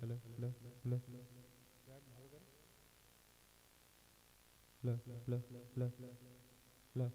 hello, hello, hello, hello, hello, hello, hello.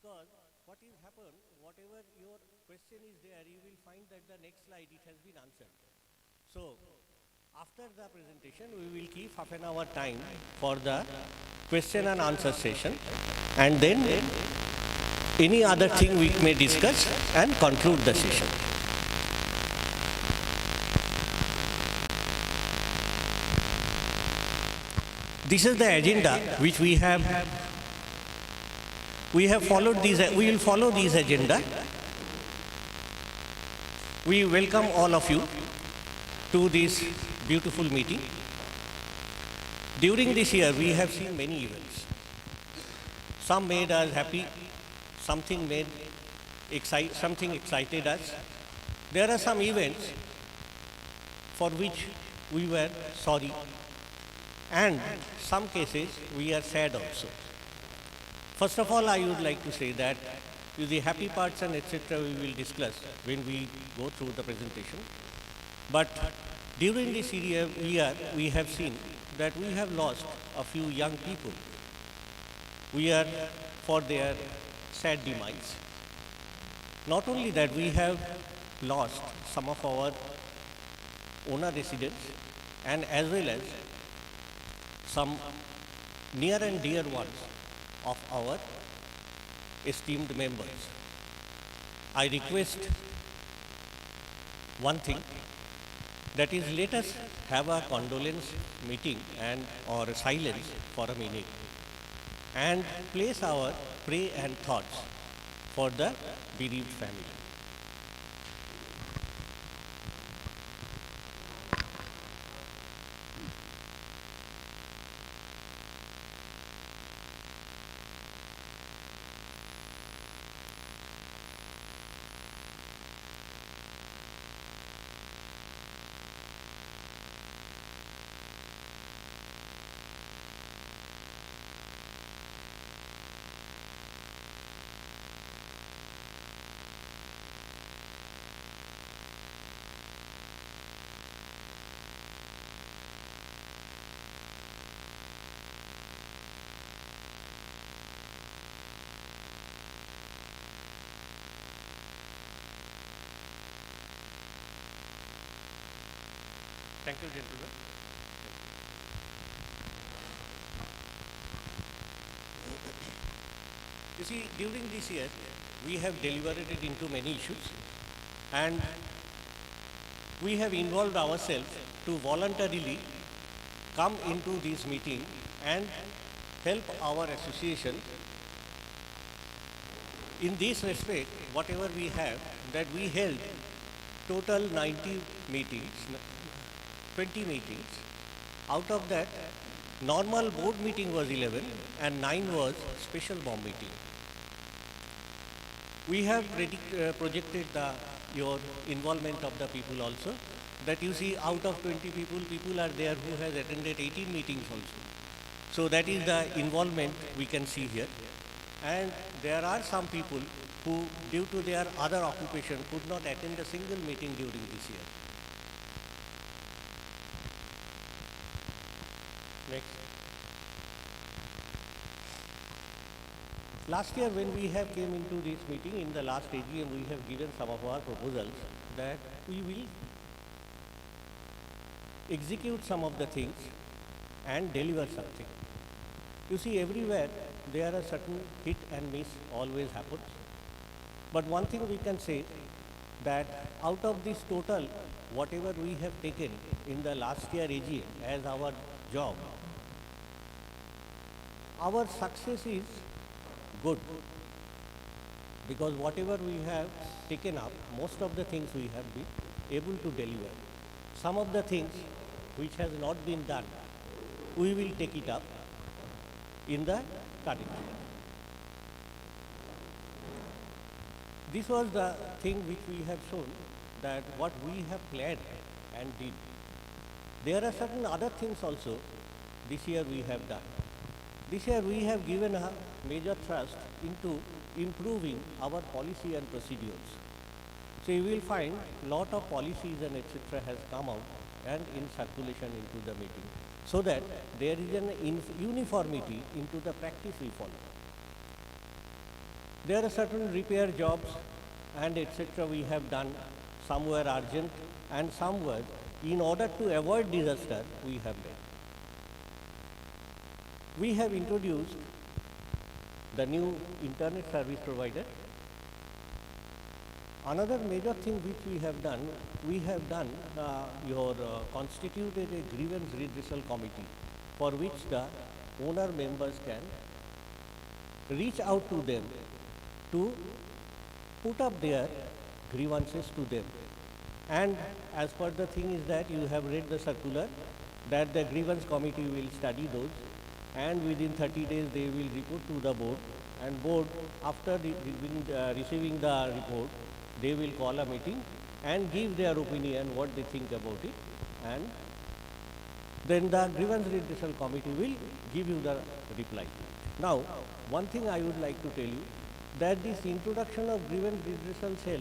because what is happen, whatever your question is there, you will find that the next slide it has been answered. So after the presentation, we will keep half an hour time for the question and answer session, and then any other thing we may discuss and conclude the session. This is the agenda which we have followed these, we will follow this agenda. We welcome all of you to this beautiful meeting. During this year, we have seen many events. Some made us happy, something excited us. There are some events for which we were sorry, and some cases we are sad also. First of all, I would like to say that the happy parts and etc. we will discuss when we go through the presentation. But during this year, we have seen that we have lost a few young people. We are for their sad demise. Not only that, we have lost some of our owner residents, and as well as some near and dear ones of our esteemed members. I request one thing, that is, let us have a condolence meeting and or silence for a minute and place our pray and thoughts for the bereaved family. Thank you, gentlemen. You see, during this year, we have deliberated into many issues, and we have involved ourselves to voluntarily come into this meeting and help our association. In this respect, whatever we have, that we held total 90 meetings, 20 meetings. Out of that, normal board meeting was 11 and 9 was special BOM meeting. We have projected your involvement of the people also, that you see out of 20 people are there who has attended 18 meetings also. So that is the involvement we can see here. And there are some people who, due to their other occupation, could not attend a single meeting during this year. Next. Last year when we have came into this meeting, in the last AGM, we have given some of our proposals that we will execute some of the things and deliver something. You see, everywhere there are certain hit and miss always happens. But one thing we can say, that out of this total, whatever we have taken in the last year AGM as our job, our success is good, because whatever we have taken up, most of the things we have been able to deliver. Some of the things which has not been done, we will take it up in the current year. This was the thing which we have shown, that what we have planned and did. There are certain other things also this year we have done. This year we have given a major thrust into improving our policy and procedures. So you will find lot of policies and etc. has come out and in circulation into the meeting, so that there is an uniformity into the practice we follow. There are certain repair jobs and etc. we have done. Some were urgent and some were in order to avoid disaster we have done. We have introduced the new internet service provider. Another major thing which we have done constituted a grievance redressal committee for which the owner members can reach out to them to put up their grievances to them. And as per the thing is that you have read the circular that the grievance committee will study those and within 30 days they will report to the board, and board after receiving the report they will call a meeting and give their opinion what they think about it, and then the grievance redressal committee will give you the reply. Now, one thing I would like to tell you that this introduction of grievance redressal cell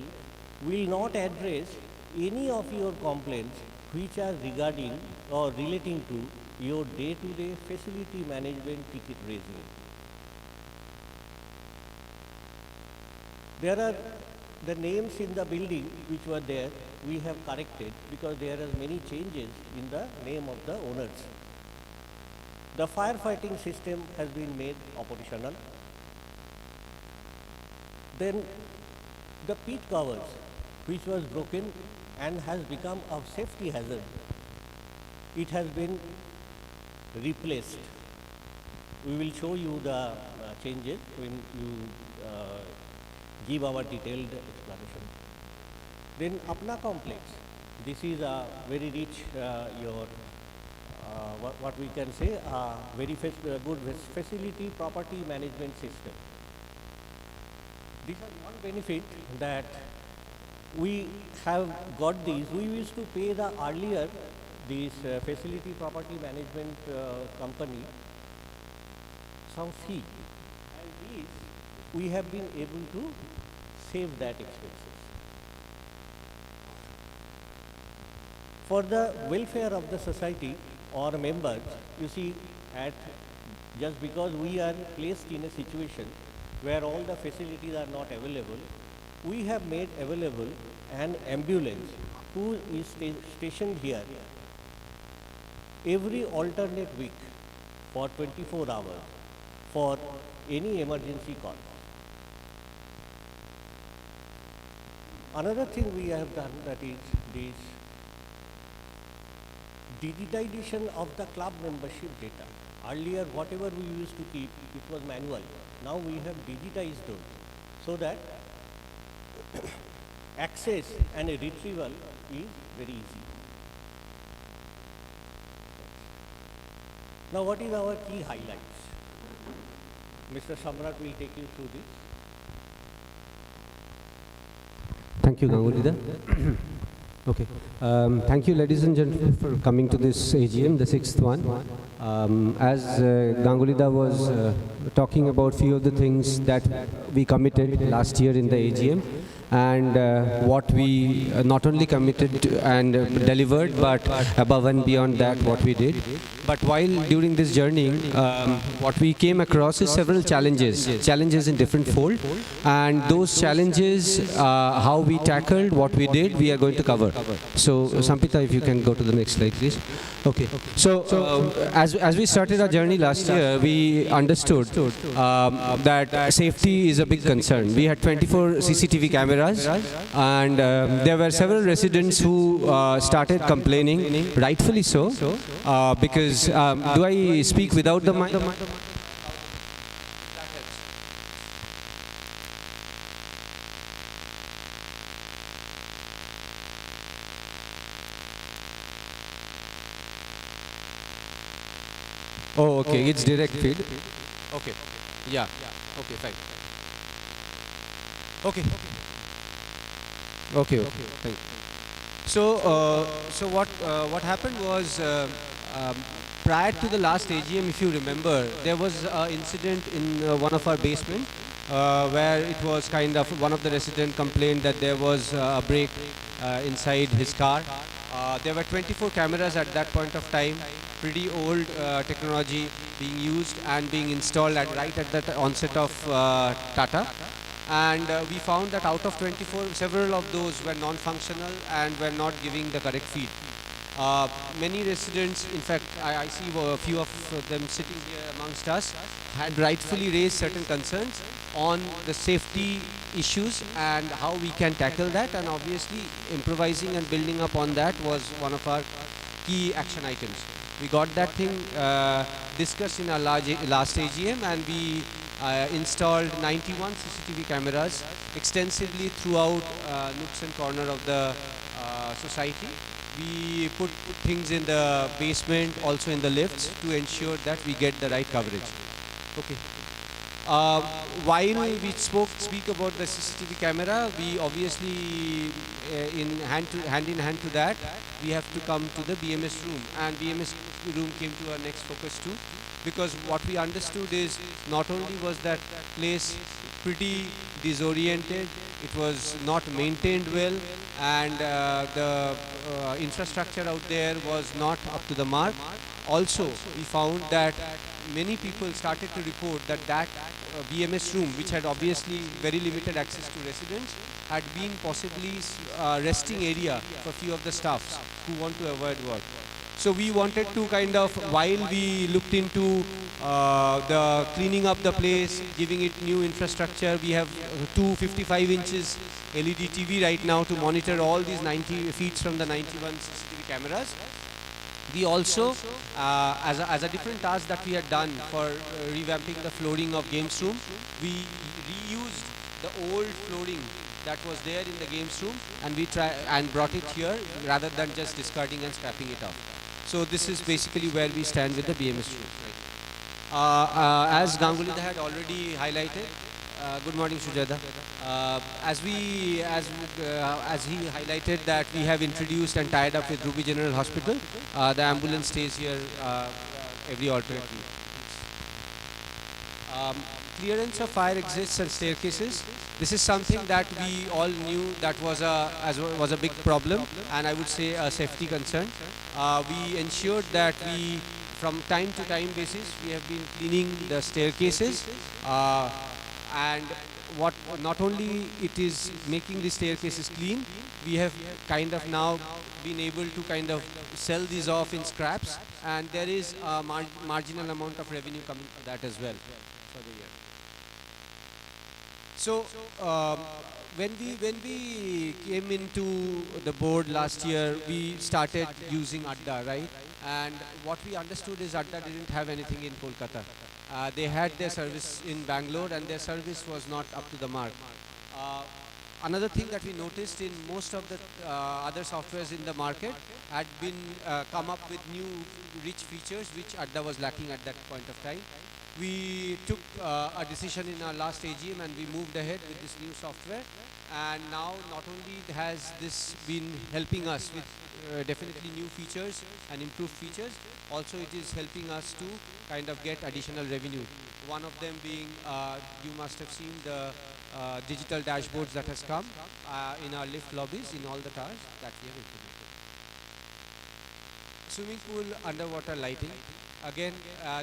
will not address any of your complaints which are regarding or relating to your day-to-day facility management ticket raising. There are the names in the building which were there, we have corrected because there are many changes in the name of the owners. The firefighting system has been made operational. Then the pit covers which was broken and has become a safety hazard, it has been replaced. We will show you the changes when you give our detailed explanation. Then Apna complex, this is a very rich what we can say very good facility property management system. This is one benefit that we have got these. We used to pay the earlier this facility property management company some fee, and these we have been able to save that expenses. For the welfare of the society or members, you see, just because we are placed in a situation where all the facilities are not available, we have made available an ambulance who is stationed here every alternate week for 24 hours for any emergency call. Another thing we have done, that is this digitization of the club membership data. Earlier, whatever we used to keep, it was manual. Now we have digitized those so that access and retrieval is very easy. Now, what is our key highlights? Mr. Samrat will take you through this. Thank you, Gangulida. Okay. Thank you, ladies and gentlemen, for coming to this AGM, the 6th one. As Gangulida was talking about few of the things that we committed last year in the AGM, and what we not only committed and delivered, but above and beyond that what we did. But while during this journey, what we came across is several challenges in different fold, and those challenges, how we tackled, what we did, we are going to cover. So Sampita, if you can go to the next slide, please. Okay. So as we started our journey last year, we understood that safety is a big concern. We had 24 CCTV cameras, and there were several residents who started complaining, rightfully so, because do I speak without the mic? Oh, okay, it's direct feed. Okay, yeah, okay, fine. Okay. Okay, fine. So what happened was, prior to the last AGM, if you remember, there was an incident in one of our basement where it was kind of one of the resident complained that there was a break inside his car. There were 24 cameras at that point of time, pretty old technology being used and being installed right at the onset of Tata. and we found that out of 24, several of those were non-functional and were not giving the correct feed. Many residents, in fact, I see a few of them sitting here amongst us, had rightfully raised certain concerns on the safety issues and how we can tackle that, and obviously improvising and building up on that was one of our key action items. We got that thing discussed in our last AGM, and we installed 91 CCTV cameras extensively throughout nooks and corner of the society. We put things in the basement, also in the lifts, to ensure that we get the right coverage. Okay. While we speak about the CCTV camera, we obviously, hand in hand to that, we have to come to the BMS room, and BMS room came to our next focus too, because what we understood is not only was that place pretty disoriented, it was not maintained well, and the infrastructure out there was not up to the mark. Also, we found that many people started to report that BMS room, which had obviously very limited access to residents, had been possibly resting area for few of the staffs who want to avoid work. So we wanted to kind of, while we looked into the cleaning up the place, giving it new infrastructure, we have two 55 inches LED TV right now to monitor all these 90 feeds from the 91 CCTV cameras. We also, as a different task that we had done for revamping the flooring of games room, we reused the old flooring that was there in the games room, and we brought it here rather than just discarding and scrapping it off. So this is basically where we stand with the BMS room. As Gangulida had already highlighted, good morning, Sujata. As he highlighted that we have introduced and tied up with Ruby General Hospital, the ambulance stays here every alternate week. Clearance of fire exits and staircases. This is something that we all knew that was a big problem, and I would say a safety concern. We ensured that from time to time basis, we have been cleaning the staircases, and not only it is making the staircases clean, we have kind of now been able to kind of sell these off in scraps, and there is a marginal amount of revenue coming for that as well for the year. So when we came into the board last year, we started using Adda, right? And what we understood is Adda didn't have anything in Kolkata. They had their service in Bangalore, and their service was not up to the mark. Another thing that we noticed in most of the other softwares in the market had been come up with new rich features which Adda was lacking at that point of time. We took a decision in our last AGM, and we moved ahead with this new software, and now not only has this been helping us with definitely new features and improved features, also it is helping us to kind of get additional revenue. One of them being, you must have seen the digital dashboards that has come in our lift lobbies in all the towers that we have implemented. Swimming pool underwater lighting. Again,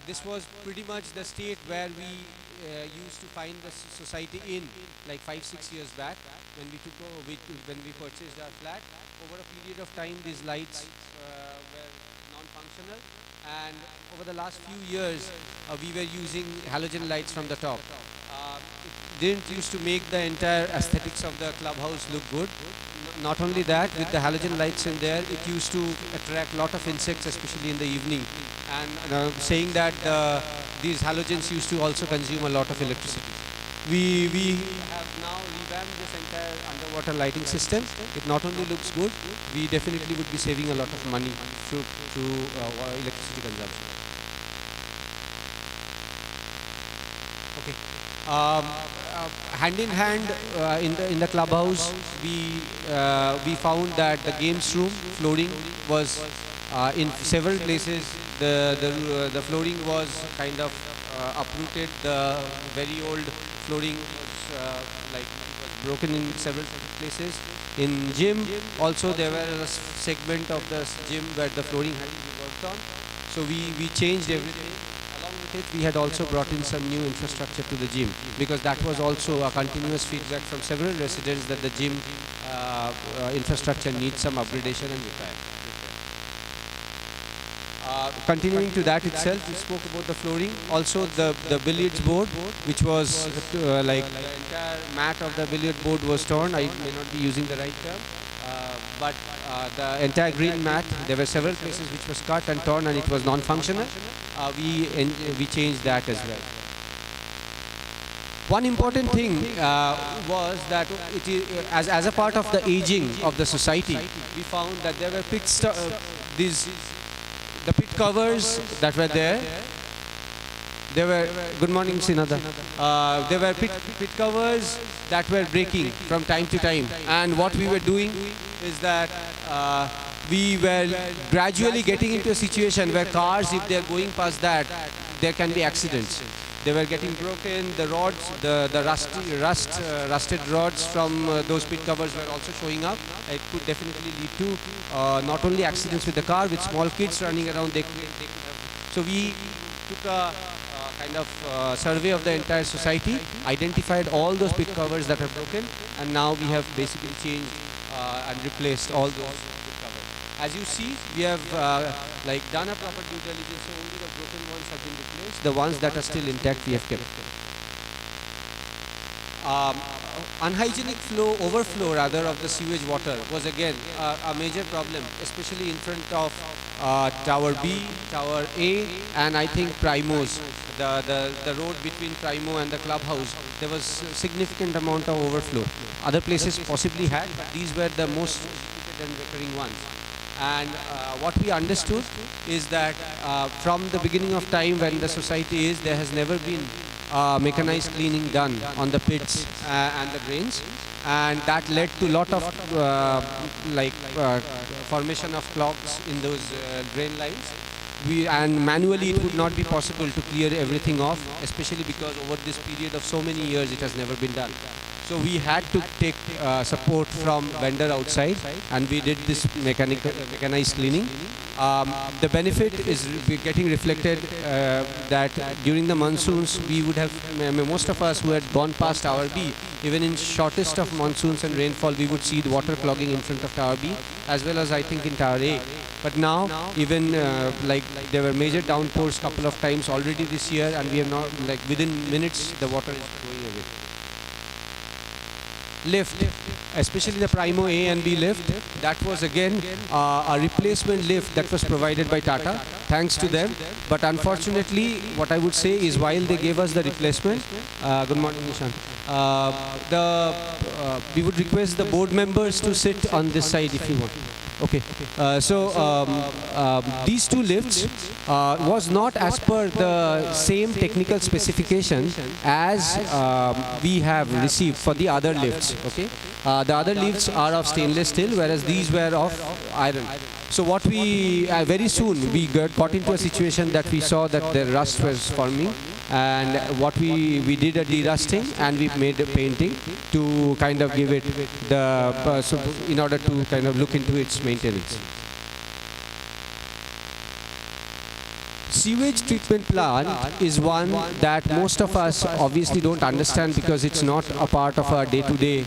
this was pretty much the state where we used to find the society in like 5-6 years back when we when we purchased our flat. Over a period of time, these lights were non-functional, and over the last few years, we were using halogen lights from the top. It didn't used to make the entire aesthetics of the clubhouse look good. Not only that, with the halogen lights in there, it used to attract a lot of insects, especially in the evening. And saying that these halogens used to also consume a lot of electricity. We have now revamped this entire underwater lighting system. It not only looks good, we definitely would be saving a lot of money through electricity consumption. Okay. Hand in hand in the clubhouse, we found that the games room flooring was in several places the flooring was kind of uprooted. The very old flooring was broken in several places. In gym also there were a segment of the gym where the flooring had to be worked on. So we changed everything. Along with with it, we had also brought in some new infrastructure to the gym, because that was also a continuous feedback from several residents that the gym infrastructure needs some upgradation and repair. Continuing to that itself, we spoke about the flooring. Also the billiards board, which was like the entire mat of the billiard board was torn. I may not be using the right term, but the entire green mat, there were several places which was cut and torn and it was non-functional. We changed that as well. One important thing was that as a part of the aging of the society, we found that there were the pit covers that were there. There were, good morning Sinada, there were pit covers that were breaking from time to time, and what we were doing is that we were gradually getting into a situation where cars, if they are going past that, there can be accidents. They were getting broken, the rods, the rusted rods from those pit covers were also showing up. It could definitely lead to not only accidents with the car, with small kids running around. So we took a kind of survey of the entire society, identified all those pit covers that are broken, and now we have basically changed and replaced all those pit covers. As you see, we have done a proper due diligence, so only the broken ones have been replaced. The ones that are still intact, we have kept. Unhygienic overflow rather of the sewage water was again a major problem, especially in front of Tower B, Tower A, and I think Primos, the road between Primo and the clubhouse. There was significant amount of overflow. Other places possibly had, but these were the most repeated and recurring ones. And what we understood is that from the beginning of time when the society is, there has never been mechanized cleaning done on the pits and the drains, and that led to a lot of formation of clogs in those drain lines. And manually it would not be possible to clear everything off, especially because over this period of so many years it has never been done. So we had to take support from vendor outside, and we did this mechanized cleaning. The benefit is getting reflected that during the monsoons, we would have, most of us who had gone past Tower B, even in shortest of monsoons and rainfall, we would see the water clogging in front of Tower B, as well as I think in Tower A. But now, even there were major downpours couple of times already this year, and we have not, within minutes, the water is going away. Lift, especially the Primo A and B lift, that was again a replacement lift that was provided by Tata, thanks to them. But unfortunately, what I would say is, while they gave us the replacement, good morning Nishan, we would request the board members to sit on this side if you want. Okay, these two lifts was not as per the same technical specification as we have received for the other lifts. Okay, the other lifts are of stainless steel, whereas these were of iron. So what we very soon we got into a situation that we saw that the rust was forming, and what we did a derusting, and we made a painting to kind of give it the in order to kind of look into its maintenance. Sewage treatment plant is one that most of us obviously don't understand, because it's not a part of our day-to-day,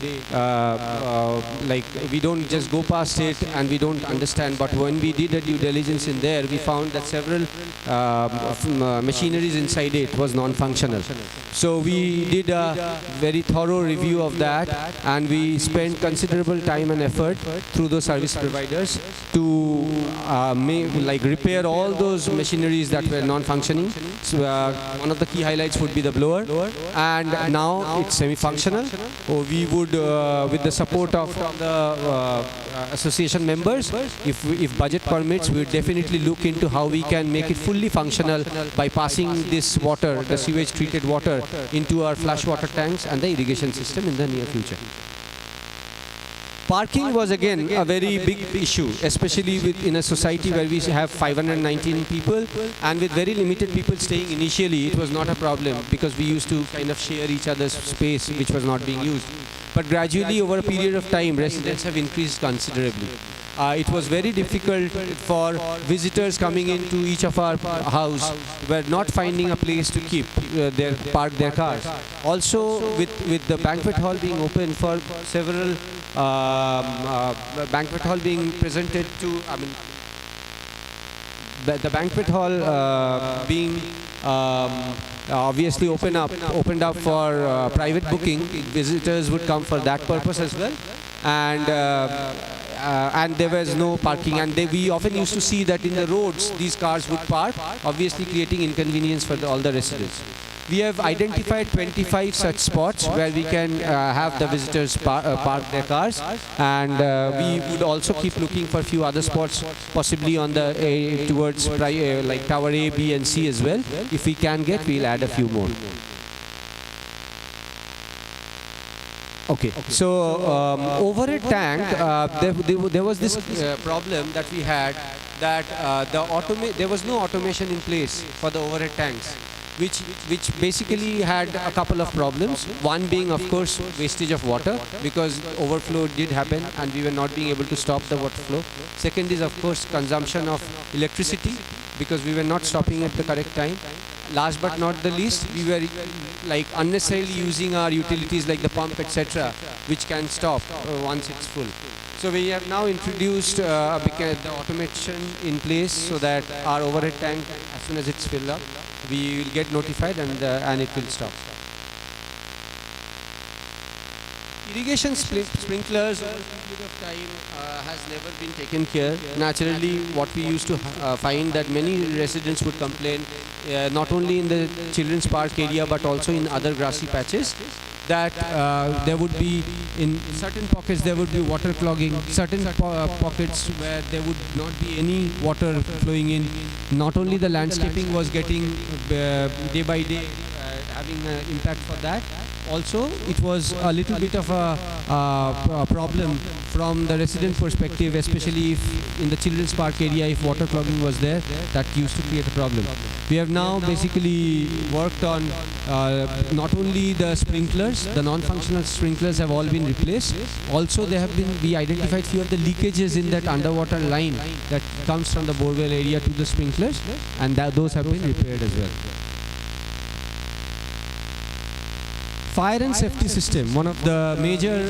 we don't just go past it and we don't understand. But when we did a due diligence in there, we found that several machineries inside it was non-functional. So we did a very thorough review of that, and we spent considerable time and effort through those service providers to repair all those machineries that were non-functioning. So one of the key highlights would be the blower, and now it's semi-functional. We would, with the support of the association members, if budget permits, we would definitely look into how we can make it fully functional by passing this water, the sewage treated water, into our flush water tanks and the irrigation system in the near future. Parking was again a very big issue, especially in a society where we have 519 people, and with very limited people staying initially, it was not a problem, because we used to kind of share each other's space, which was not being used. But gradually, over a period of time, residents have increased considerably. it was very difficult for visitors coming into each of our house were not finding a place to keep park their cars. Also, with the banquet hall being open for several banquet hall being presented to, I mean, the banquet hall being obviously opened up for private booking. Visitors would come for that purpose as well, and there was no parking, and we often used to see that in the roads these cars would park, obviously creating inconvenience for all the residents. We have identified 25 such spots where we can have the visitors park their cars, and we would also keep looking for a few other spots, possibly on the towards like Tower A, B and C as well. If we can get, we'll add a few more. Okay, so overhead tank, there was this problem that we had, that there was no automation in place for the overhead tanks, which basically had a couple of problems. One being, of course, wastage of water, because overflow did happen and we were not being able to stop the water flow. Second is, of course, consumption of electricity, because we were not stopping at the correct time. Last but not the least, we were like unnecessarily using our utilities like the pump, etc., which can stop once it's full. So we have now introduced the automation in place, so that our overhead tank, as soon as it's filled up, we will get notified and it will stop. Irrigation sprinklers over a period of time has never been taken care. Naturally, what we used to find that many residents would complain, not only in the children's park area but also in other grassy patches, that there would be, in certain pockets there would be water clogging, certain pockets where there would not be any water flowing in. Not only the landscaping was getting day by day having an impact for that, also it was a little bit of a problem from the resident perspective, especially if in the children's park area, if water clogging was there, that used to create a problem. We have now basically worked on not only the sprinklers, the non-functional sprinklers have all been replaced. Also, we identified few of the leakages in that underwater line that comes from the borewell area to the sprinklers, and those have been repaired as well. Fire and safety system, one of the major,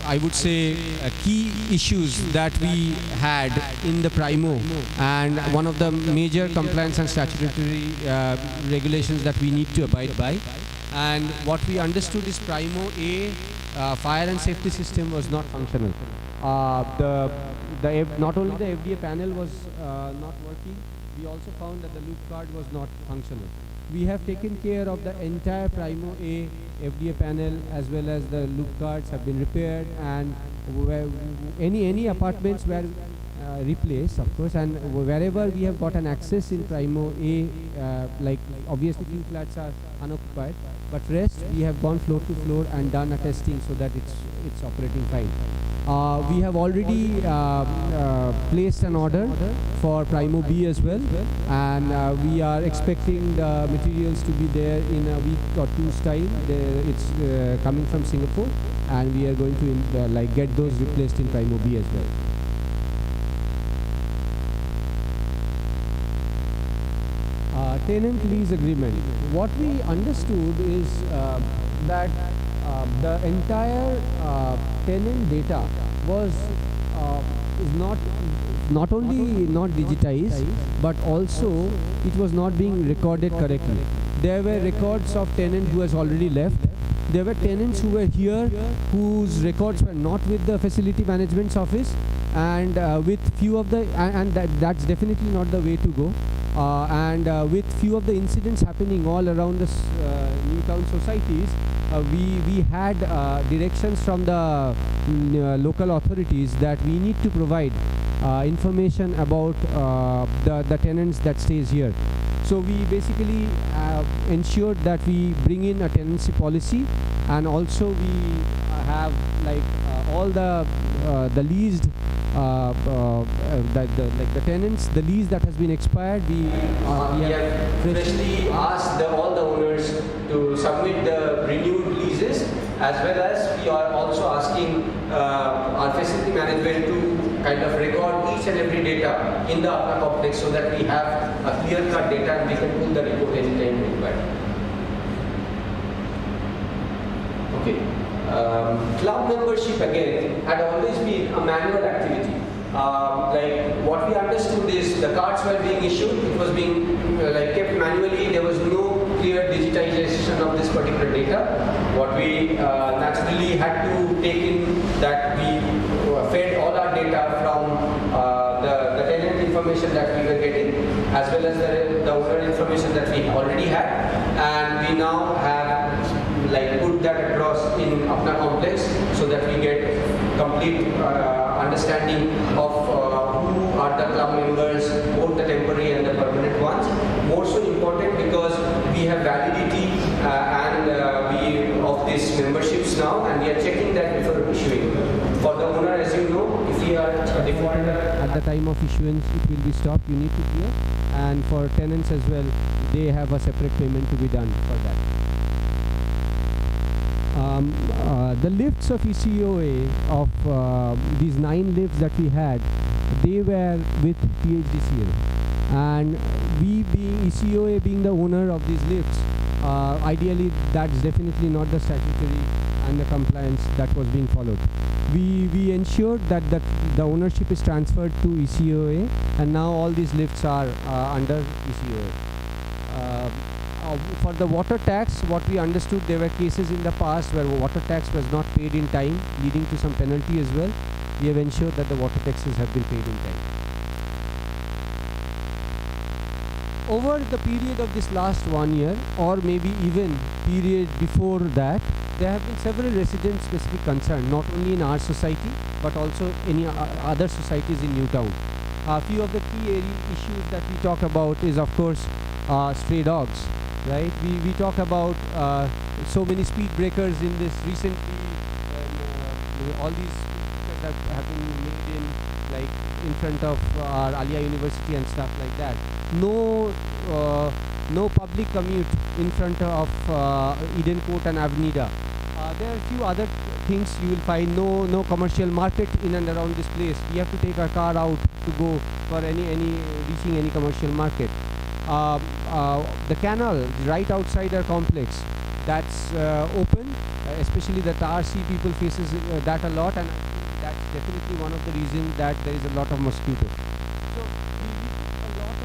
I would say, key issues that we had in the Primo, and one of the major compliance and statutory regulations that we need to abide by. And what we understood is Primo A, fire and safety system was not functional. Not only the FDA panel was not working, we also found that the loop card was not functional. We have taken care of the entire Primo A FDA panel, as well as the loop cards have been repaired, and any apartments were replaced, of course, and wherever we have got an access in Primo A, like obviously few flats are unoccupied, but rest we have gone floor to floor and done a testing so that it's operating fine. We have already placed an order for Primo B as well, and we are expecting the materials to be there in a week or two's time. It's coming from Singapore, and we are going to get those replaced in Primo B as well. Tenant lease agreement. What we understood is that the entire tenant data was is not only not digitized, but also it was not being recorded correctly. There were records of tenant who has already left. There were tenants who were here whose records were not with the facility management's office, and with few of the and that's definitely not the way to go. With few of the incidents happening all around the new town societies, we had directions from the local authorities that we need to provide information about the tenants that stays here. So we basically ensured that we bring in a tenancy policy, and also we have all the leased the tenants, the lease that has been expired, we have freshly asked all the owners to submit the renewed leases, as well as we are also asking our facility management to kind of record each and every data in the Apna complex so that we have a clear-cut data and we can pull the report anytime required. Okay. Club membership again had always been a manual activity. Like what we understood is the cards were being issued, it was being like kept manually, there was no clear digitization of this particular data. What we naturally had to take in that we fed all our data from the tenant information that we were getting as well as the owner information that we already had, and we now have like put that across in Apna complex so that we get complete understanding of who are the club members, both the temporary and the permanent ones. More so important because we have validity of these memberships now, and we are checking that before issuing. For the owner, as you know, if we are a defaulter at the time of issuance, it will be stopped. You need to clear, and for tenants as well, they have a separate payment to be done for that. The lifts of ECOA, of these 9 lifts that we had, they were with PHDCL, and we being ECOA being the owner of these lifts, ideally that's definitely not the statutory and the compliance that was being followed. We ensured that the ownership is transferred to ECOA, and now all these lifts are under ECOA. For the water tax, what we understood, there were cases in the past where water tax was not paid in time, leading to some penalty as well. We have ensured that the water taxes have been paid in time. Over the period of this last 1 year, or maybe even period before that, there have been several resident-specific concerns, not only in our society, but also any other societies in Newtown. A few of the key issues that we talk about is, of course, stray dogs. Right, we talk about so many speed breakers in this recently, all these that have been made in like in front of our Alia University and stuff like that. No public commute in front of Eden Court and Avenida. There are a few other things you will find. No commercial market in and around this place. We have to take our car out to go for reaching any commercial market. The canal right outside our complex, that's open, especially the TRC people faces that a lot, and that's definitely one of the reasons that there is a lot of mosquitoes. So we took a lot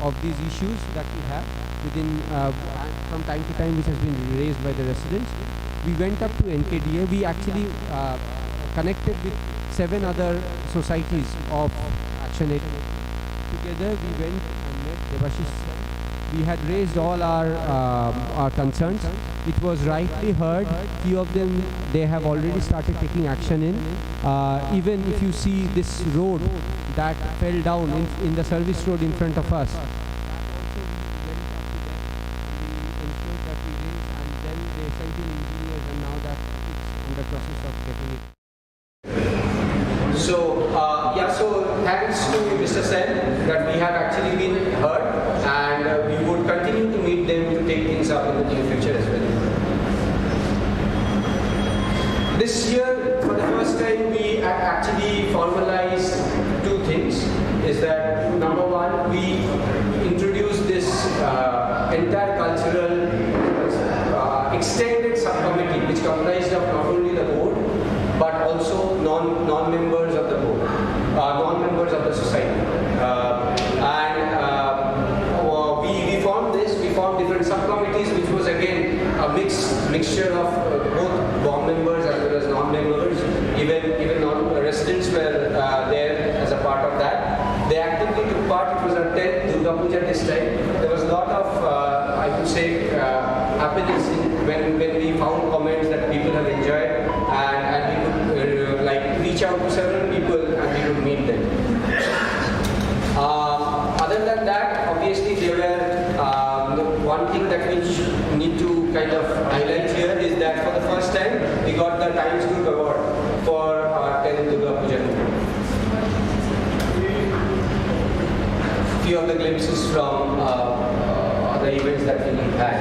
of these issues that we have within from time to time, which has been raised by the residents. We went up to NKDA. We actually connected with 7 other societies of Action Aid. Together we went and met Devashish. We had raised all our concerns. It was rightly heard. Few of them, they have already started taking action in. Even if you see this road that fell down in the service road in front of us, that also we went up to them. We ensured that we raised, and then they sent in engineers, and now that it's in the process of getting it. So, so thanks to Mr. Sen that we have actually been heard, and we would continue to meet them to take things up in the near future as well. This year, for the first time, we actually formalized 2 things. Is that number one, we introduced this entire cultural extended subcommittee, which comprised of not only the board, but also non-members of the board, non-members of the society. We formed this, we formed different subcommittees, which was again a mixture of both board members as well as non-members. Even non-residents were there as a part of that. They actively took part. It was our 10th Durga Puja this time. There was a lot of, I would say, happiness when we found comments that people have enjoyed, and we could reach out to several people and we could meet them. Other than that, obviously there were one thing that we need to kind of highlight here is that for the first time we got the Times Group Award for our 10th Durga Puja. Few of the glimpses from the events that we had.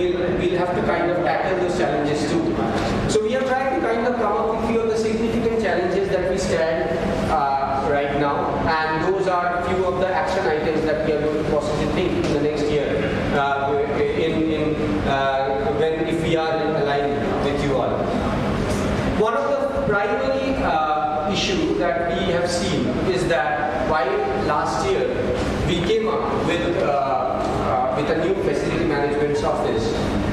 we'll have to kind of tackle those challenges too. So we have tried to kind of come up with few of the significant challenges that we stand right now, and those are few of the action items that we are going to possibly think in the next year, if we are aligned with you all. One of the primary issue that we have seen is that while last year we came up with a new facility management office,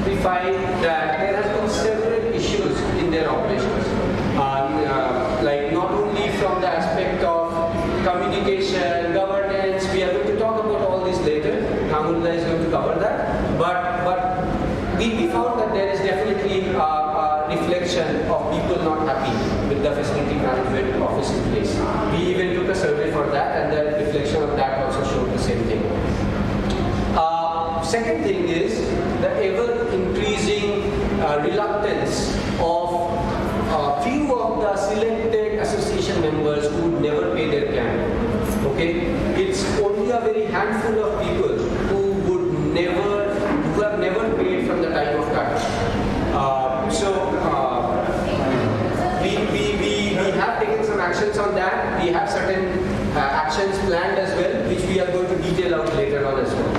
we find that there has been several issues in their operations. Like not only from the aspect of communication, governance, we are going to talk about all this later. Namulda is going to cover that. But we found that there is definitely a reflection of people not happy with the facility management office in place. We even took a survey for that, and the reflection of that also showed the same thing. Second thing is the ever increasing reluctance of few of the selected association members who never pay their camp. Okay, it's only a very handful of people who have never paid from the time of cut. We have taken some actions on that. We have certain actions planned as well, which we are going to detail out later on as well.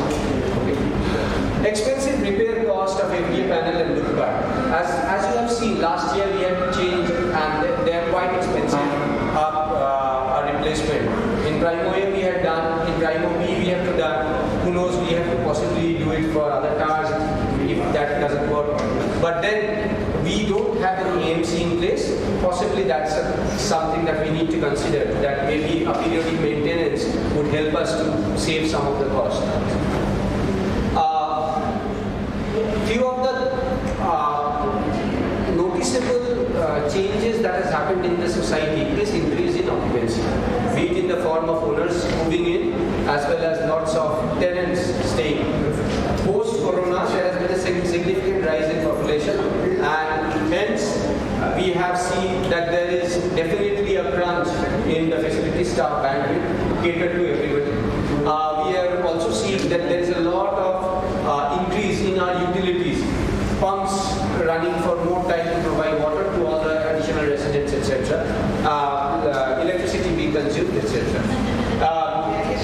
Okay. Expensive repair cost of FDA panel and look card. As you have seen, last year we had changed, and they are quite expensive. A replacement. In Primo A we had done, in Primo B we have to done. Who knows, we have to possibly do it for other cars if that doesn't work. But then we don't have an AMC in place. Possibly that's something that we need to consider, that maybe a periodic maintenance would help us to save some of the cost. Few of the noticeable changes that has happened in the society is increase in occupancy, be it in the form of owners moving in as well as lots of tenants staying. Post-corona, there has been a significant rise in population, and hence we have seen that there is definitely a crunch in the facility staff bandwidth to cater to everybody. We have also seen that there is a lot of increase in our utilities, pumps running for more time to provide water to all the additional residents, etc. Electricity being consumed, etc.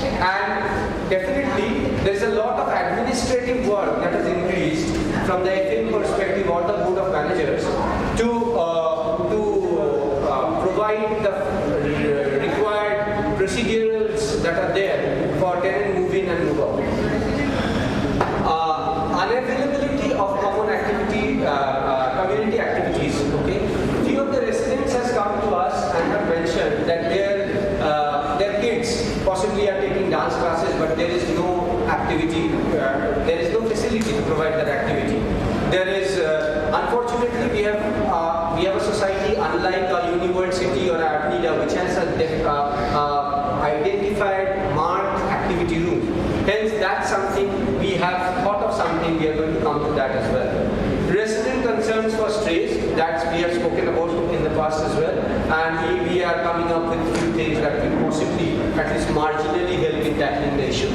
And definitely there is a lot of administrative work that has increased from the FM perspective or the board of managers to provide the required procedures that are there for tenant move in and move out. Unavailability of common activity, community activities. Okay, few of the residents has come to us and have mentioned that their kids possibly are taking dance classes, but there is no activity, there is no facility to provide that activity. There is, unfortunately, we have a society unlike a university or a APNIDA, which has identified marked activity room. Hence, that's something we have thought of something. We are going to come to that as well. Resident concerns for strays, that we have spoken about in the past as well, and we are coming up with a few things that will possibly at least marginally help in tackling the issue.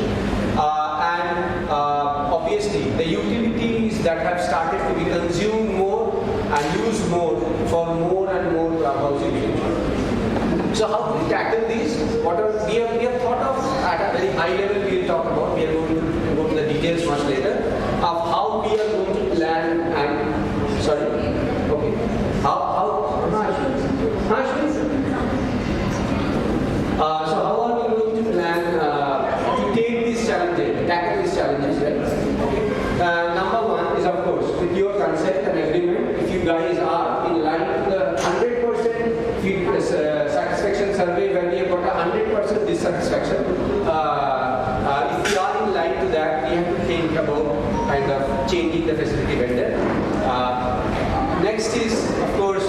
Obviously, the utilities that have started to be consumed more and used more for more and more housing units. So how do we tackle these? We have thought of at a very high level. We will talk about. We are going to go to the details much later of how we are going to plan and sorry. Okay. So how are we going to plan to take these challenges, tackle these challenges, right? Okay. Number one is, of course, with your consent and agreement, if you guys are in line to the 100% satisfaction survey, when we have got a 100% dissatisfaction, if we are in line to that, we have to think about kind of changing the facility vendor. Next is, of course,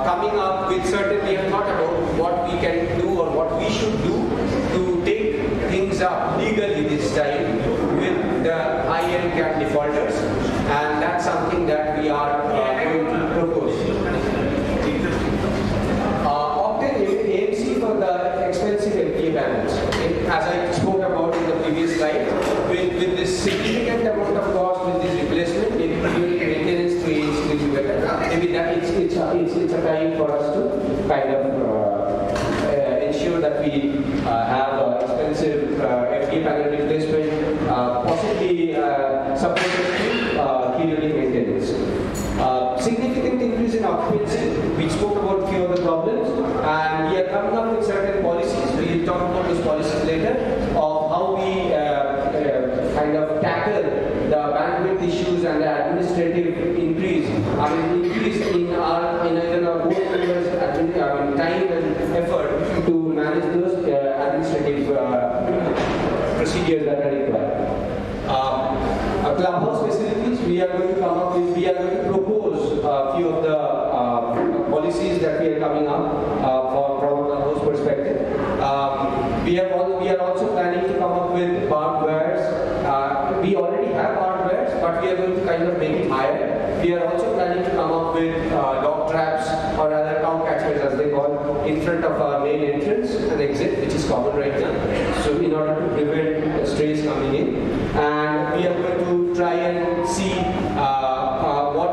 coming up with certain, we have thought about what we can do or what we should do to take things up legally this time with the high-end cap defaulters, and that's something that we are going to propose. Obtain AMC for the expensive FTA balance. Okay? As I spoke about in the previous slide, with this significant amount of time for us to kind of ensure that we have expensive FDA panel replacement, possibly supported to periodic maintenance. Significant increase in occupancy. We spoke about a few of the problems, and we are coming up with certain policies. We will talk about those policies later of how we kind of tackle the bandwidth issues and the administrative increase. Increase in our board members' time and effort to manage those administrative procedures that are required. Clubhouse facilities, we are going to come up with, we are going to propose a few of the policies that we are coming up from a clubhouse perspective. We are also planning to come up with barbed wires. We already have barbed wires, but we are going to kind of make it higher. We are also planning to come up with dog traps or other cow catchers, as they call, in front of our main entrance and exit, which is common right now. So in order to prevent strays coming in, and we are going to try and see what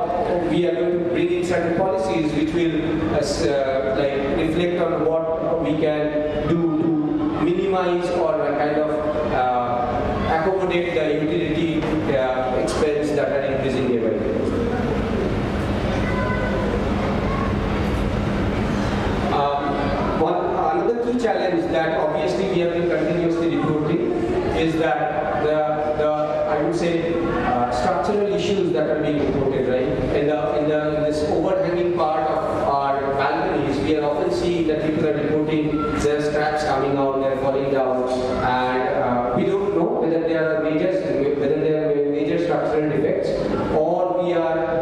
we are going to bring in certain policies which will reflect on what we can do to minimize or kind of accommodate the utility expense that are increasing day by day. Another key challenge that obviously we have been continuously reporting is that I would say structural issues that are being reported, right? In this overhanging part of our balconies, we are often seeing that people are reporting their straps coming out, they're falling down, and we don't know whether there are major structural defects or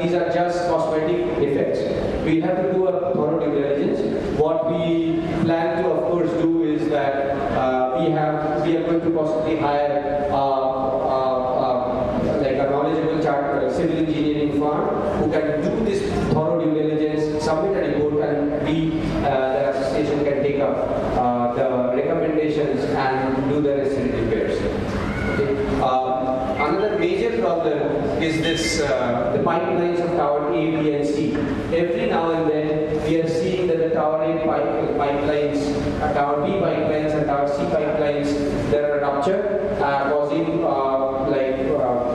these are just cosmetic defects. We have to do a thorough due diligence. What we plan to, of course, do is that we are going to possibly hire a knowledgeable civil engineering firm who can do this thorough due diligence, submit a report, and the association can take up the recommendations and do the necessary repairs. Okay. Another major problem is the pipelines of Tower A, B, and C. Every now and then, we are seeing that the Tower A pipelines, Tower B pipelines, and Tower C pipelines, there are rupture, causing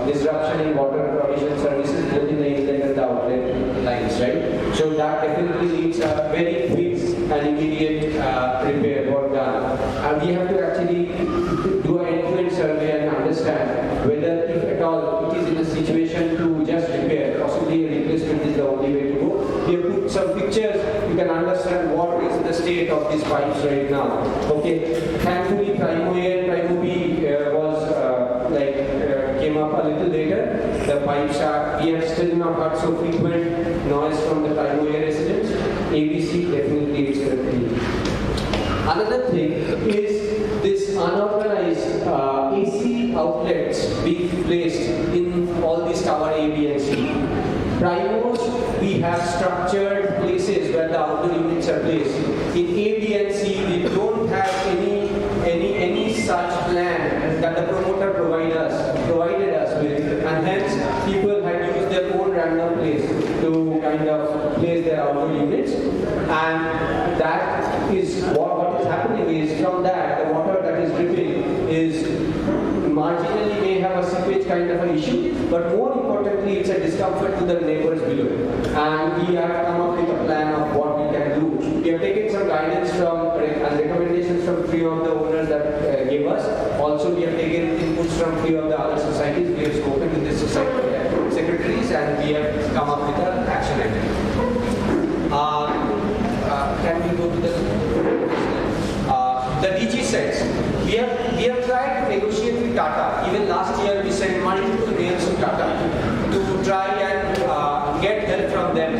disruption in water provision services both in the inlet and the outlet lines, right? So that definitely needs a very quick and immediate repair work done. And we have to actually do an end-to-end survey and understand whether, if at all, it is in a situation to just repair. Possibly a replacement is the only way to go. We have put some pictures, you can understand what is the state of these pipes right now. Okay, thankfully Primo A and Primo B came up a little later. The pipes we have still not got so frequent noise from the Primo A residents. ABC definitely is currently. Another thing is this unorganized AC outlets being placed in all these Tower A, B, and C. Primos, we have structured places where the outdoor units are placed. In A, B, and C, we don't have any such plan that the promoter provided us with, and hence people had used their own random place to kind of place their outdoor units, and that is what is happening is from that the water that is dripping is marginally may have a seepage kind of an issue, but more importantly it's a discomfort to the neighbors below, and we have come up with a plan of what we can do. We have taken some guidance from and recommendations from few of the owners that gave us. Also we have taken inputs from few of the other societies. We have spoken to the society secretaries and we have come up with an action item. Can we go to the DG sets? We have tried to negotiate with Tata. Even last year we sent multiple mails to Tata to try and get help from them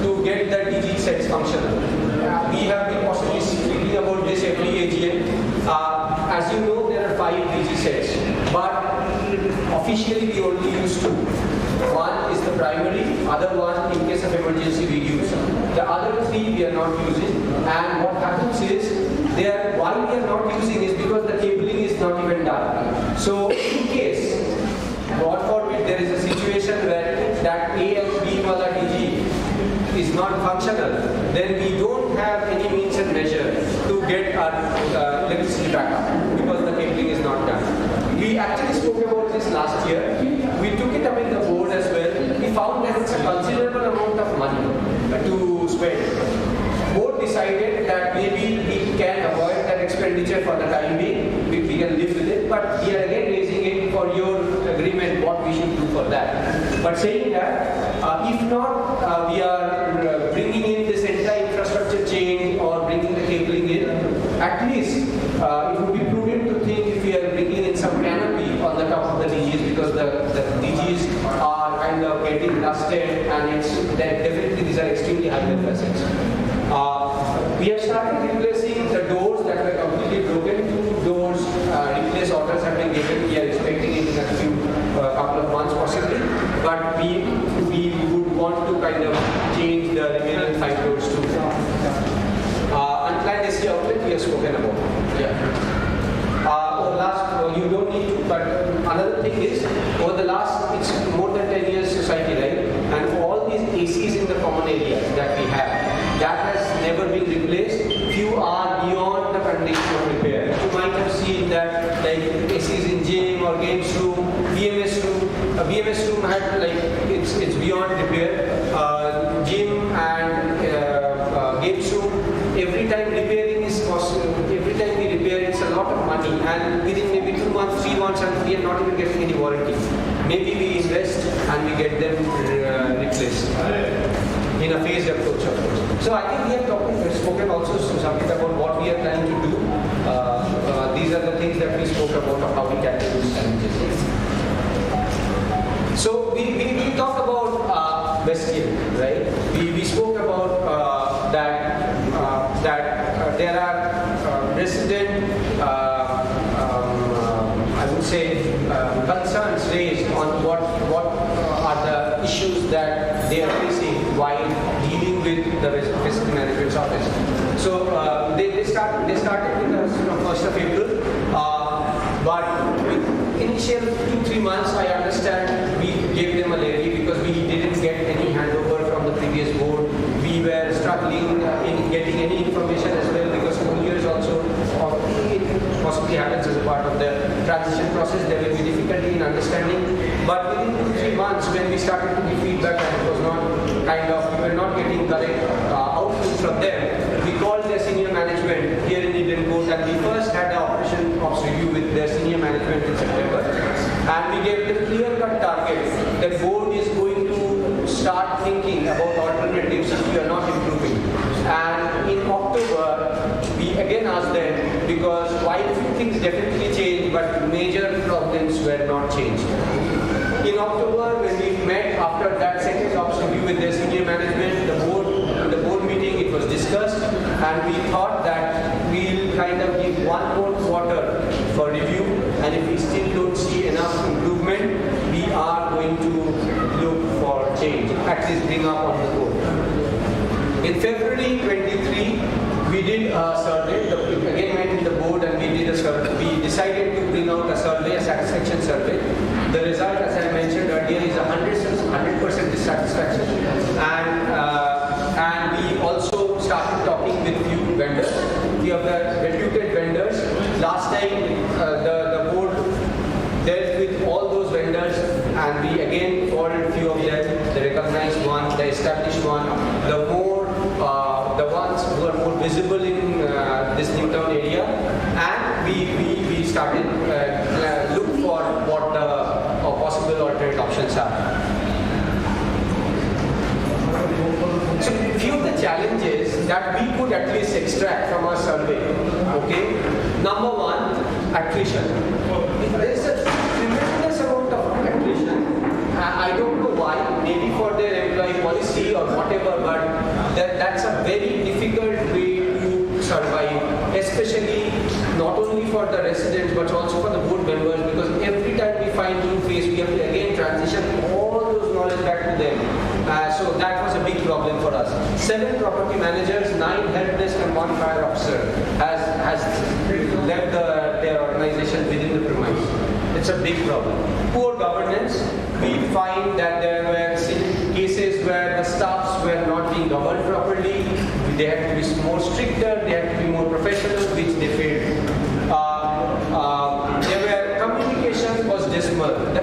to get the DG sets functional. We have been possibly speaking about this every AGM. As you know, there are 5 DG sets, but officially we only use 2. One is the primary, other one in case of emergency we use. The other 3 we are not using, and what happens is, why we are not using is because the cabling is not even done. So in case, God forbid, there is a situation where that A and B wala DG is not functional, then last year. We took it up in the board as well. We found that it's a considerable amount of money to spend. Board decided that maybe we can avoid that expenditure for the time being. We can live with it, but we are again raising it for your agreement what we should do for that. But saying that, if not, we are bringing in this entire infrastructure change or bringing the cabling in. At least it would be prudent to think if we are bringing in some canopy on the top of the DGs, because the DGs are kind of getting rusted, and definitely these are extremely high level assets. We have started replacing the doors that were completely broken. 2 doors replace orders have been given. We are expecting it in a couple of months possibly, but we would want to kind of change the remaining 5 doors too. Unplanned AC outlet we have spoken about. Yeah. You don't need to, but another thing is, over the last, it's more than 10 years society, right? And all these ACs in the common areas that we have, that has never been replaced. Few are beyond the condition of repair. You might have seen that, like ACs in gym or games room, BMS room. A BMS room had it's beyond repair. Gym and games room, every time repairing is possible. Every time we repair, it's a lot of money, and within maybe 2 months, 3 months, and we are not even getting any warranty. Maybe we invest and we get them replaced in a phased approach, of course. So I think we have spoken also something about what we are planning to do. These are the things that we spoke about of how we tackle these challenges. So we talked about Westian, right? We spoke about that there are resident, I would say, concerns raised on what are the issues that they are facing while dealing with the facility management's office. So they started with us 1st of April, but with initial 2-3 months, I understand we gave them a levy because we didn't get any handover from the previous board. We were struggling in getting any information as well, because whole years also it possibly happens as a part of the transition process. There will be difficulty in understanding. But within 2-3 months, when we started to give feedback and it was not we were not getting correct output from them, we called their senior management here in Indian Court, and we first had the operation ops review with their senior management in September, and we gave them clear-cut targets that board is going to start thinking about alternatives if we are not improving. And in October, we again asked them, because while few things definitely changed, but major problems were not changed. In October, when we met after that second ops review with their senior management, the board meeting, it was discussed, and we thought that we'll kind of give 1 more quarter for review, and if we still don't see enough improvement, we are going to look for change, at least bring up on the board. In February 23, we did a survey. Again went in the board and we did a survey. We decided to bring out a survey, a satisfaction survey. The result, as I mentioned earlier, is 100% dissatisfaction. And we also started talking with few vendors, few of the reputed vendors. Last time the board dealt with all those vendors, and we again forwarded few of them, the recognized one, the established one, the ones who are more visible in this new town area, and we started look for what the possible alternate options are. So few of the challenges that we could at least extract from our survey, okay? Number 1, attrition. There is a tremendous amount of attrition. I don't know why, maybe for their employee policy or whatever, but that's a very difficult way to survive, especially not only for the residents but also for the board members, because every time we find new face, we have to again transition all those knowledge back to them. So that was a big problem for us. 7 property managers, 9 help desk, and 1 fire officer has left their organization within the premise. It's a big problem. Poor governance. We find that there were cases where the staffs were not being governed properly. They had to be more stricter, they had to be more professional, which they failed. Communication was dismal. The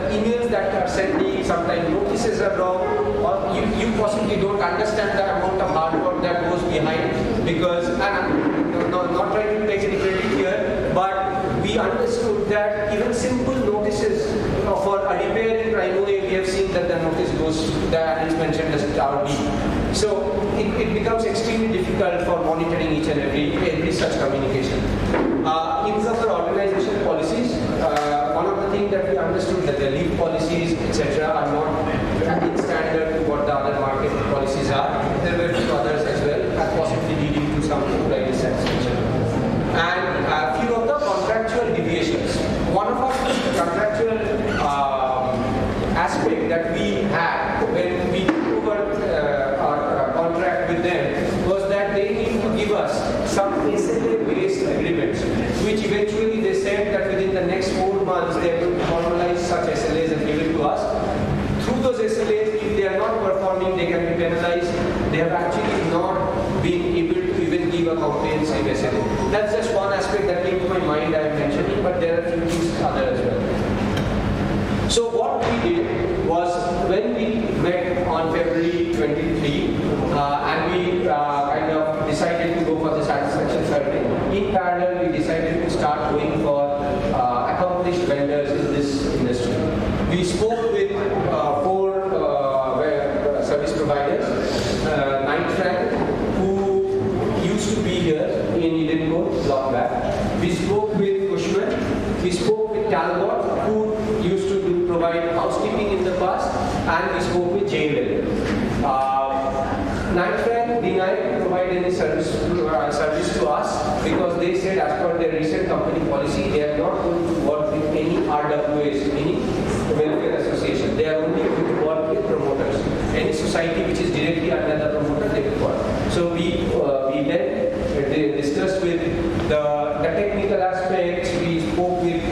notices are wrong, or you possibly don't understand the amount of hard work that goes behind, because, and I'm not trying to take any credit here, but we understood that even simple notices for a repair in Primo A, we have seen that the notice goes, that is mentioned as RD. So it becomes extremely difficult for monitoring each and every such communication. In terms of organization policies, one of the things that we understood that the leave policies, etc., are not in standard to what the other market policies are. There were a few others as well, possibly leading to some like dissatisfaction. And a few of the contractual deviations. One of our contractual aspect that we had when we took over our contract with them was that they need to give us some SLA-based agreements, which eventually they said that within the next 4 months they are going to formalize such SLAs and give it to us. Through those SLAs, if they are not performing, they can be penalized. They have actually not been able to even give a comprehensive SLA. That's just one aspect that came to my mind I am mentioning, but there are a few things other as well. So what we did was, when we met on February 23, and we kind of decided to go for the satisfaction survey, in parallel we decided to start going for accomplished vendors in this industry. We spoke with 4 service providers, Knight Frank, who used to be here in Edinburgh, long back. We spoke with Cushman, we spoke with Talbot, who used to provide housekeeping in the past, and we spoke with JLL. Knight Frank denied to provide any service to us because they said, as per their recent company policy, they are not going to work with any RWAs, any welfare association. They are only going to work with promoters. Any society which is directly under the promoter, they will work. So we then discussed with the technical aspects. We spoke with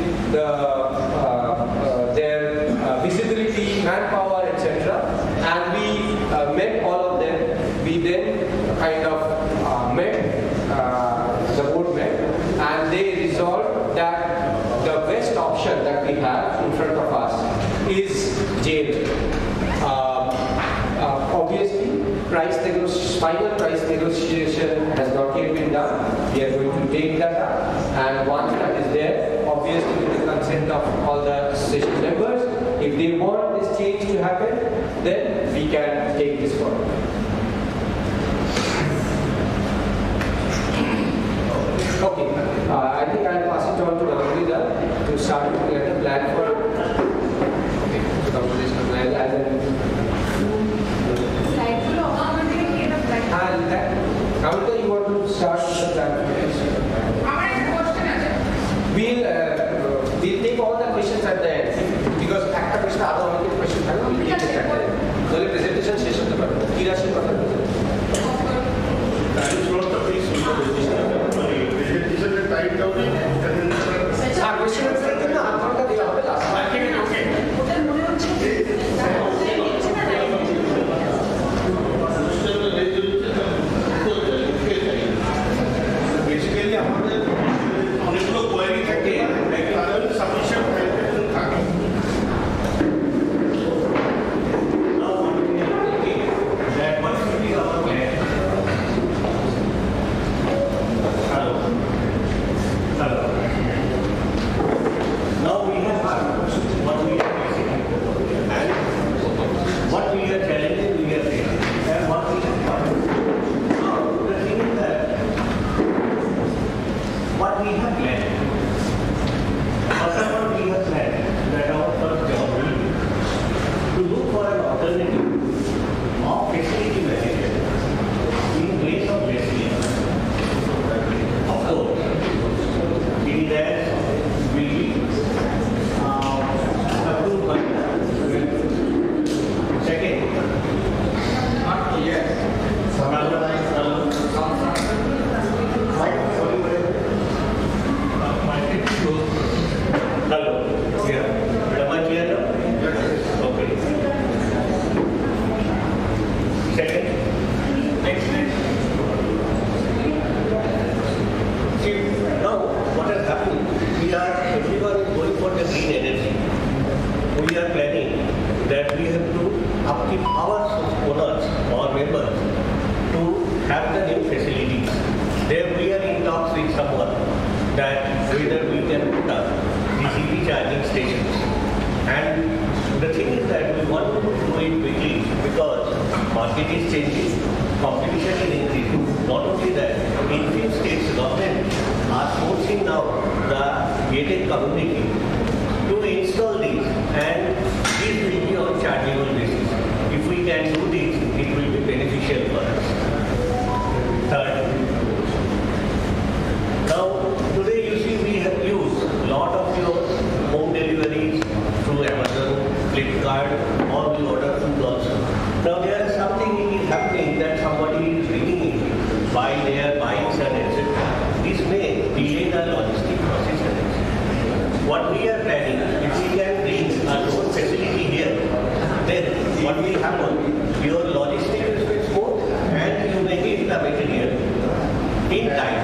their visibility, manpower, etc. And we met all of them. We then kind of the board met, and they resolved that the best option that we have in front of us is jail. Obviously, final price negotiation has not yet been done. We are going to take that up, and once that is there, obviously with the consent of all the association members, if they want this change to happen, then we can take this forward. Okay, I think I'll pass it on to Amrita to start looking at the plan for conversation. Amrita, you want to start with the plan for this? We'll take all the questions at the end, because after we start all the questions, we'll take it at the end. So the presentation session, question do it quickly because market is changing, competition is increasing. Not only that, in few states government are forcing now the gated community to install these, and these will be on chargeable basis. If we can do this, it will be beneficial for us. Third, now today you see we have used lot of your home deliveries through Amazon, Flipkart, or we order food also. Now there is something is happening that somebody is bringing in by their bikes and etc. This may delay the logistic process. What we are planning, if we can bring our own facility here, then what will happen? Your logistics will smooth and you make it the material in time.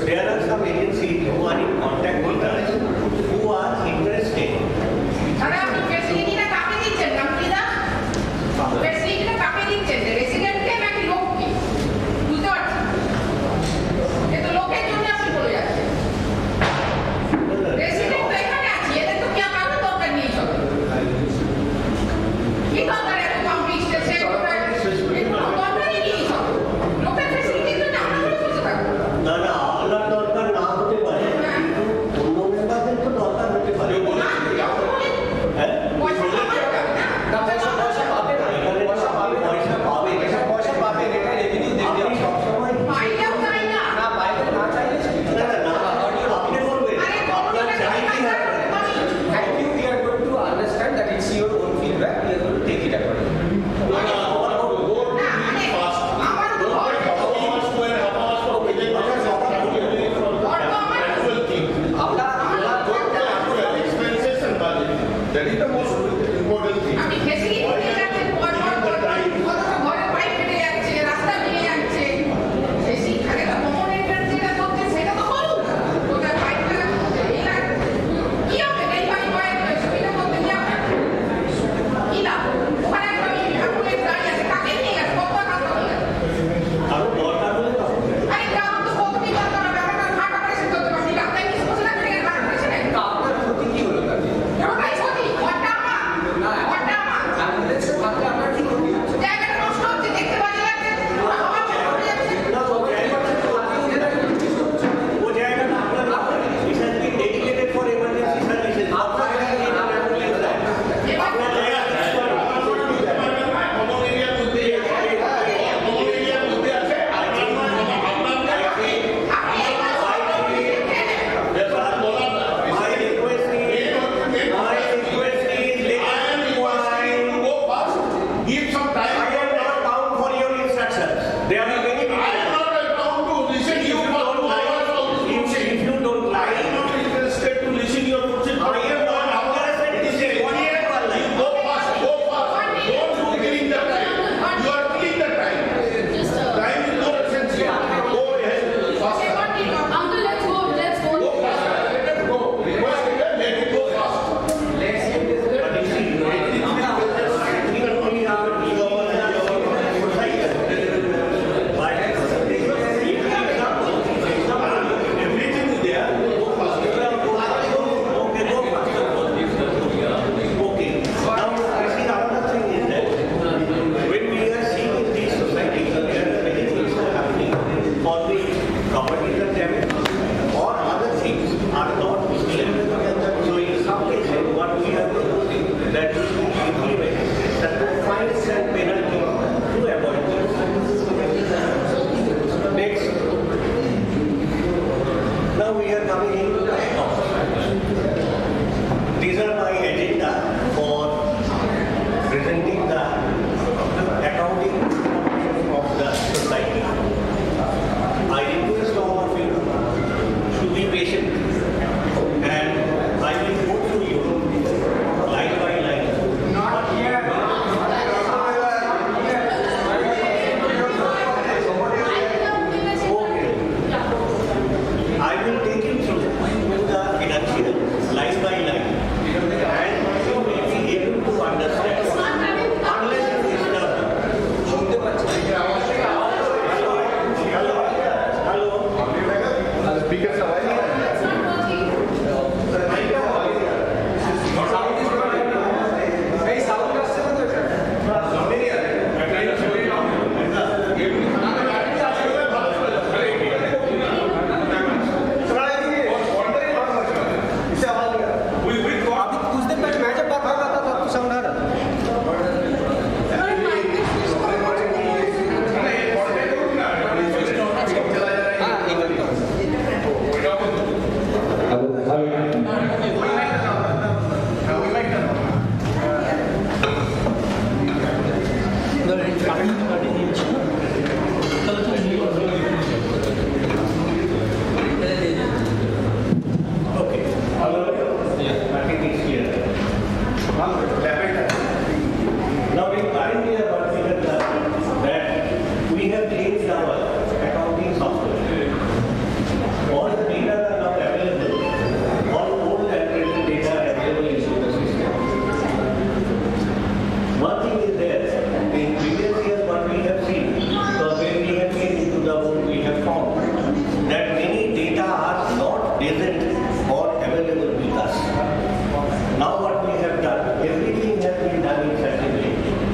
There are some agencies who are in contact with us who are interested. Take it up.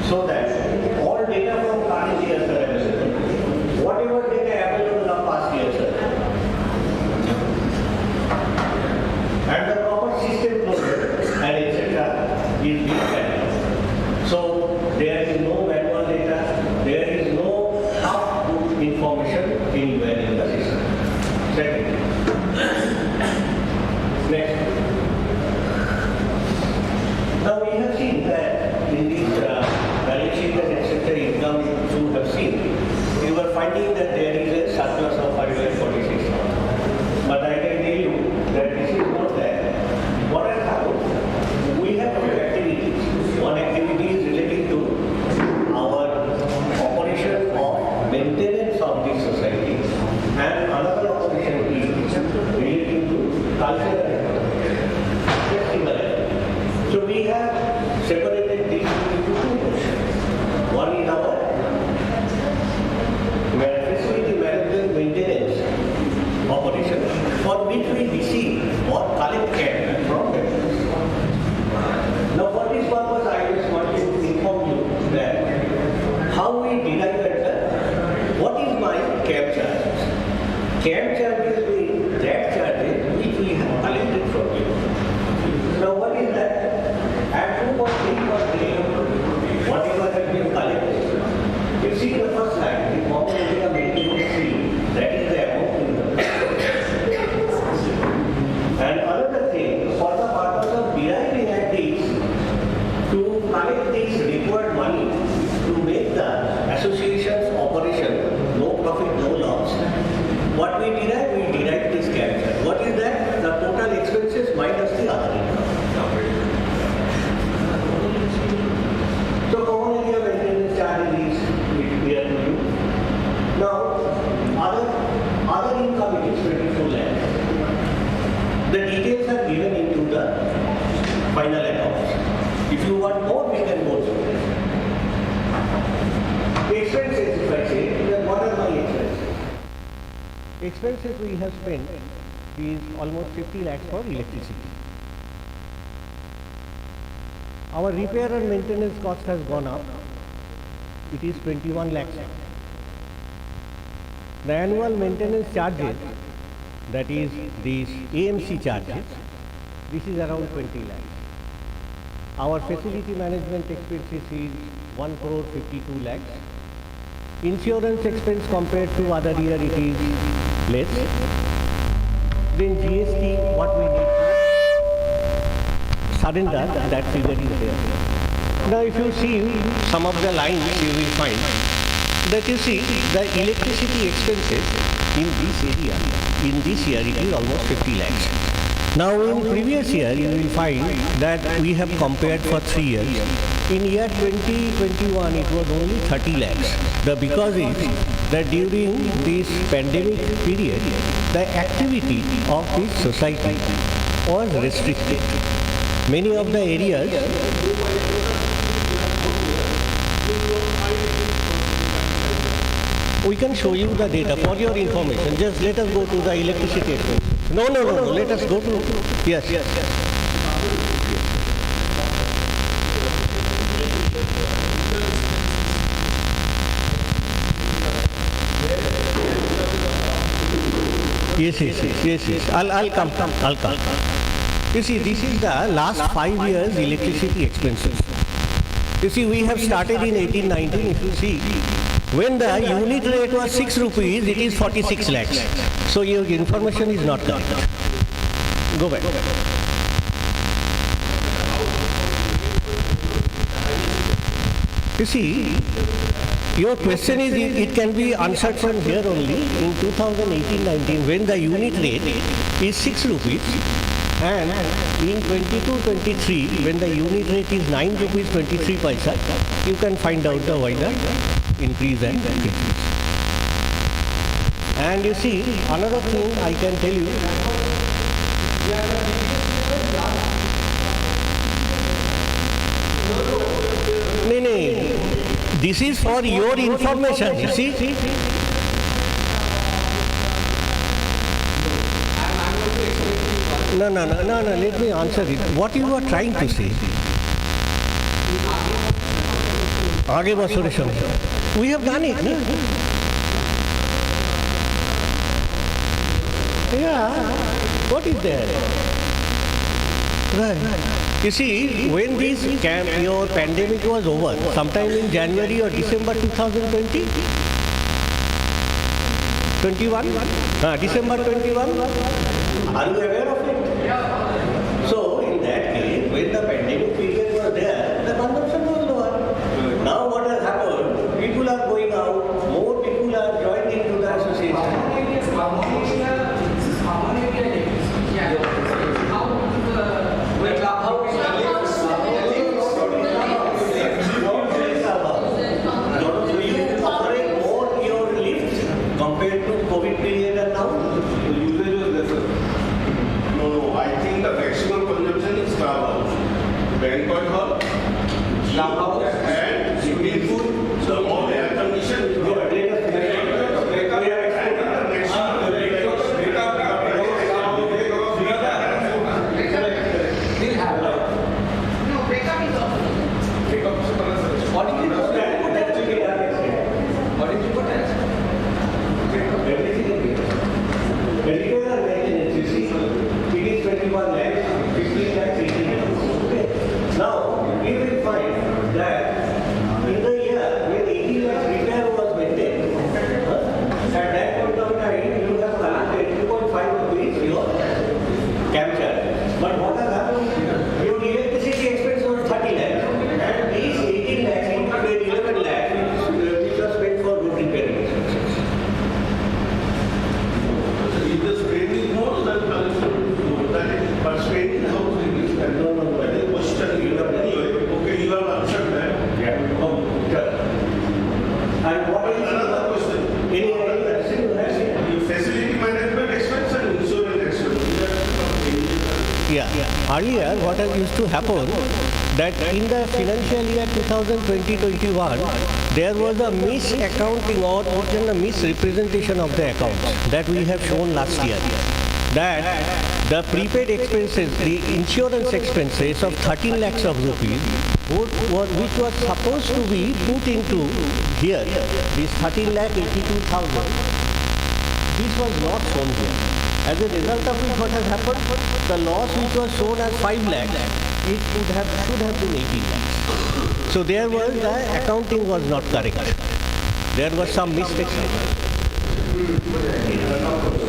so that all data from current years are available. Whatever data available of past years are and the proper system closure and etc. is being carried out. So there is no manual data, there is no half information anywhere in the system. Second. Next. Now we have seen that in this balance sheet and etc. income you have seen, we were finding that there is a surplus of 546. But I can tell you that this is not that. What has happened? We have two activities. One activity is relating to our operation of maintenance of this society, and another operation is relating to cultural festival. So we have separated these into two portions. One is our facility management maintenance operation, for which we receive or collect cash from members. Now for this purpose I just want to inform you that how we derive what is my cab charges. Cab charges means that charges which we have collected from you. Now what is that? At 2.3 per day, whatever has been collected. You see the first line, the common area maintenance fee, that is the amount in the and another thing, for the purpose of deriving at this, to collect this required money to make the association's operation no profit, no loss, what we derive this character. What is that? The total expenses minus the other income. So common area maintenance charge is clear to you. Now, other income is 24 lakhs. The details are given into the final accounts. If you want more, we can go through it. Expenses, if I say, then what are my expenses? Expenses we have spent is almost 50 lakhs for electricity. Our repair and maintenance cost has gone up. It is 21 lakhs. The annual maintenance charges, that is these AMC charges, this is around 20 lakhs. Our facility management expenses is 1 crore 52 lakhs. Insurance expense compared to other year it is less. Then GST, what we need to surrender, that figure is there. Now if you see some of the lines, you will find that you see the electricity expenses in this area, in this year it is almost 50 lakhs. Now in previous year you will find that we have compared for 3 years. In year 2021 it was only 30 lakhs. The because is that during this pandemic period the activity of this society was restricted. Many of the areas we can show you the data for your information. Just let us go to the electricity expense. No. Let us go to, yes. Yes. I'll come. You see, this is the last 5 years electricity expenses. You see, we have started in 1819. If you see, when the unit rate was 6 rupees, it is 46 lakhs. So your information is not correct. Go back. You see, your question is, it can be answered from here only. In 2018-19, when the unit rate is 6 rupees, and in 22-23, when the unit rate is 9 rupees 23 paisa, you can find out the why the increase and decrease. And you see, another thing I can tell you, this is for your information, you see. No, let me answer it. What you are trying to say? आगे बसोरे समझो. We have done it, no? Yeah. What is there? Right. You see, when this your pandemic was over, sometime in January or December 2020, 21? December 21? Are you aware of it? Yeah. So, in that case, when the pandemic period was there, the consumption was lower. Now what has happened, people are going out, more people are joining into the association. Compared to COVID period and now? The usage was lesser. No, I think the maximum consumption is clubhouse, banquet hall, clubhouse, and swimming pool. So all air conditioned. Earlier, what used to happen, that in the financial year 2020-21, there was a misaccounting or a misrepresentation of the accounts that we have shown last year. That the prepaid expenses, the insurance expenses of 13 lakhs of rupees, which was supposed to be put into here, this 13 lakh 82,000, this was not shown here. As a result of it, what has happened? The loss which was shown as 5 lakhs, it should have been 18 lakhs. So there was, the accounting was not correct. There was some mistakes.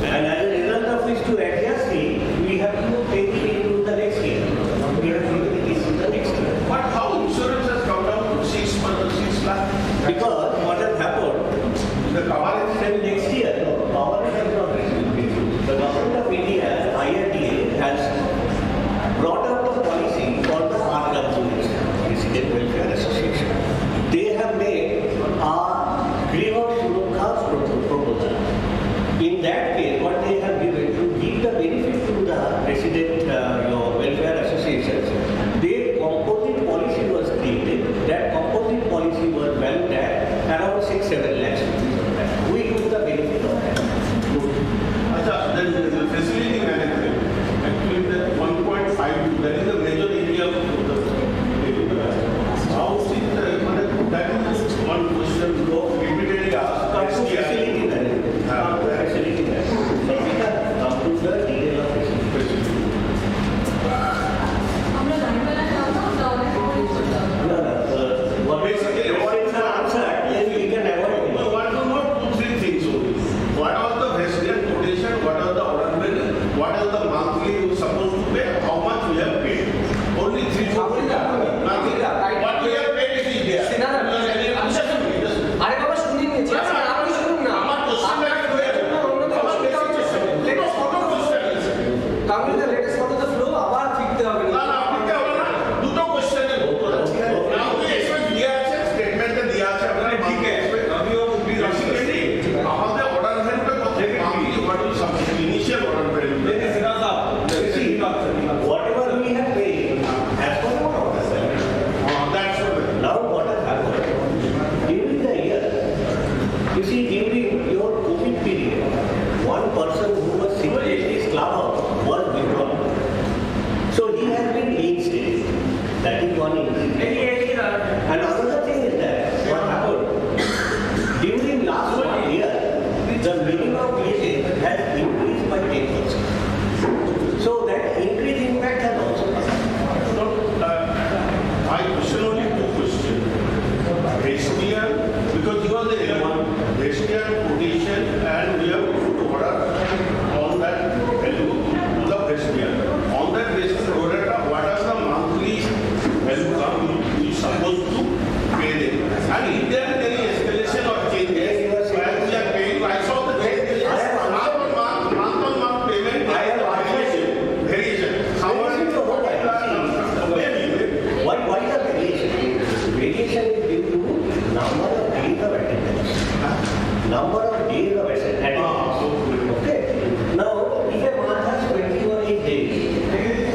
And as a result of which, to adjust it, we have to take it into the next year. We have to take it into the next year. But how insurance has come down to 6 lakhs? Because what has happened, The coverage till next year, no, coverage has not received. The government of India, IRDA, has brought out a policy for the RWA, Resident Welfare Association. They have made a Greenhouse Surakha proposal. In that case, what they have given to give the benefit to the resident welfare associations, their composite policy was created. That composite policy was valued at around 6-7 lakhs. We took the benefit of that. then the facility management, actually that 1.5, that is the major area of the how is And if there is any escalation or changes, as we are paying, I saw the changes. Month-on-month payment, I have variation. Someone Why the variation? Variation is due to number of days of attendance. Number of days of attendance. Okay. Now, if a month has 21 days,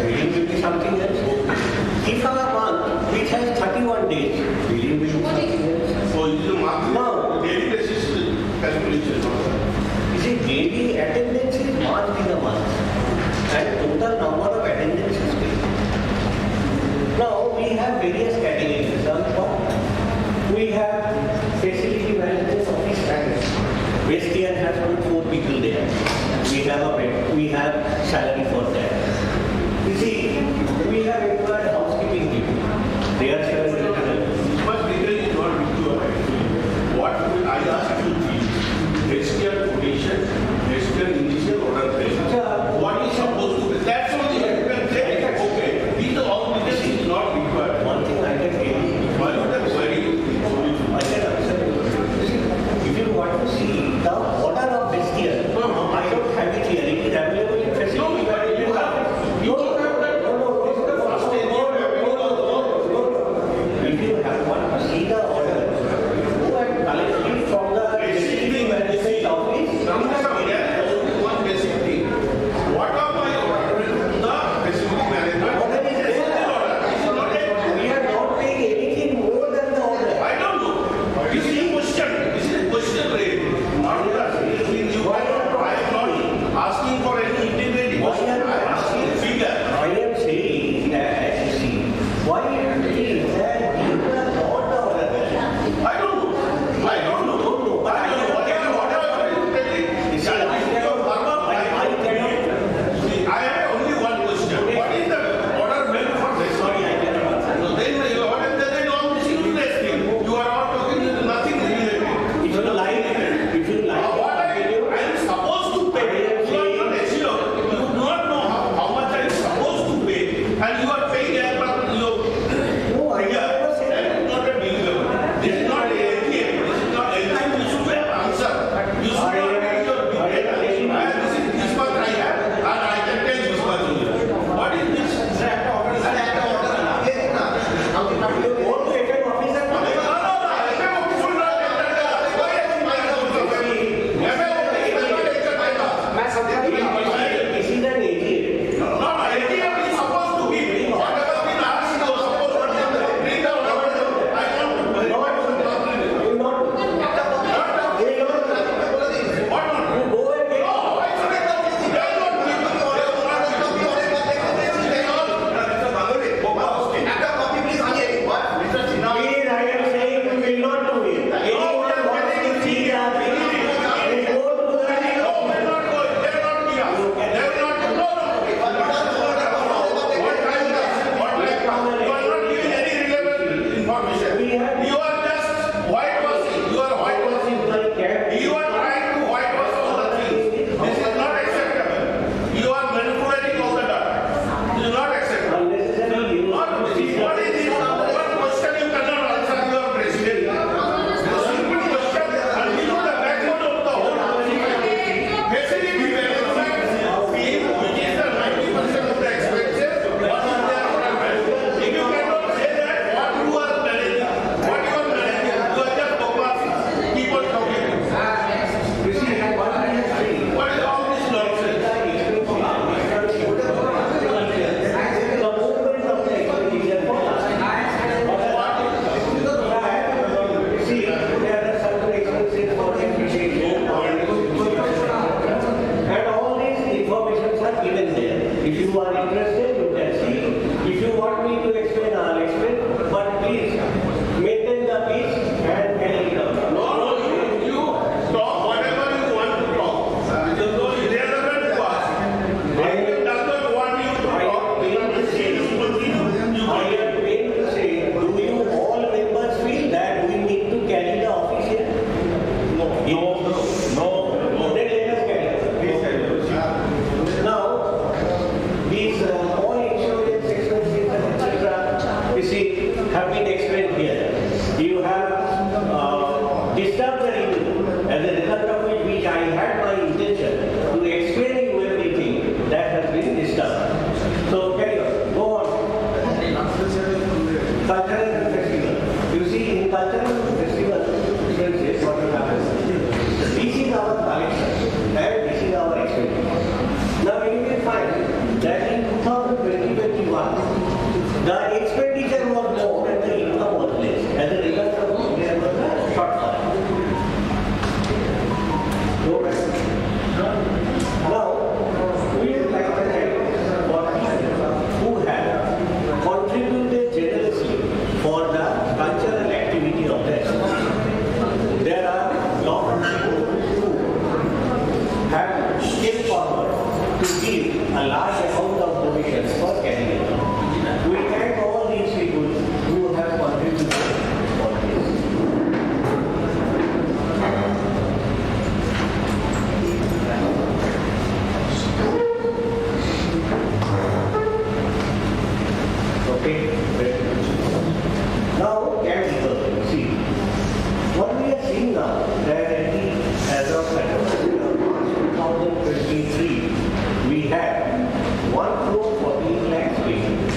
billing will be something else. If a month which has 31 days, billing will be something else. So it is a monthly, daily basis calculation. You see, daily attendance is marked in a month, and total number of attendance is paid. Now, we have various categories. We have facility management office standards. Westian has only 4 people there. We have a bed, we have salary for that. You see, we have employed housekeeping people. Their salary is But legally is not required. What will I ask you is, Western quotation, Western initial order place. What is supposed to be? That's what you can say. Okay, these are all because it is not required. one thing I can tell you. Why not? cultural festival differences, what will happen? This is our collection and this is our expenditure. Now you will find that in 2020-21, the expenditure was more and the income was less. As a result of which there was a shortfall. Now, we would like to thank for people who have contributed generously for the cultural activity of the association. There are a lot of people who have stepped forward to give a large amount of donations for carrying. We thank all these people who have contributed for this. Okay. Now, can we see what we are seeing now that as of March 2023, we have 1,14 lakhs patients.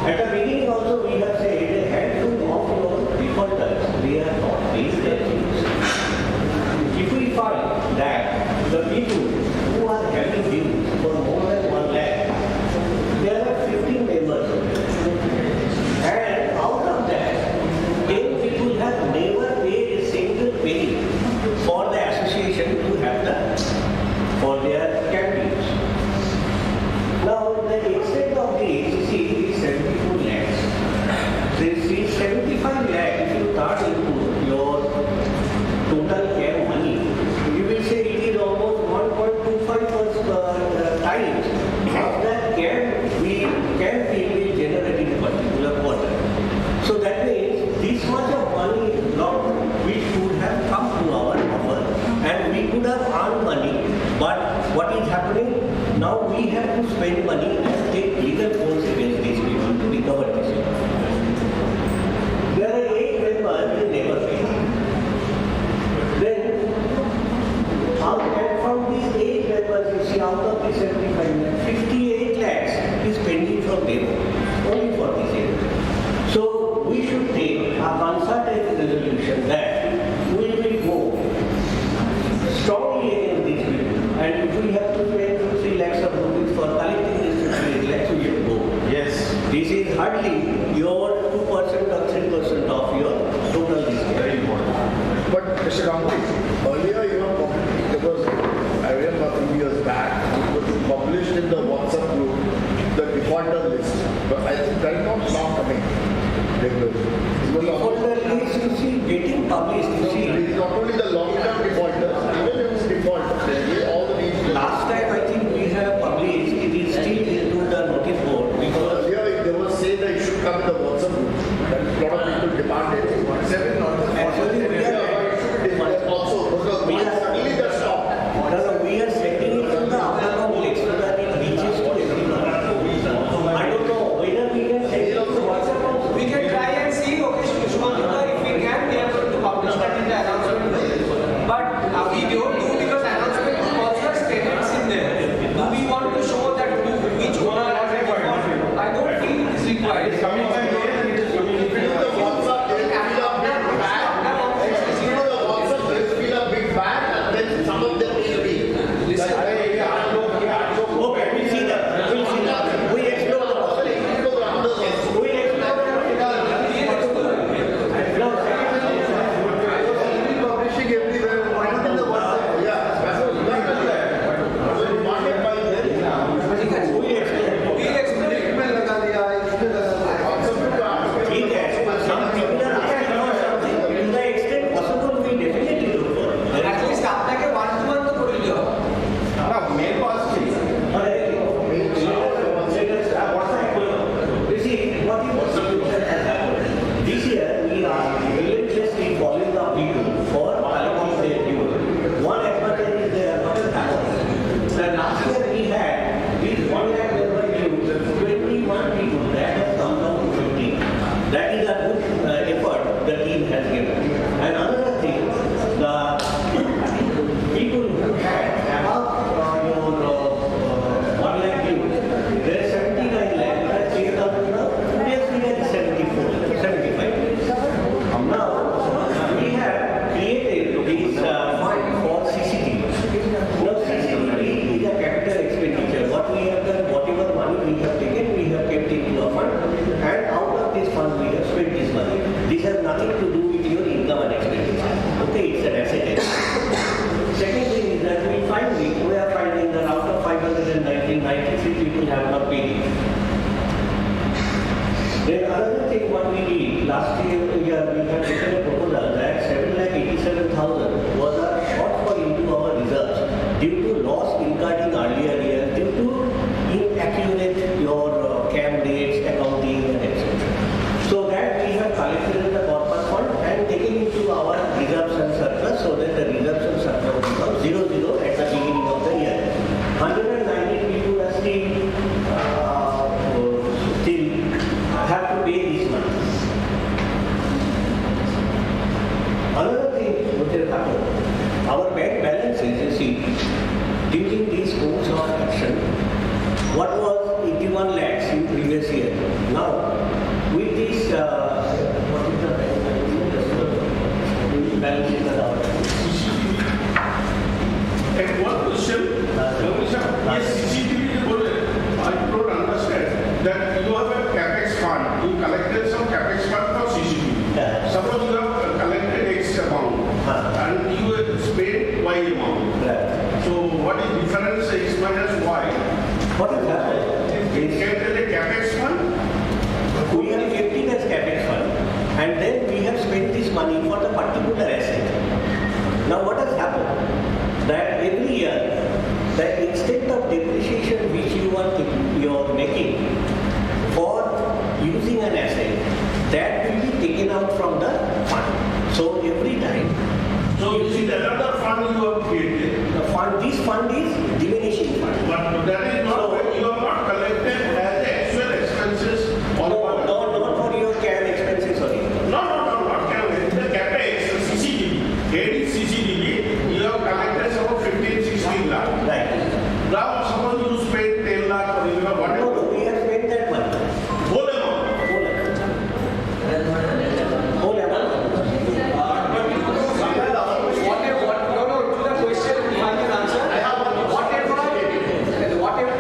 At the beginning also we have said a handful of your defaulters, they are not paying their dues. If we find that the people who are having dues for more than 1 lakh, there are 15 members. And out of that, 10 people have never paid a single penny for the association to have for their campaigns. Now, the extent of the ACC is 74 lakhs. This is 75 lakhs. If you start into your total care money, you will say it is almost 1.25 times of that care we can be generated in a particular quarter. So that means this much of money is not which would have come to our offer, and we could have earned money. But what is happening? Now we have to spend money and take legal force against these people to recover this. There are 8 members who never pay. Then, and from these 8 members, you see, out of the 75 lakhs, 58 lakhs is pending from them, only for this year. So we should take a concerted resolution that we will go strongly against these people. And if we have to spend 3 lakhs of rupees for collecting this 58 lakhs, we should go. Yes. This is hardly your 2% or 3% of your total risk. Very important. But Mr. Ganguly, earlier there was, I remember a few years back, it was published in the WhatsApp group, the defaulter list. But I think that is not now coming. Defaulter list, you see, getting published, you see. It's not only the long-term defaulters, even if it's default, all the names. Last time I think we have published, it is still into the notice board because earlier they were saying that it should come in the WhatsApp group. And a lot of people demanded it. actually we are Also, because suddenly that stopped. we are setting it in the Apurbo list so that it reaches to everyone. I don't know whether we can set it on the WhatsApp also. We can try and see, okay, Shubhankar, if we can, we are going to publish that in the announcement. But nothing to do with your income and expenditure. Okay, it's an asset. Second thing is that we are finding that out of 593 people have not paid it. Then another thing what we did, last year we had written a proposal that 7,87,000 was a shortfall into our reserves due to loss incurred in earlier years, due to inaccurate your CAM dates, accounting and etc. So that we have collected in the corpus fund and taken into our reserves and surplus so that the reserves and surplus become 0 at the beginning of the year. 119 people are still have to pay this money. Another thing which has happened, our bank balances, you see, during this course of action, what was 81 lakhs in previous year. Now, with this, what is the balance sheet allowed? And one question, yes, CCTV is good. I don't understand that you have a capex fund. You collected some capex fund for CCTV. Yeah. Suppose you have collected X amount and you have spent Y amount. Right. So what is difference X minus Y? What is happened? It kept as a capex fund. We have kept it as capex fund and then we have spent this money for the particular asset. Now what has happened? That every year, the extent of depreciation which you are making for using an asset, that will be taken out from the fund. So every time, So you see that another fund you have created, this fund is diminishing fund. but that is not, you have not collected as the actual expenses or Not for your CAM expenses or anything. No, not can the capex, CCTV. Paid CCTV, you have collected about 15-16 lakh. Right. Now suppose you spend 10 lakh or you have whatever. No, we have spent that money. Whole amount. Whole amount. To the question, if I can answer, whatever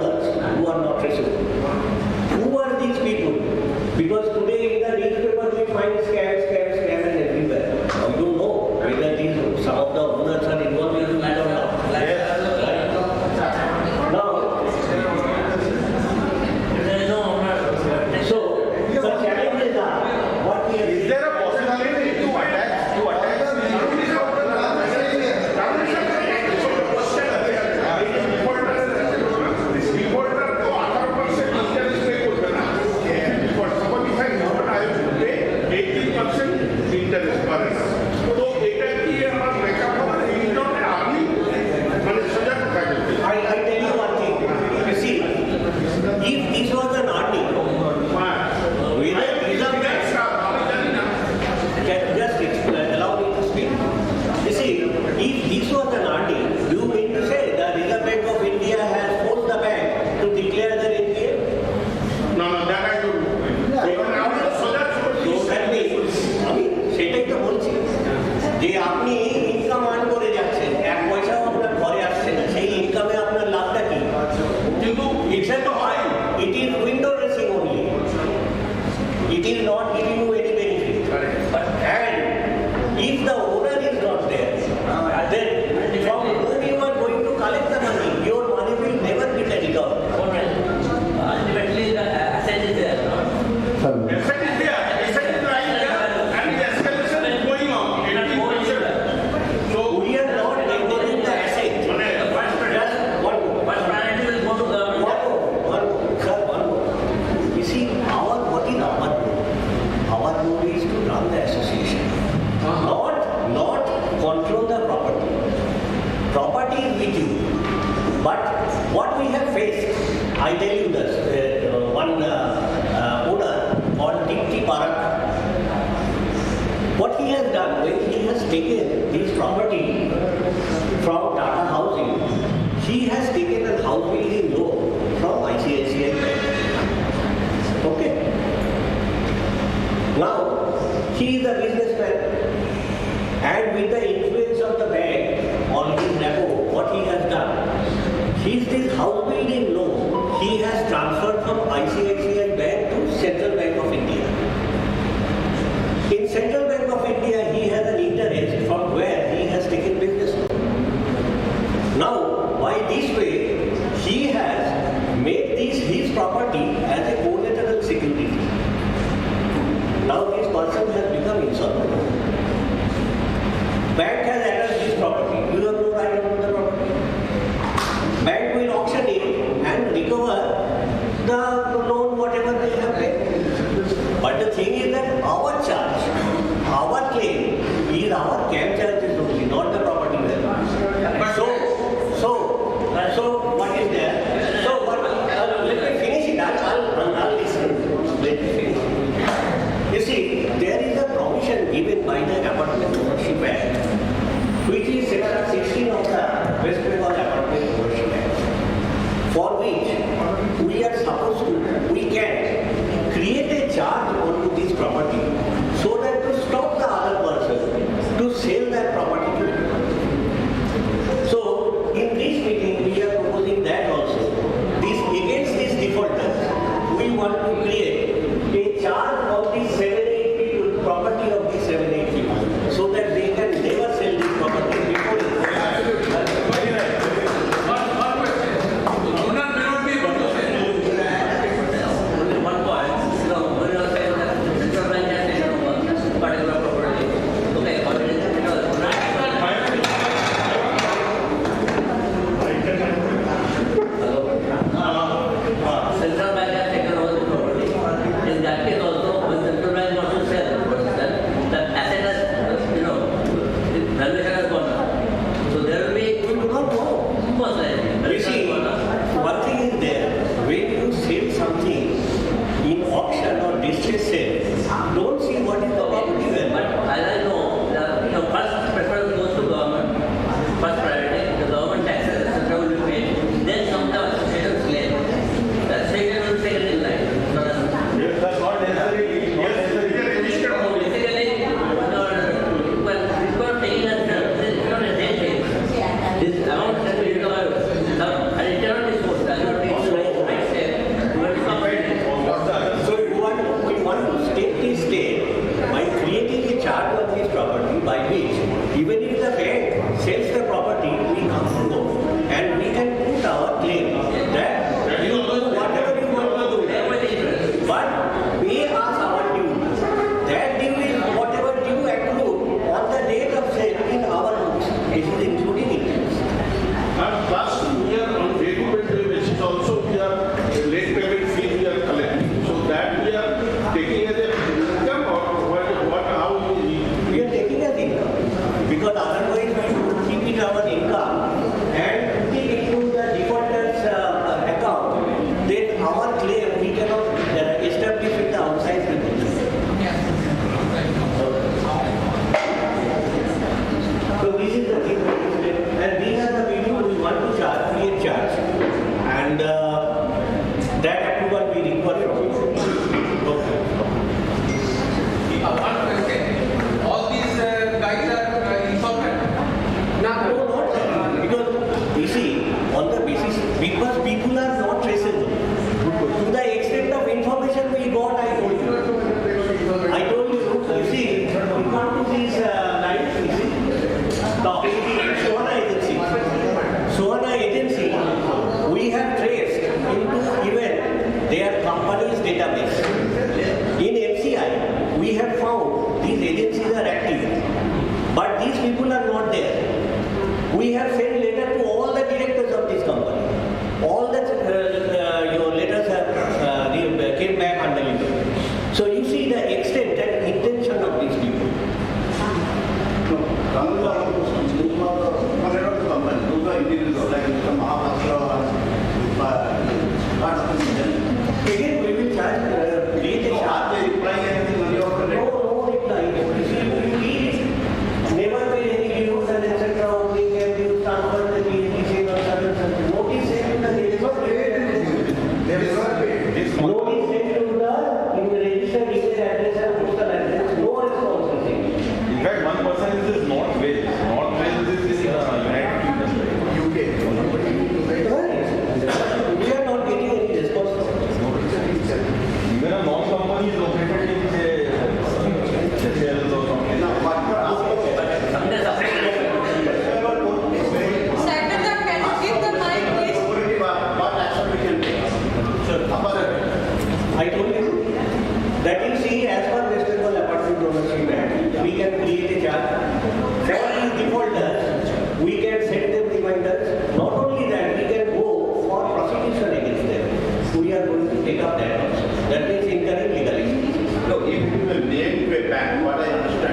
owners who are not traceable. Who are these people? Because today in the newspaper we find scam and everywhere. Now you don't know whether these, some of the owners are involved in that or not. So the challenges are what we have. Is there a possibility to attach interest per annum. So এটা কি আমার backup হবে income আপনি মানে সোজা কথা বলতে I tell you one thing. You see, if this was an RD, we have reserve bank. Just allow me to speak. You see, if this was an RD, do you mean to say the Reserve Bank of India has forced the bank to declare their NPA? No, that I don't know. So that means, আমি সেটাই তো বলছি যে আপনি income earn করে যাচ্ছেন, এক পয়সাও আপনার ঘরে আসছে না, সেই ইনকামে আপনার লাভটা কি? কিন্তু It's a high. It is window dressing only. It is not giving you any benefit. But and if the owner is not there, then from whom you are going to collect the money, your money will never be recovered. Ultimately, the asset is there. asset is there, asset is right there, and the escalation is going on. 18%. So We are not maintaining the asset. Just one more. But priority will go to government. One more. Sir, one more. You see, what is our role? Our role is to run the association, not control the property. Property is with you. But what we have faced, I tell you this, one owner called Dipti Parak, what he has done when he has taken this property from Tata Housing, he has taken a house building loan from ICICI Bank. Okay? Now, he is a businessman, and with the influence of the bank on his repo, what he has done, this house building loan, he has transferred from ICICI Bank to Central Bank of India. In Central Bank of India, he has an interest from where he has taken business loan. Now, by this way, he has made his property as a collateral security. Now this person has become insolvent. Bank has addressed this property. You have no right on the property. Bank will auction it and recover the loan, whatever they have paid. But the thing is that our charge, our claim is our camp charges only, not the property value. So what is there? So what, let me finish it.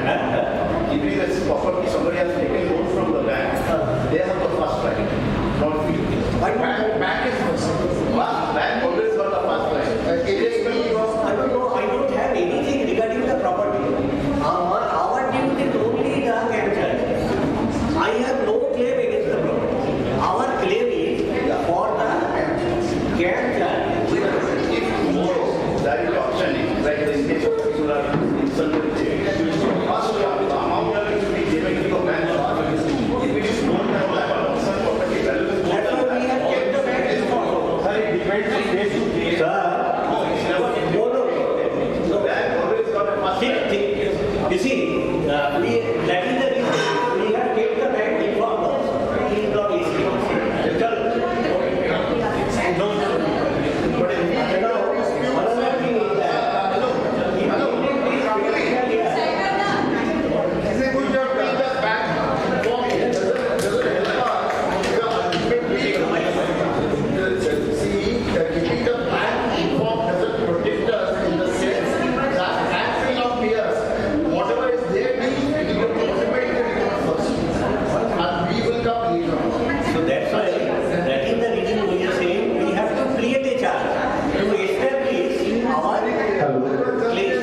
If it is property, somebody has taken loan from the bank, they have the first right, not we. Bank is first. Bank always got the first right. I don't know, I don't have anything regarding the property. Our duty is only the camp charge. I have no claim against the property. Our claim is for the camp charge. If tomorrow there is auctioning, like in case of particular insolvency, first the amount that is to be given to the bank, if it is more than that, some property value is more than that. We have kept the bank informed. Sir, it depends on case to case. Sir, No, it's never. no. The bank always got a first right. You see, that is the reason we have kept the bank informed also. It is not easy. But now, another thing is that keeping the bank informed doesn't protect us in the sense that handful of years, whatever is there, we will automate the report first. And we will come later on. so that's why that is the reason we are saying we have to create a chart to establish our place.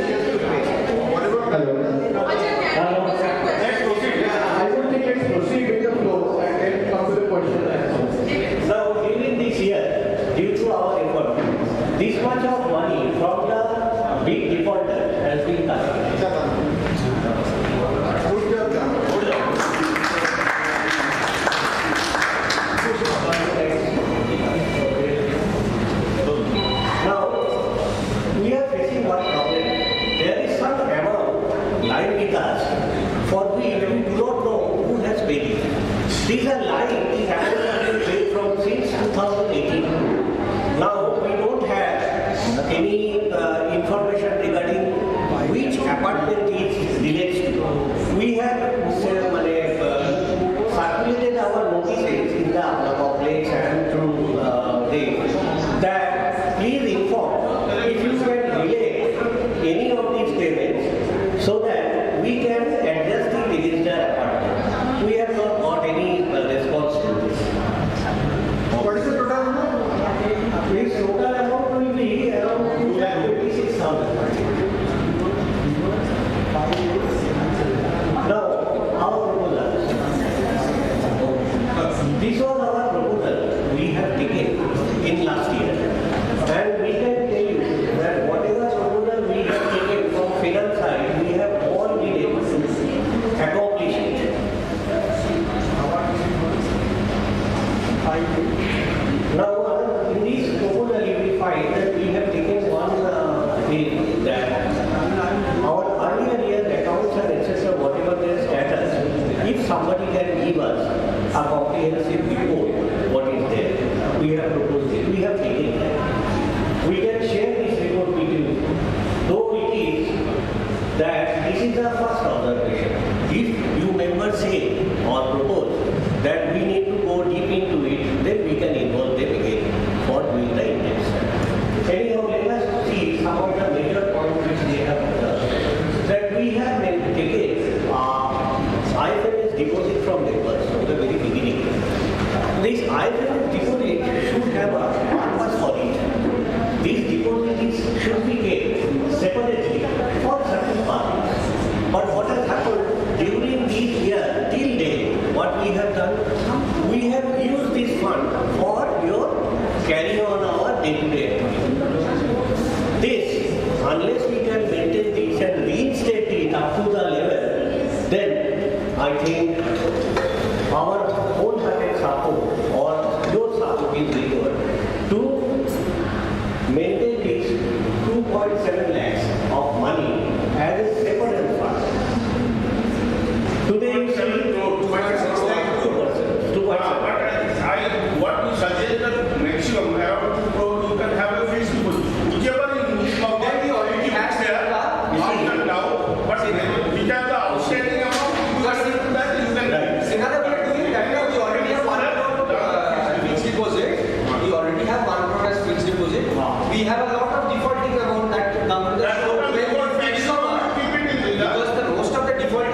Let's proceed. I would think let's proceed with the flow and then come to the question and answer. Now, during this year, due to our effort, this much of money from the big defaulter has been collected. Now, we are facing one problem. There is some amount lying with us for which we do not know who has paid it. These are lying, these amounts have been paid from since 2018. Now, we don't have any information regarding which apartment it relates to. We have circulated our notices in the pamphlets and through that please inform if you can relate any of these payments so that we can adjust it against the apartment. We have not got any response to this. What is the total amount? This total amount will be around 226,000. Now, our proposal. This was our proposal we have taken in last year. And we can tell you that whatever proposal we have taken from finance side, we have all been able to accomplish it. Now, in this proposal, you will find that we have taken one thing that our earlier year accounts and etc., whatever their status, if somebody can give us a comprehensive report, what is there, we have proposed it, we have taken that. We can share this report with you, though it is that this is the first observation. If you members say or propose that we need to go deep into it, then we can involve them again for doing the index. Anyhow, let us see some of the major points which they have observed. That we have taken IFMS deposit from members from the very beginning. This IFMS deposit should have a purpose for it. These deposits should be kept separately for certain parties. But what has happened during these years till date, what we have done, we have used this fund for your carry on our day-to-day activity. This, unless we can maintain this and reinstate it up to the level, then I think our wholehearted support or your support is required to maintain this 2.7 lakhs of money as a separate fund. Today you see 2.7. What we suggest that maximum around 2 crore you can have a fixed deposit. Whichever is of that we already have there, not now, but which are the outstanding amount, you are into that you can. Another way of doing that, we already have 1 crore fixed deposit. We already have 1 crore as fixed deposit. We have a lot of defaulting amount that come. That total default fixed amount, keep it in the. Because the most of the default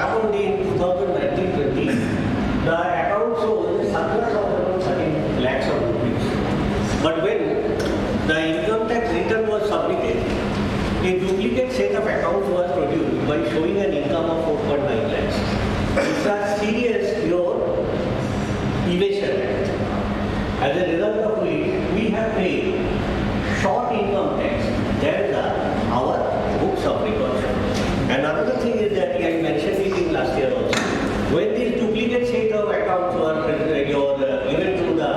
happened in 2019-20, the account shows surplus of around 13 lakhs of rupees. But when the income tax return was submitted, a duplicate set of accounts was produced by showing an income of 4.9 lakhs. It's a serious pure evasion. As a result of which, we have paid short income tax than our books of records. And another thing is that I mentioned it in last year also. When these duplicate set of accounts were given to the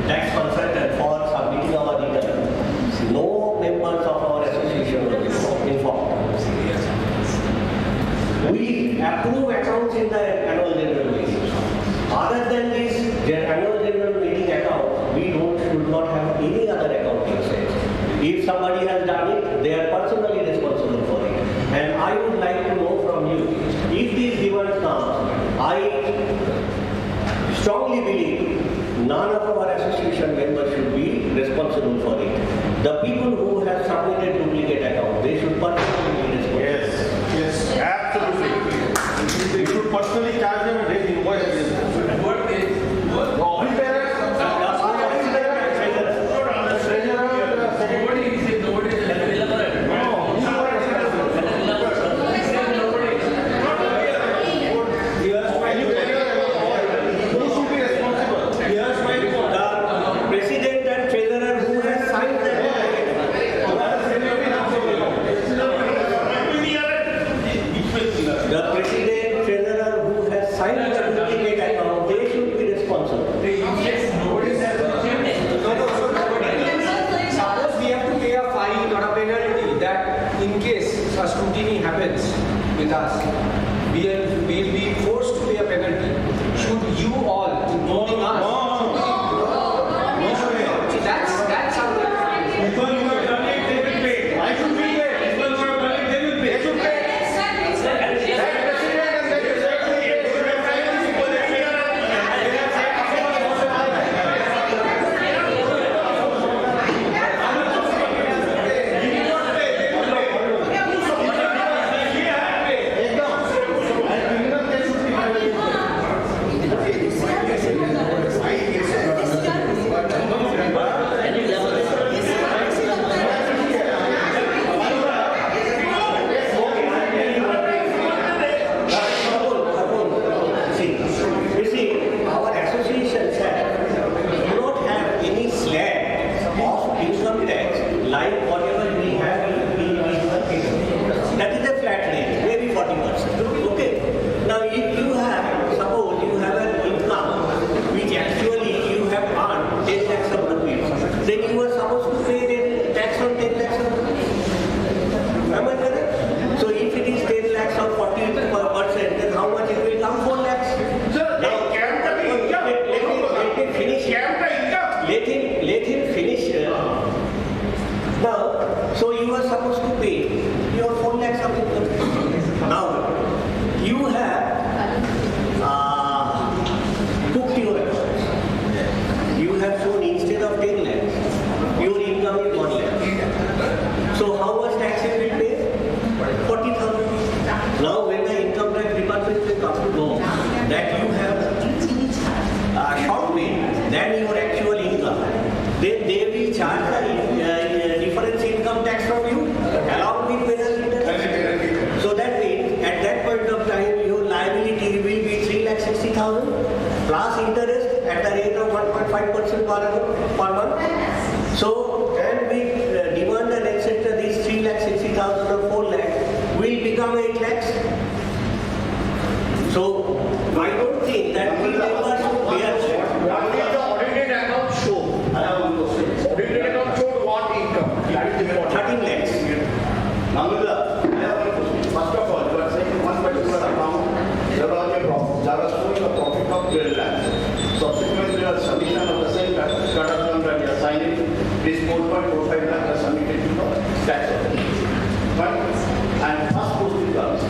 tax consultant for submitting our return, no members of our association were informed. We approve accounts in the annual general meeting. Other than this annual general meeting account, we should not have any other accounting sets. If somebody has done it, they are personally responsible for it. And I would like to know from you, if these demands come, I strongly believe none of our association members should be responsible for it. The people who have submitted duplicate accounts, they should personally be responsible. Yes, absolutely. You should personally charge them and raise invoices. with us, we'll be forced to pay a penalty. Should you all, including us, that's something. People who have done it, they will pay. Why should we pay? People who have done it, they will pay. They should pay. plus interest at the rate of 1.5% per month. So, and we demand and etc. these 3,60,000 or 4 lakh will become 8 lakhs. So, I don't think that we members should bear what did the audited account show? Audited account showed what income? That is important. 13 lakhs. Namrata, I have one question. First of all, you are saying one particular account, there was a profit. There was showing a profit of 12 lakhs. Subsequently, the submission of the same Tata that you are signing, this 4.45 lakhs are submitted to the tax authority. But, and first posting comes.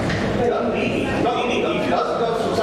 Does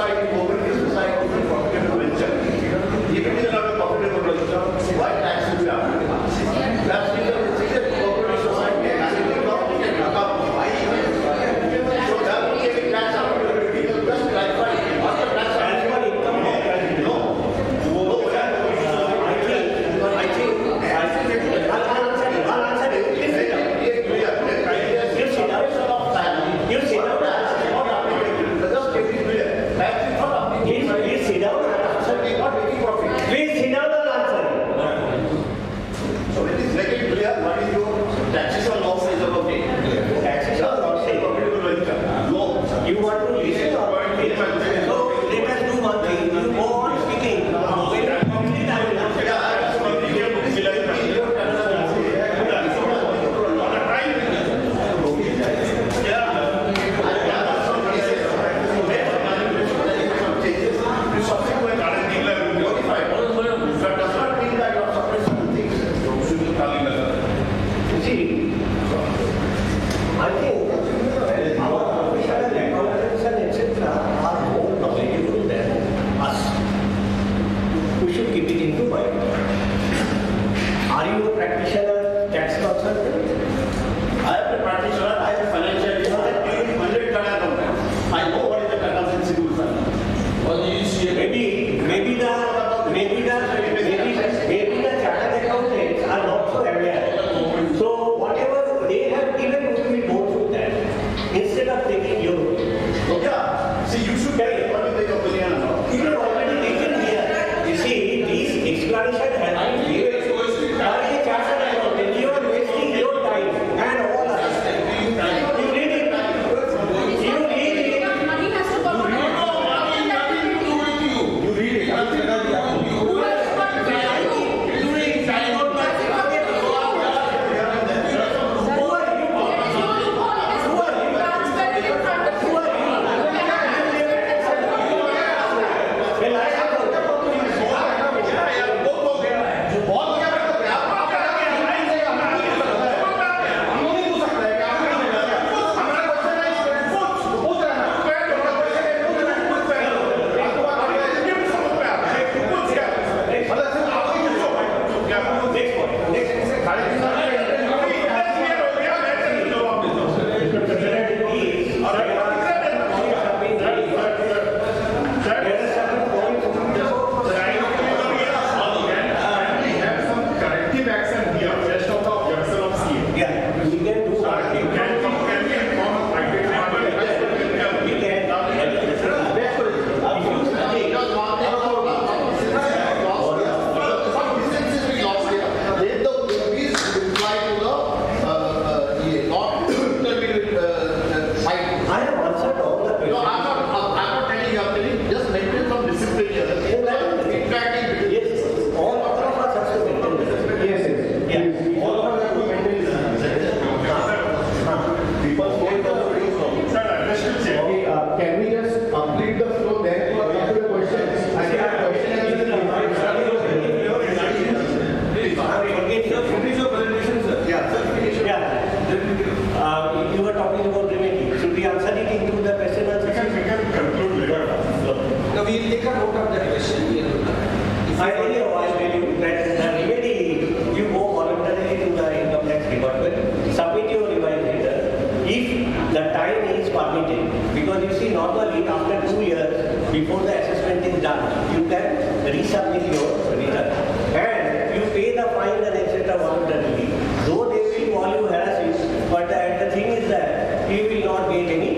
normally after 2 years, before the assessment is done, you can resubmit your return. And you pay the fine and etc. voluntarily. Though they will call you harassing, but the thing is that you will not get any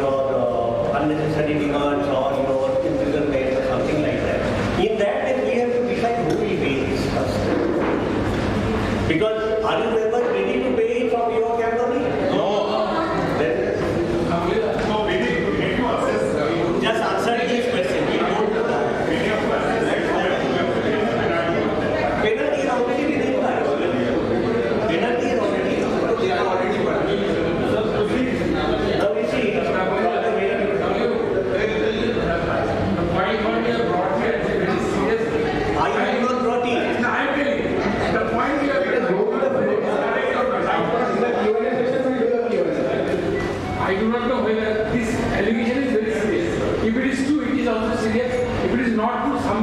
your unnecessary demands or your imprisonment or something like that. In that, then we have to decide who will pay this first. Because are you members ready to pay it from your company? No. Then So we need to assess. just answer this question. We don't know that. We need to assess. Penalty is already within that. Penalty is already. They are already burning. Now we see. The point what you have brought here is very serious. I have not brought in. No, I am telling you, the point you have brought I do not know whether this allegation is very serious. If it is true, it is also serious. If it is not true, some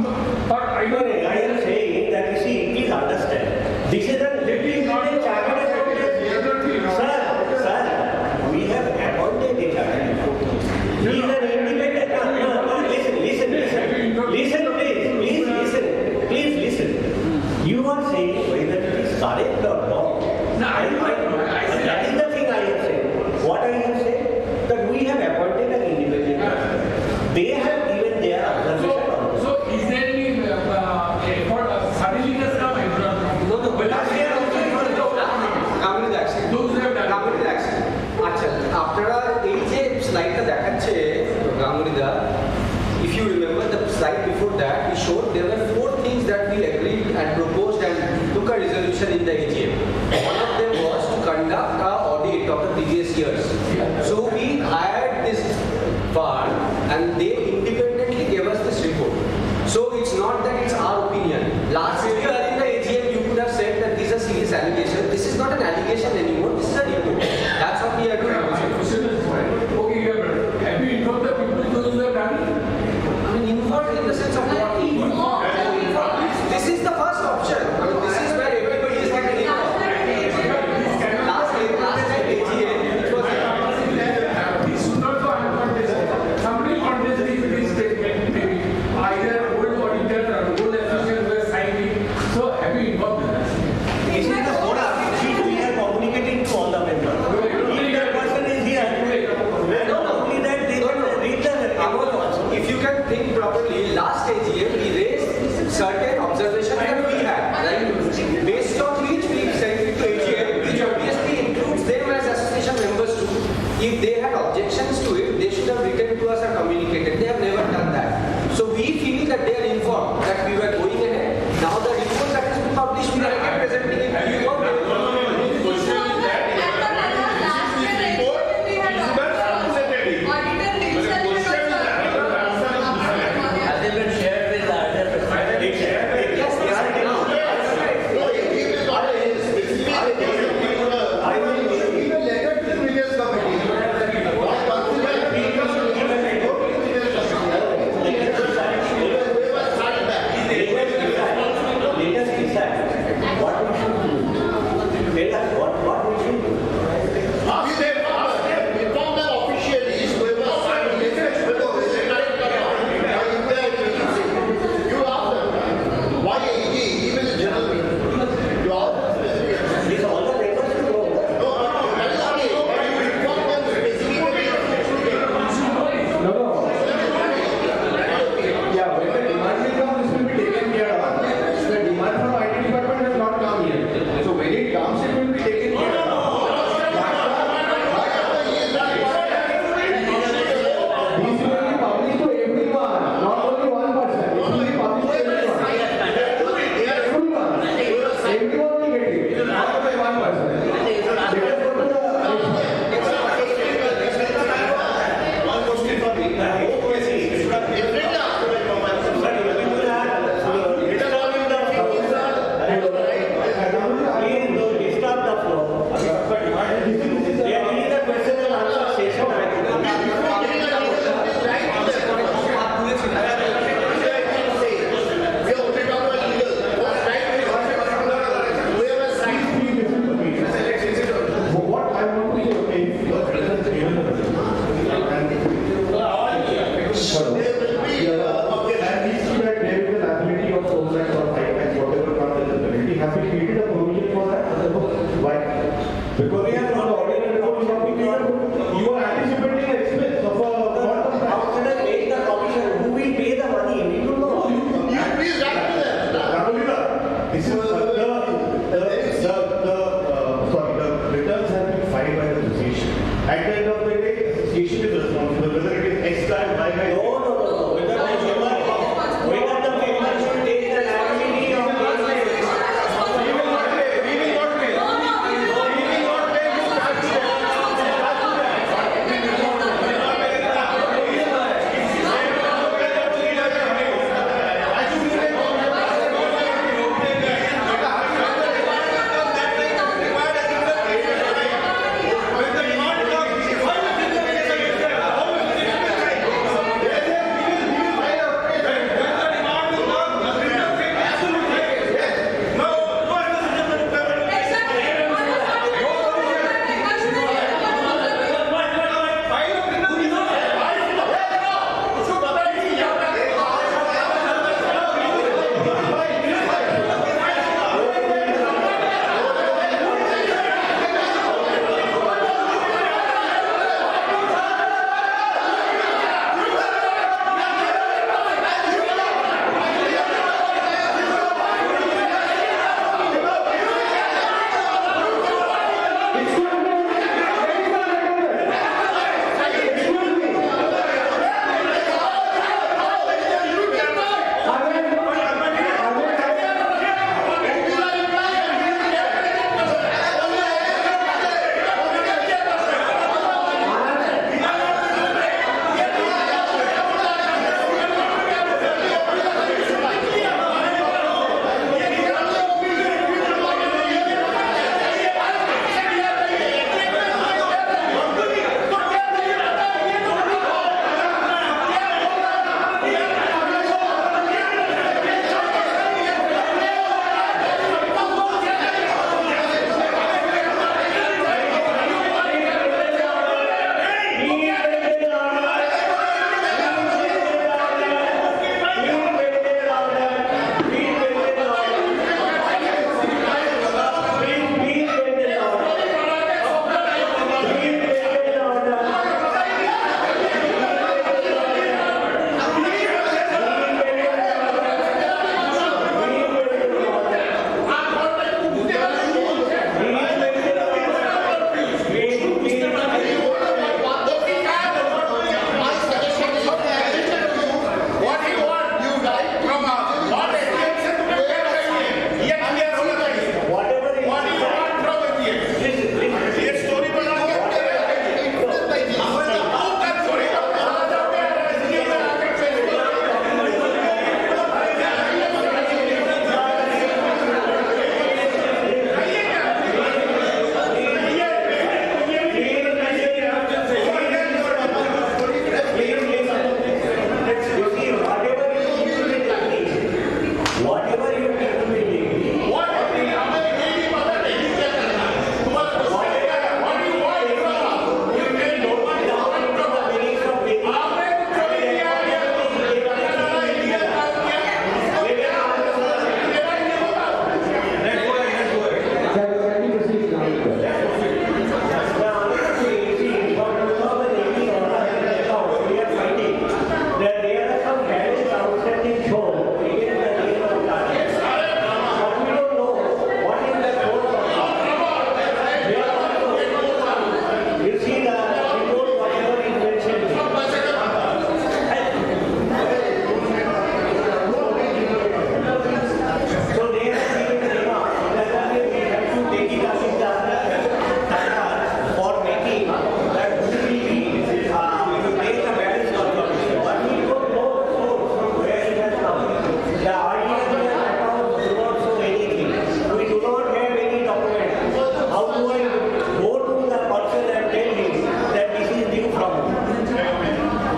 or I No, don't no, I am saying that you see, please understand. This is a living not a chartered accountant. Sir, we have appointed a chartered accountant. He is an independent. No, listen, please listen. You are saying whether it is correct or wrong. No, I do not know. I said that is the thing I have said. What I have said, that we have appointed an independent chartered. They have given their observation on this. So is there any effort suddenly just come? I do not know. No, but last year also you were Ganguly accent. Those who have done. Ganguly accent. আচ্ছা আপনারা এই যে স্লাইডটা দেখাচ্ছে গাঙ্গুলিদা, if you remember the slide before that, we showed there were 4 things that we agreed and proposed and took a resolution in the AGM. One of them was to conduct an audit of the previous years. So we hired this firm and they independently gave us this report. So it's not that it's our opinion. Last year in the AGM you could have said that these are serious allegations. This is not an allegation anymore, this is a report. That's what we are doing. My question is, okay, have you informed the people those who have done it? I mean, involved in the sense of what? This is the first option. I mean, this is where everybody is getting involved. Last time AGM, it was This should not go uncontested. Somebody contested if it is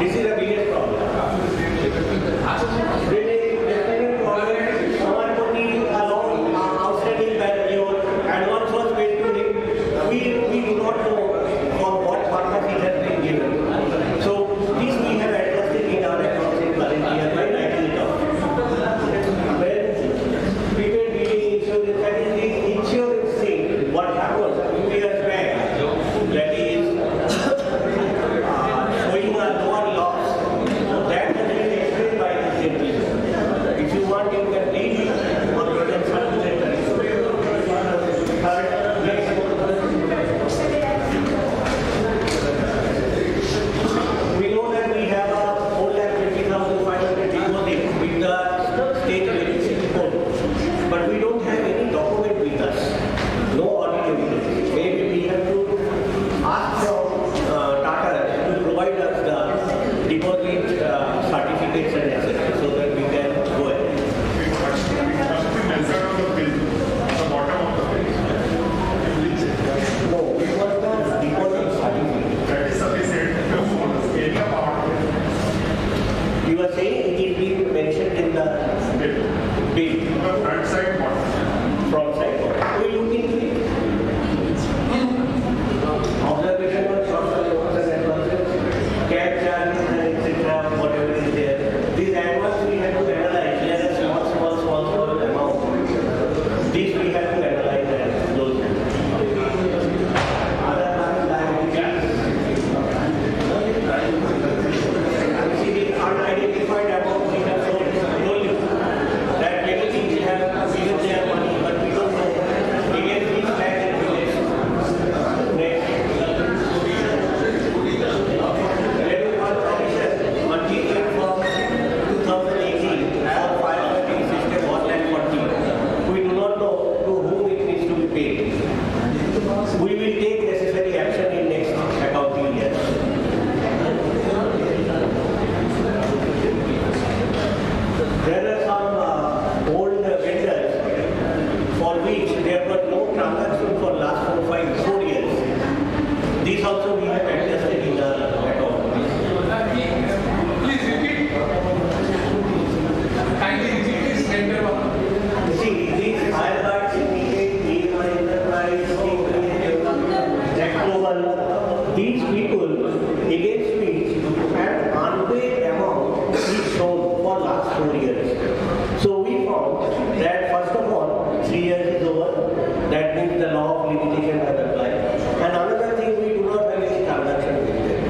This is the biggest problem. Someone put a long outstanding your advance was paid to him. We do not know for what purpose it has been given. So this we have adjusted in our accounts in current year by writing it out. When prepaid billing insurance, that is the insurance thing, what happens 2 years back, that is showing a lower loss. So that has been explained by the gentleman. If you want, you can read it or you can circulate it. Third, next. We know that we have a 4,20,500 deposit with the state beneficiary code, but we don't have any document with us, no audit evidence. Maybe we have to ask from Tata to provide us the deposit certificates and etc. so that we can go ahead. It must be mentioned on the bill, at the bottom of the bill. No, we want the deposit certificate. That is sufficient to area part You are saying it is being mentioned in the bill. bill. The front side one. From side, we look into it. Observation of short-term loans and advances, cab charges and etc., whatever is there. These advances we have to analyze. There are small amount. These we have to analyze and close. Other liabilities. See the unidentified amount we have told you that many things have given their money, but we don't know against which tax and village. Next. Revenue commission continued from 2018 for fire fighting system 140. We do not know to whom it needs to be paid. We will take necessary action in next accounting year. There are some old vendors for which there was no transaction for last 4 years. These also we have adjusted in the account. Please repeat. Kindly repeat this tender one. See, these higher guard syndicate, EMI enterprise, that global, these people against which an unpaid amount is shown for last 4 years. So we found that first of all, 3 years is over. That means the law of limitation has applied. And another thing, we do not have any transaction with them.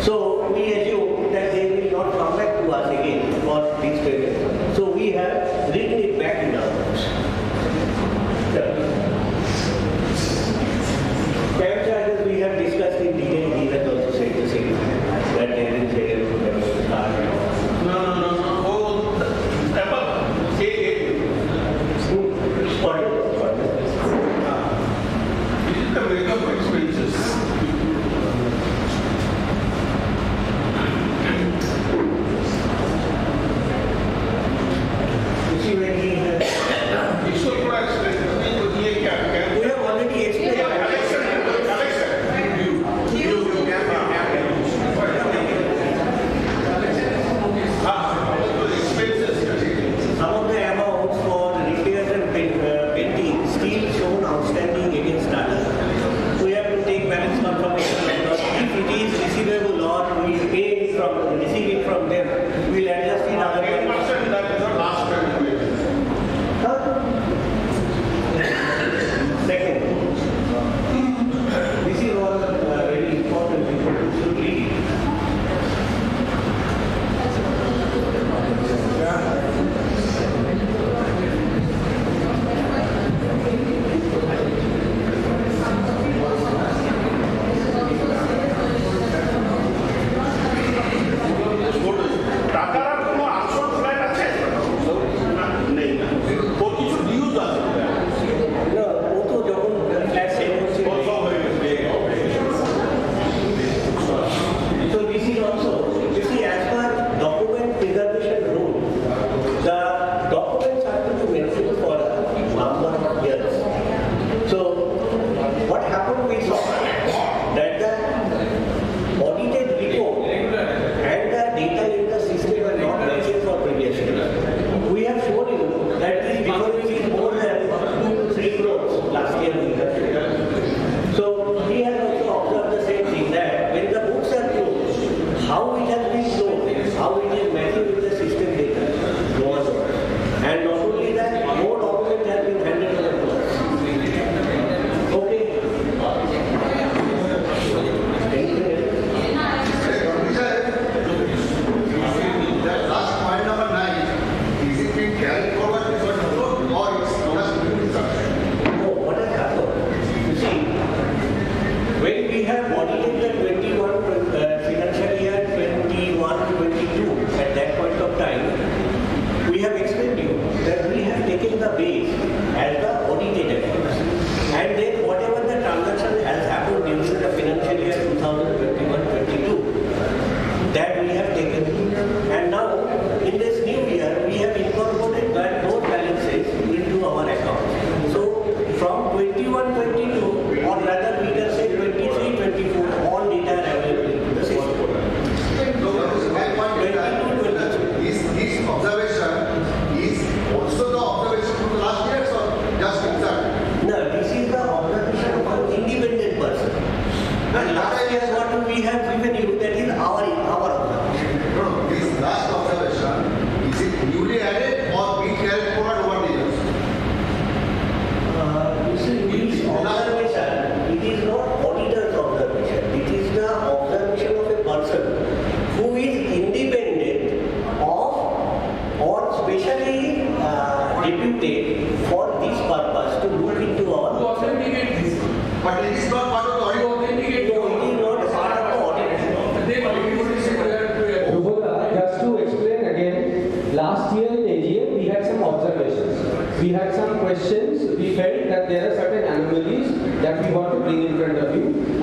So we assume that they will not come back to us again for this payment. So we have written it back in our books. Cab charges we have discussed in detail. He has also said the same. That there is a card. No. Oh, step up. What? This is the makeup expenses. You see when he has... इसको थोड़ा explain करते हैं ये क्या We have already explained. collection. Expenses. Some of the amounts for repairs and painting still shown outstanding against Tata. We have to take balance confirmation. Because if it is receivable or we receive it from them, we will adjust in other ways. 8% that is the last payment. Second, this is all very important. People should read it. Let's go to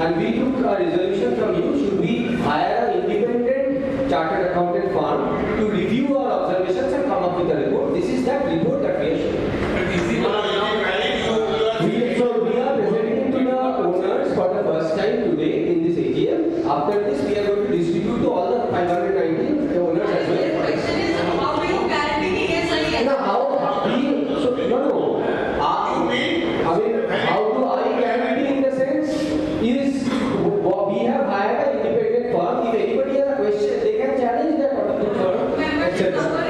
and we took a resolution from you, should we hire an independent chartered accountant firm to review our observations and come up with a report? This is that report that we are showing. So we are presenting to the owners for the first time today in this AGM. After this, we are going to distribute to all the 519 owners as well. The question is, how do you guarantee yes or yes? Now, how do I guarantee in the sense is we have hired an independent firm. If anybody has a question, they can challenge that particular firm, etc.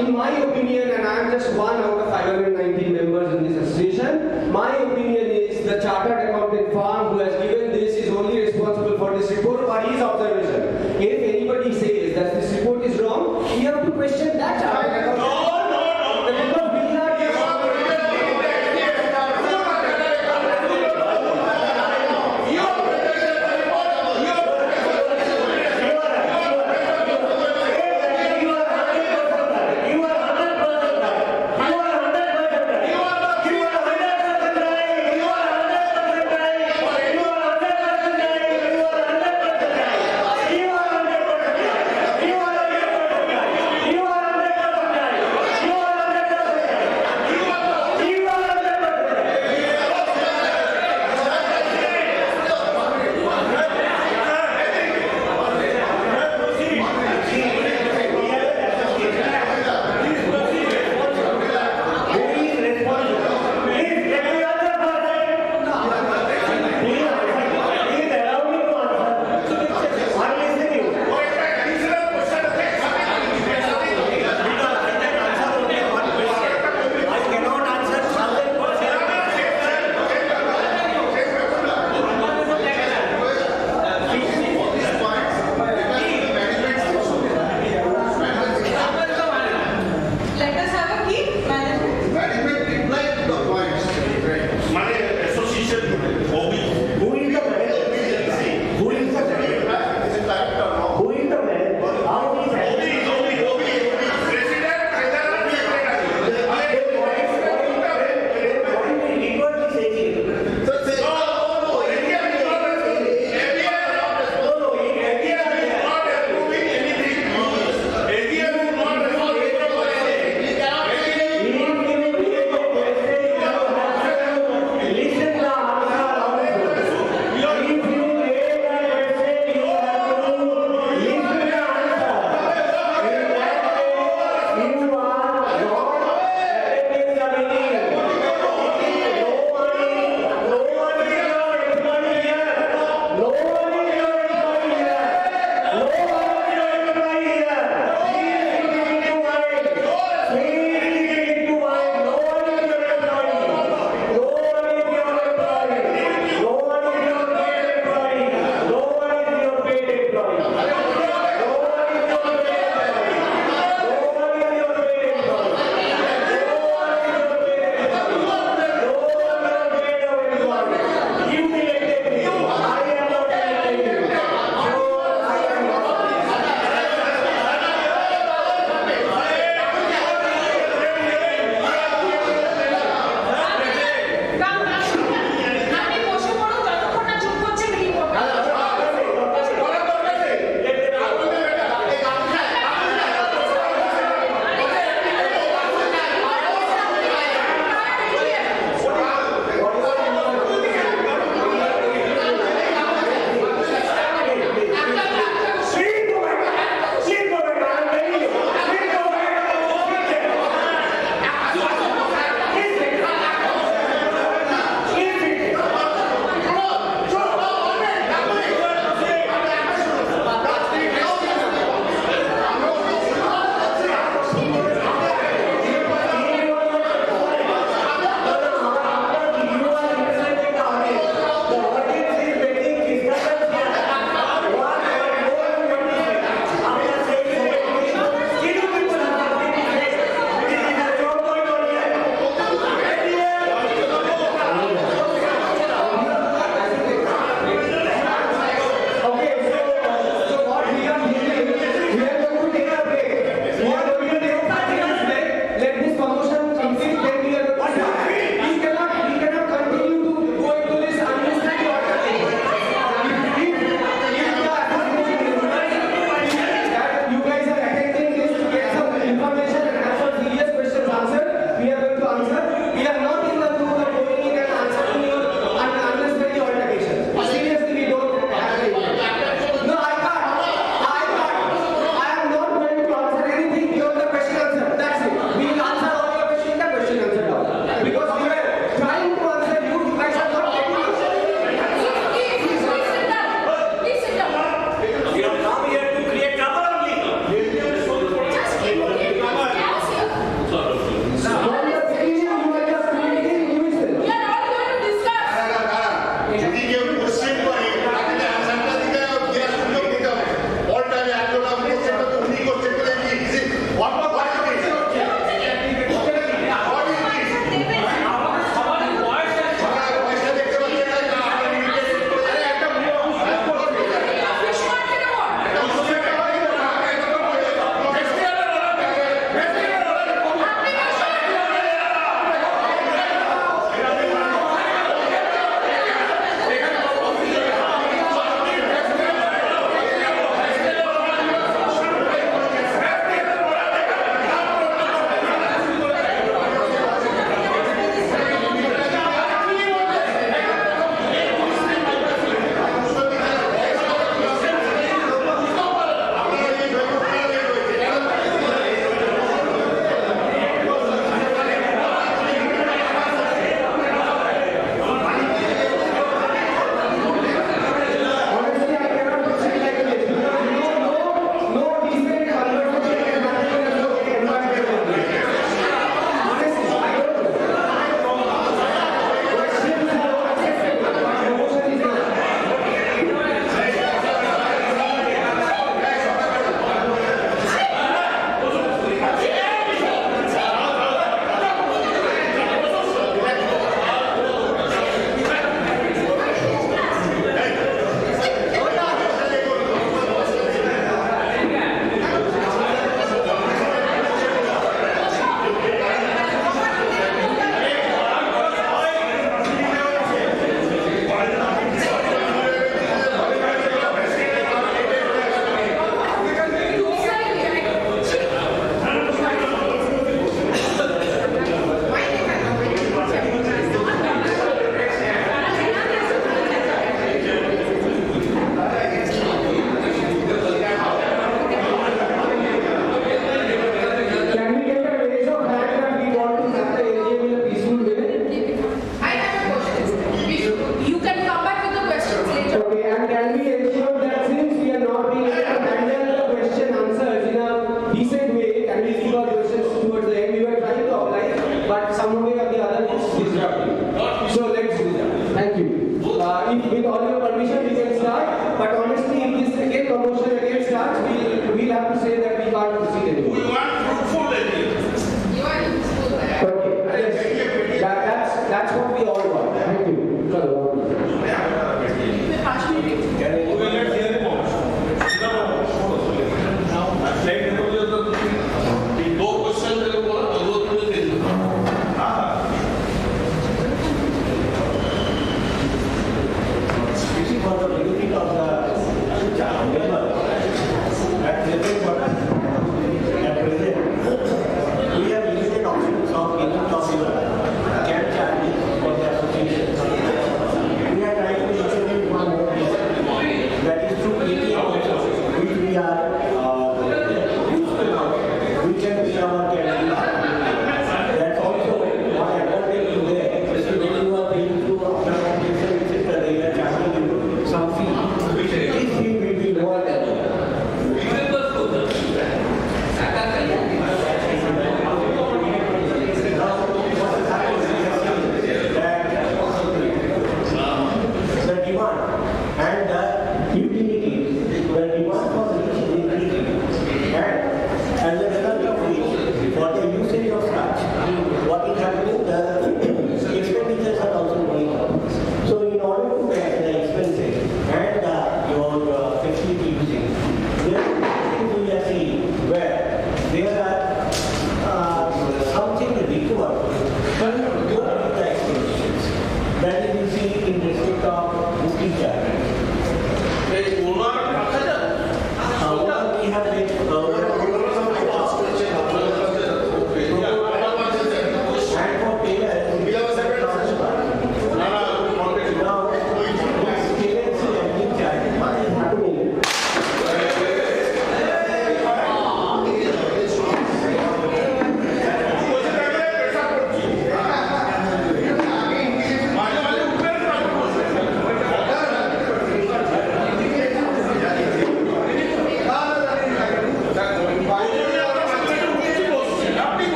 In my opinion, and I am just one out of 519 members in this association, my opinion is the chartered accountant firm who has given this is only responsible for this report for his observation. If anybody says that this report is wrong, we have to question that chartered accountant. Because we are You are 100%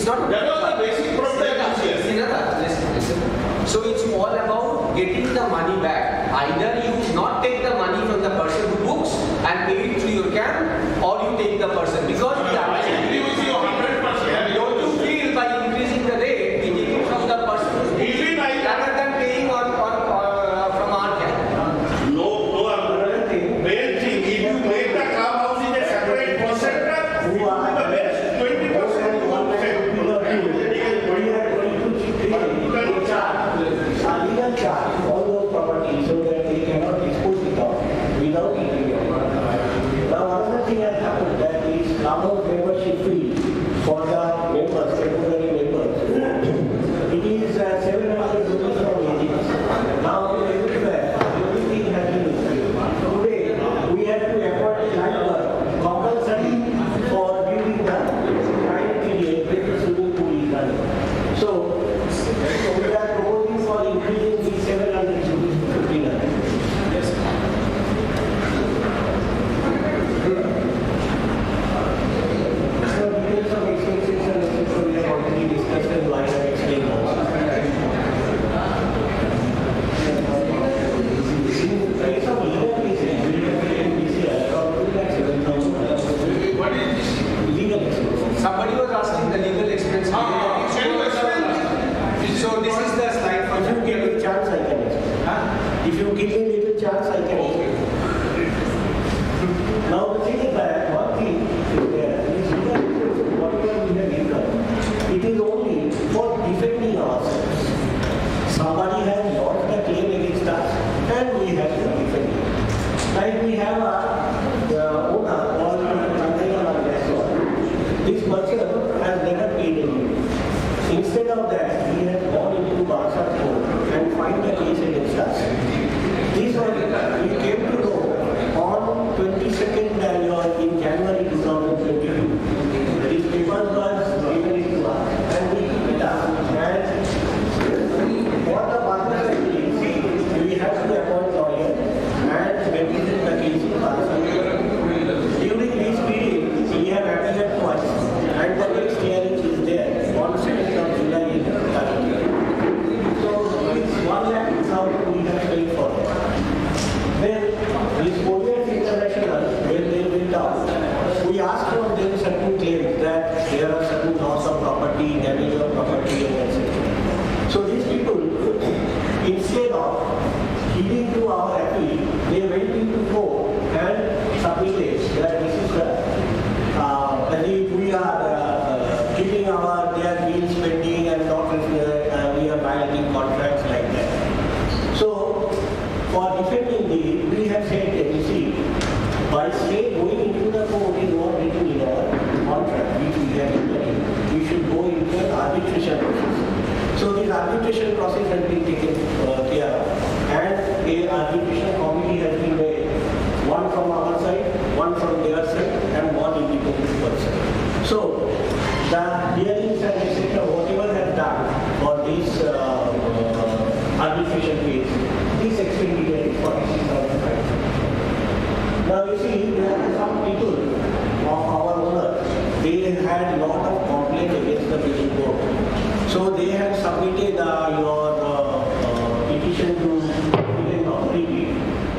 not. That was the basic problem. Listen. So it's all about getting the money back. Either you not take the money from the person who books and pay it through your camp, or you take the person, because I agree with you 100%. don't you feel by increasing the rate, we take it from the person who's booking rather than paying on from our camp? No, another thing. Main thing, if you make the clubhouse in a separate percent, who are the best? 20% you want to say. Charge all those properties so that they cannot dispose it off without eating it. Now another thing has happened, that is clubhouse membership fee for the members, temporary members. It is 700 rupees from agents. Now everywhere, everything has been increased. Today we have to appoint a lifeguard compulsory for during the time period when the swimming pool is running. So we are proposing for increasing the 700 to 1500. Yes. So details of expenses and etc. we have already discussed and I have explained also. In case of legal cases, we have paid this year around 2,07,000. What is this? Legal expenses. Somebody was asking the legal expense. So this is the slide for If you give me a chance, I can explain. If you give me a little chance, I can explain. Now the thing is that one thing is there, is whatever we have income, it is only for defending ourselves. Somebody has lost a claim against us and we have to defend it. Like we have a owner or Chandrika restaurant. This person has never paid any. Instead of that, he has gone into Barsa court and filed a case against us. This one, we came to know on 22nd in January 2022. These papers were given to us and we took it up. And what the Barsa is, we have to appoint lawyer and represent the case in Barsa. During this period, we have appeared twice and the next hearing is there on 7th of July in Karachi. So it's 1,00,000 we have paid for that. Then this Police International, when they went out, we asked from them certain claims that there are certain loss of property, damage of property and etc. So these people, instead of heeding to our appeal, they went into court and submitted that this is as if we are keeping their bills pending and not we are violating contracts like that. So for defending we have said that you see, by say going into the court is not written in our contract which we have implemented. We should go into an arbitration process. So this arbitration process has been taken care of and a arbitration committee has been made, one from our side, one from their side and one independent person. So the hearings and etc. whatever has done for this arbitration case, this expenditure is 46,500. Now you see, there are some people of our owners, they had a lot of complaints against the building board. So they have submitted your petition to the authority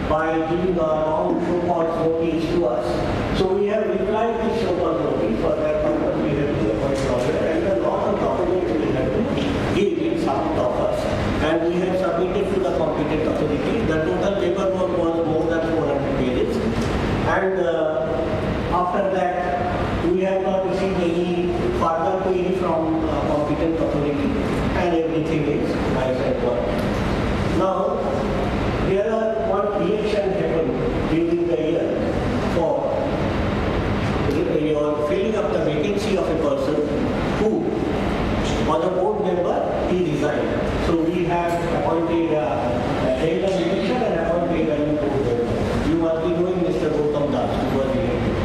by giving a long so-called notice to us. So we have replied this so-called notice. For that purpose we have to appoint lawyer and a lot of documents we have to give in some of us. And we have submitted to the competent authority. The total paperwork was more than 400 pages. And after that, we have not received any further query from competent authority and everything is nice and good. Now, there are one election happened during the year for your filling up the vacancy of a person who was a board member, he resigned. So we have appointed held an election and appointed a new board member. You must be knowing Mr. Gautam Das, who was elected.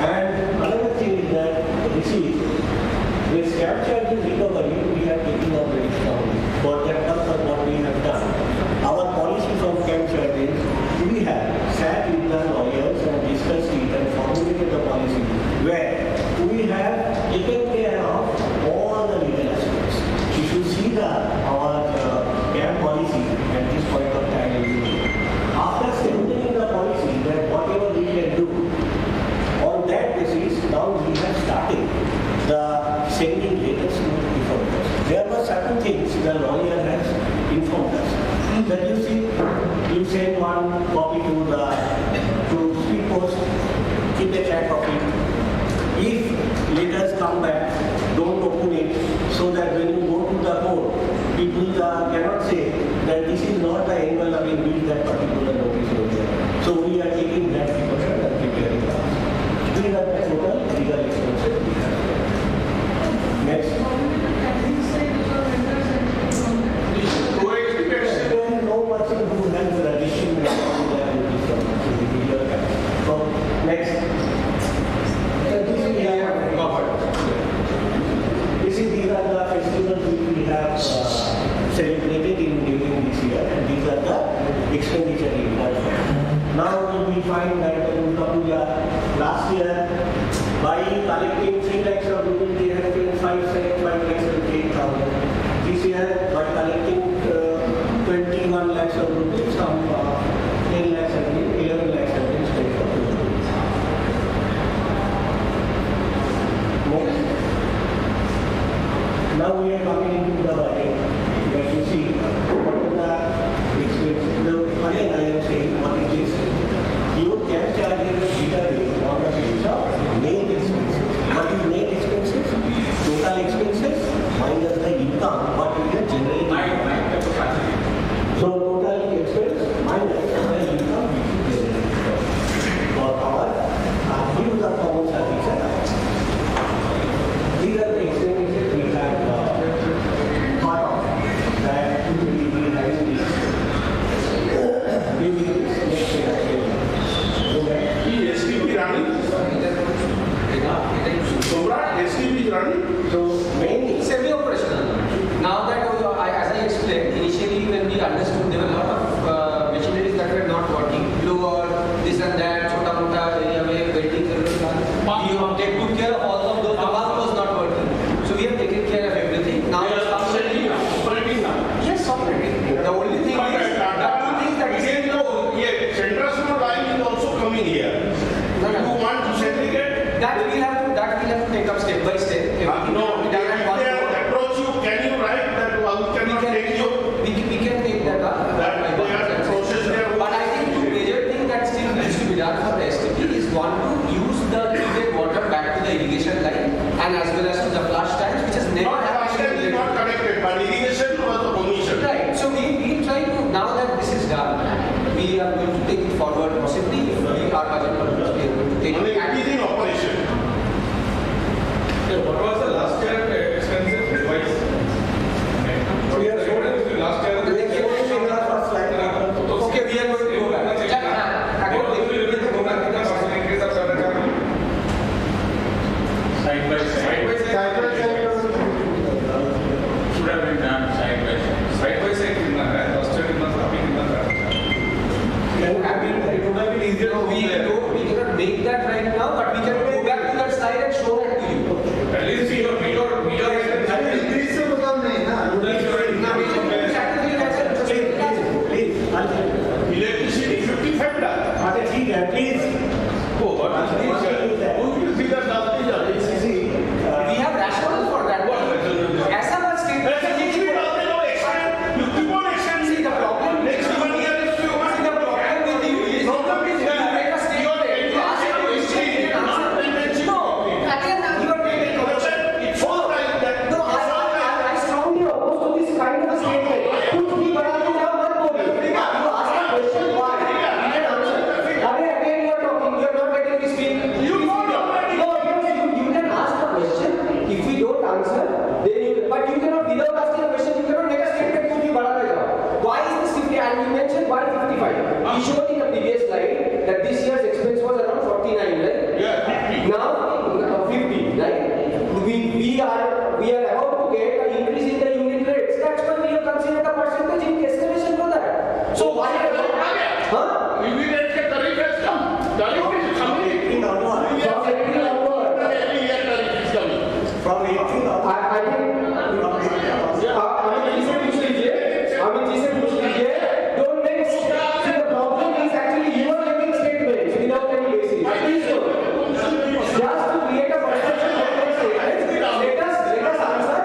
And another thing is that, you see, with scam charges recovery, we have taken up very strongly. For that purpose, what we have done, our policy from scam charges, we have sat with the lawyers and discussed it and formulated the policy, where we have taken care of smooth before this. There were certain things the lawyer has informed us. That you see, you send one copy to speed post, keep a track of it. If letters come back, don't open it, so that when you go to the court, people cannot say that this is not the envelope in which that particular notice was there. So we are taking that precaution and preparing that. These are the total legal expenses we have. Next. No person who has the addition so next. This we have covered. These are the festivals which we have celebrated during this year, and these are the expenditure incurred. Now we find that the Durga Puja last year, by collecting 3 lakhs of rupees, they have spent 5 lakhs and 8,000. This year, by collecting 21 lakhs of rupees, some 10 lakhs and 11 lakhs have been spent for the rupees. Next. Now we are coming into the budget. Where you see what is the expense. Again, I am saying what it is. You can charge a bigger on the basis of net expenses. What is net expenses? Total expenses minus the income what we are generating. So total expense minus the income which is generated for our use of common services. These are the expenditures we have thought of that we will be having this. We will next year. STP running? STP running? So mainly semi-operational. Now that as I explained, initially when we understood there were a lot of machineries that were not working, blue or this and that, chota mota area where welding they took care of all of those. The pump was not working. So we have taken care of everything. Now it's operating now. Yes, operating. The only thing is Central line is also coming here. You want to segregate? That we have to take up step by step. No, if they approach you, can you write that we cannot take you? We can take that up. That they are process there. But I think the major thing that still needs to be done for the STP is one to use the treated water back to the irrigation line and as well as to the flush tanks, which has never happened. Not connected, but irrigation was the omission. Right. So we try to, now that this is done, we are going to take it forward possibly if we are budget permits, we are going to take it. It is in operation. What was the last year expenses revised? We are showing last year. Okay, we are going to go back. Side by side. Should have been done side by side. Side by side, last year It would have been easier to We cannot make that right now, but we can go back to that slide and show that to you. at least your Electricity 55 lakh. Please. Oh, what is this? Who will see that last year? We have rationale for that. ऐसा मत state. You keep on extending. See the problem. Next 1 year is See the problem with you is problem is you make a statement. You ask a question, you can answer. No, again you are making a question. It's all like that. No, I strongly oppose to this kind of a statement. कुछ भी बड़ा नहीं जाओ मत बोलो. You ask a question why? You can answer. Again you are talking. You are not getting me speak. You know already. No, you can ask a question. If we don't answer, then you. But you cannot without asking a question. You cannot make a statement. कुछ भी बड़ा नहीं जाओ. Why is this 50? And you mentioned 155. We showed in the previous slide that this year's expense was around 49, right? Yeah, 50. Now 50, right? We are about to get an increase in the unit rates. That's why we have considered a percentage in escalation for that. So why? Huh? We will get the tariff has come. Tariff is coming. From April onward. Every year tariff is coming. From 18 I think. Amit ji से पूछ लीजिए. Don't make. See the problem is actually you are making statements without any basis. Please don't. Just to create a perception of statements. Let us answer.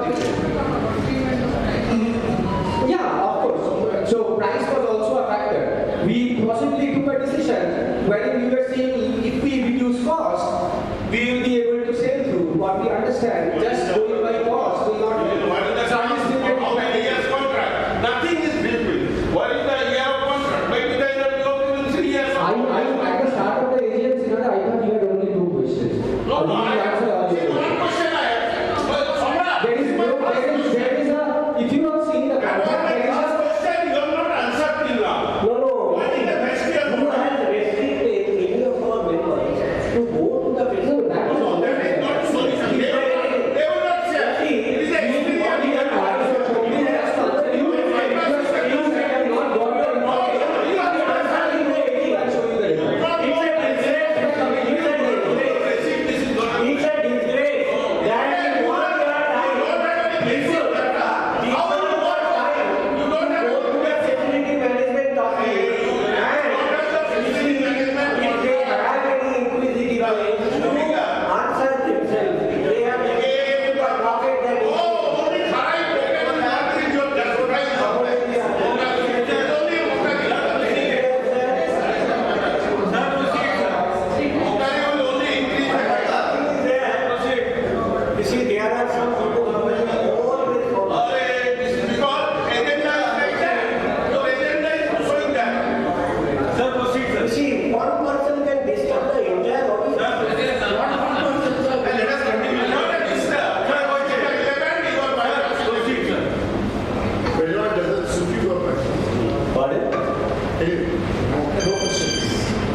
different. Yeah, of course. So price was also a factor. We possibly took a decision wherein we were saying if we reduce cost, we will be able to sell through. What we understand, just going by cost will not What is the how many years contract? Nothing is built with. What is the year of contract? Maybe they are going to 3 years. At the start of the AGM, Sinada, I thought you had only 2 questions. No, no, But you answered all the one question I have. Samrat, There is a, if you have seen the that was contract, my there is last a, question. You have not answered till now. No. What is the next year? You have restricted any of our members to go to the festival. that is No, that is not solution. They will not share. It is the experience. It's a disgrace that in 1 year time, people go to the facility management office and if they have any inquisitive questions, to answer themselves. They have to pocket that You see, there are some people who are always for You see, one person can disturb the entire office. Benoit, does it suit you or not? Pardon? Hey, no questions.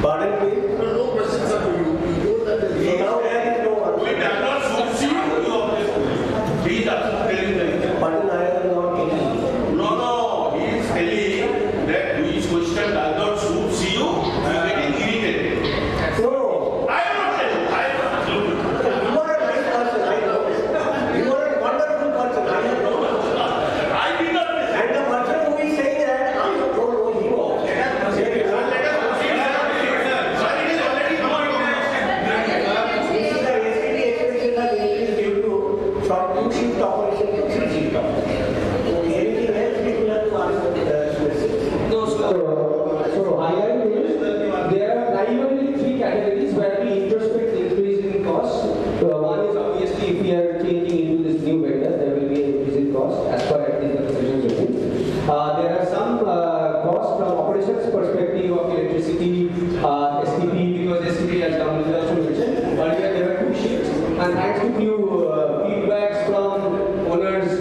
Pardon please? No questions are for you. You know that there So is now there is no one. Pardon, I am not getting. No, he is telling that his question does not suit you, you are getting irritated. No. I am not telling, I am not telling. You are a nice person, I know. You are a wonderful person, I know. I did not listen. And the person who is saying that, I don't know him also. Sorry, it is already known. This is the SPT expenses are increased due to from 2-shift operation to 3-shift operation. Anything else people have to answer the questions? no, so highlight is there are primarily 3 categories where we introspect increase in cost. One is obviously if we are changing into this new vendor, there will be an increase in cost as per at least the provisions within. There are some costs from operations perspective of electricity, STP, because STP has come with also mentioned. Earlier there were 2 shifts, and thanks to few feedbacks from owners,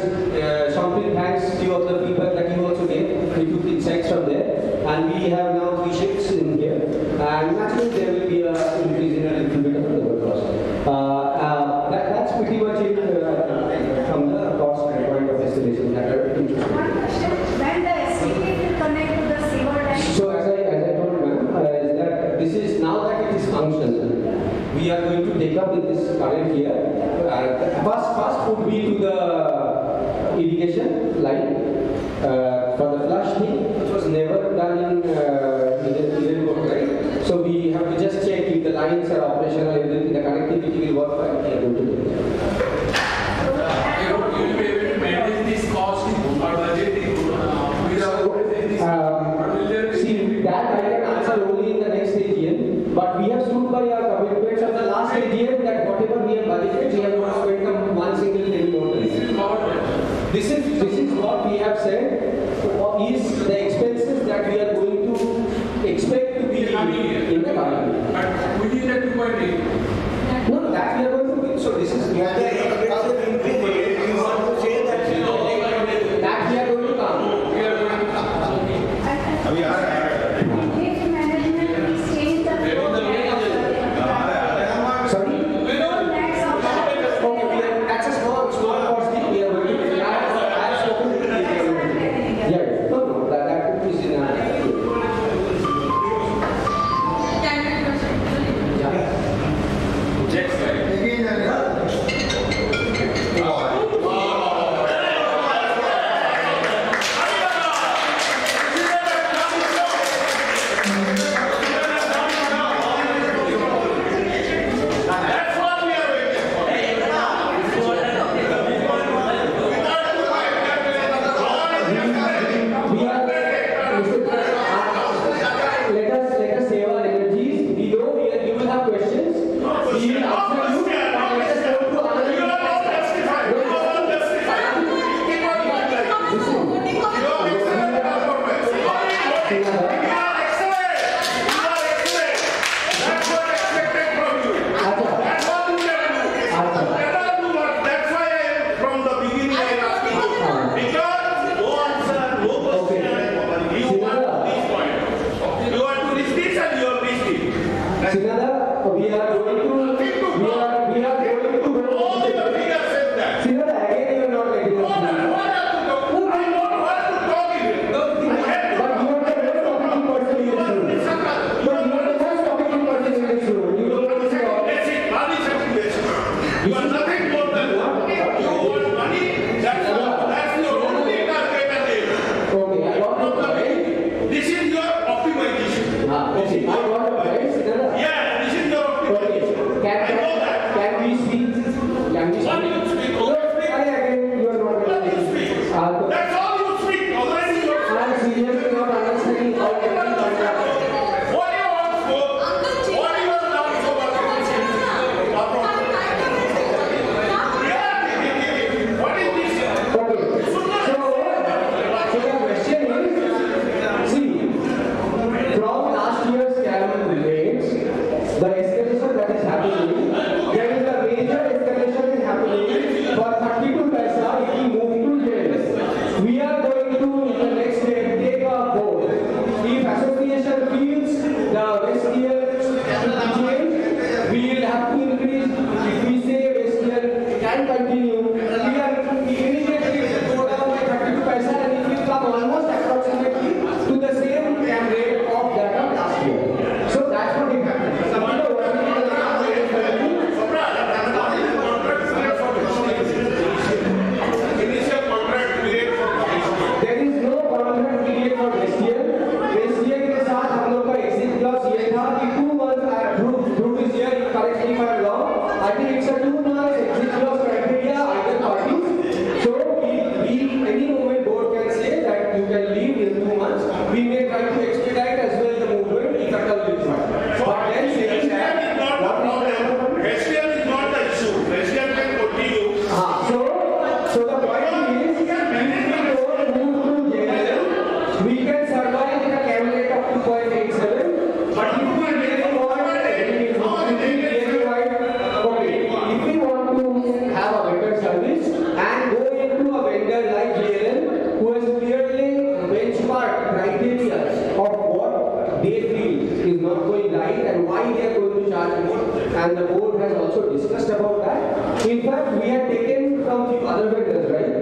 Shampil, thanks few of the feedback that you also gave, we took insights from there, and we have now 3 shifts in here, and naturally there will be a increase in a little bit of the labor cost. That's pretty much it from the cost point of escalation that are interesting. One question, when the STP will connect to the sewer tank? So as I told ma'am, is that this is now that it is functional, we are going to take up in this current year. First would be to the irrigation line for the flush thing, which was never done in Idenburg, right? So we have to just check if the lines are operational, everything, the connectivity will work fine. We are going to do it. You will be able to maintain this cost or budget See, that I can answer only in the next AGM, but we have stood by our commitments of the last AGM that whatever we have budgeted, we have not spent on one single penny more. This is what we have said is the expenses that we are going to expect to be in the coming year. But within the 2.8. No, that we are going to do. So this is The expenses increase, you want to say that you know, that we are going to come. We are going to If management is changed the flow Sorry? next of Okay, that's a small cost thing we are going to do. I have spoken to the Yeah, no, that is in Standard procedure. yeah. again, continue, we immediately go down by 32 paisa and it will come almost approximately to the same rate of that of last year. So that's what it happens. Some people want to be Initial contract period for there is no contract period for next year. Next year के साथ हम लोग का exit clause ये था कि 2 months through this year, correct me if I'm wrong, I think it's a 2 months exit clause criteria either parties. So any moment board can say that you can leave in 2 months. We may try to expedite as well the movement if at all required. But then saying that SDM is not the issue. SDM can continue. So the point is, if we don't move to JLL, we can survive in a camel rate of 2.87. But if we really want, if we want to have a better service and go into a vendor like JLL, who has clearly benchmarked criteria of what they feel is not going right and why they are going to charge more, and the board has also discussed about that. In fact, we have taken from few other vendors, right?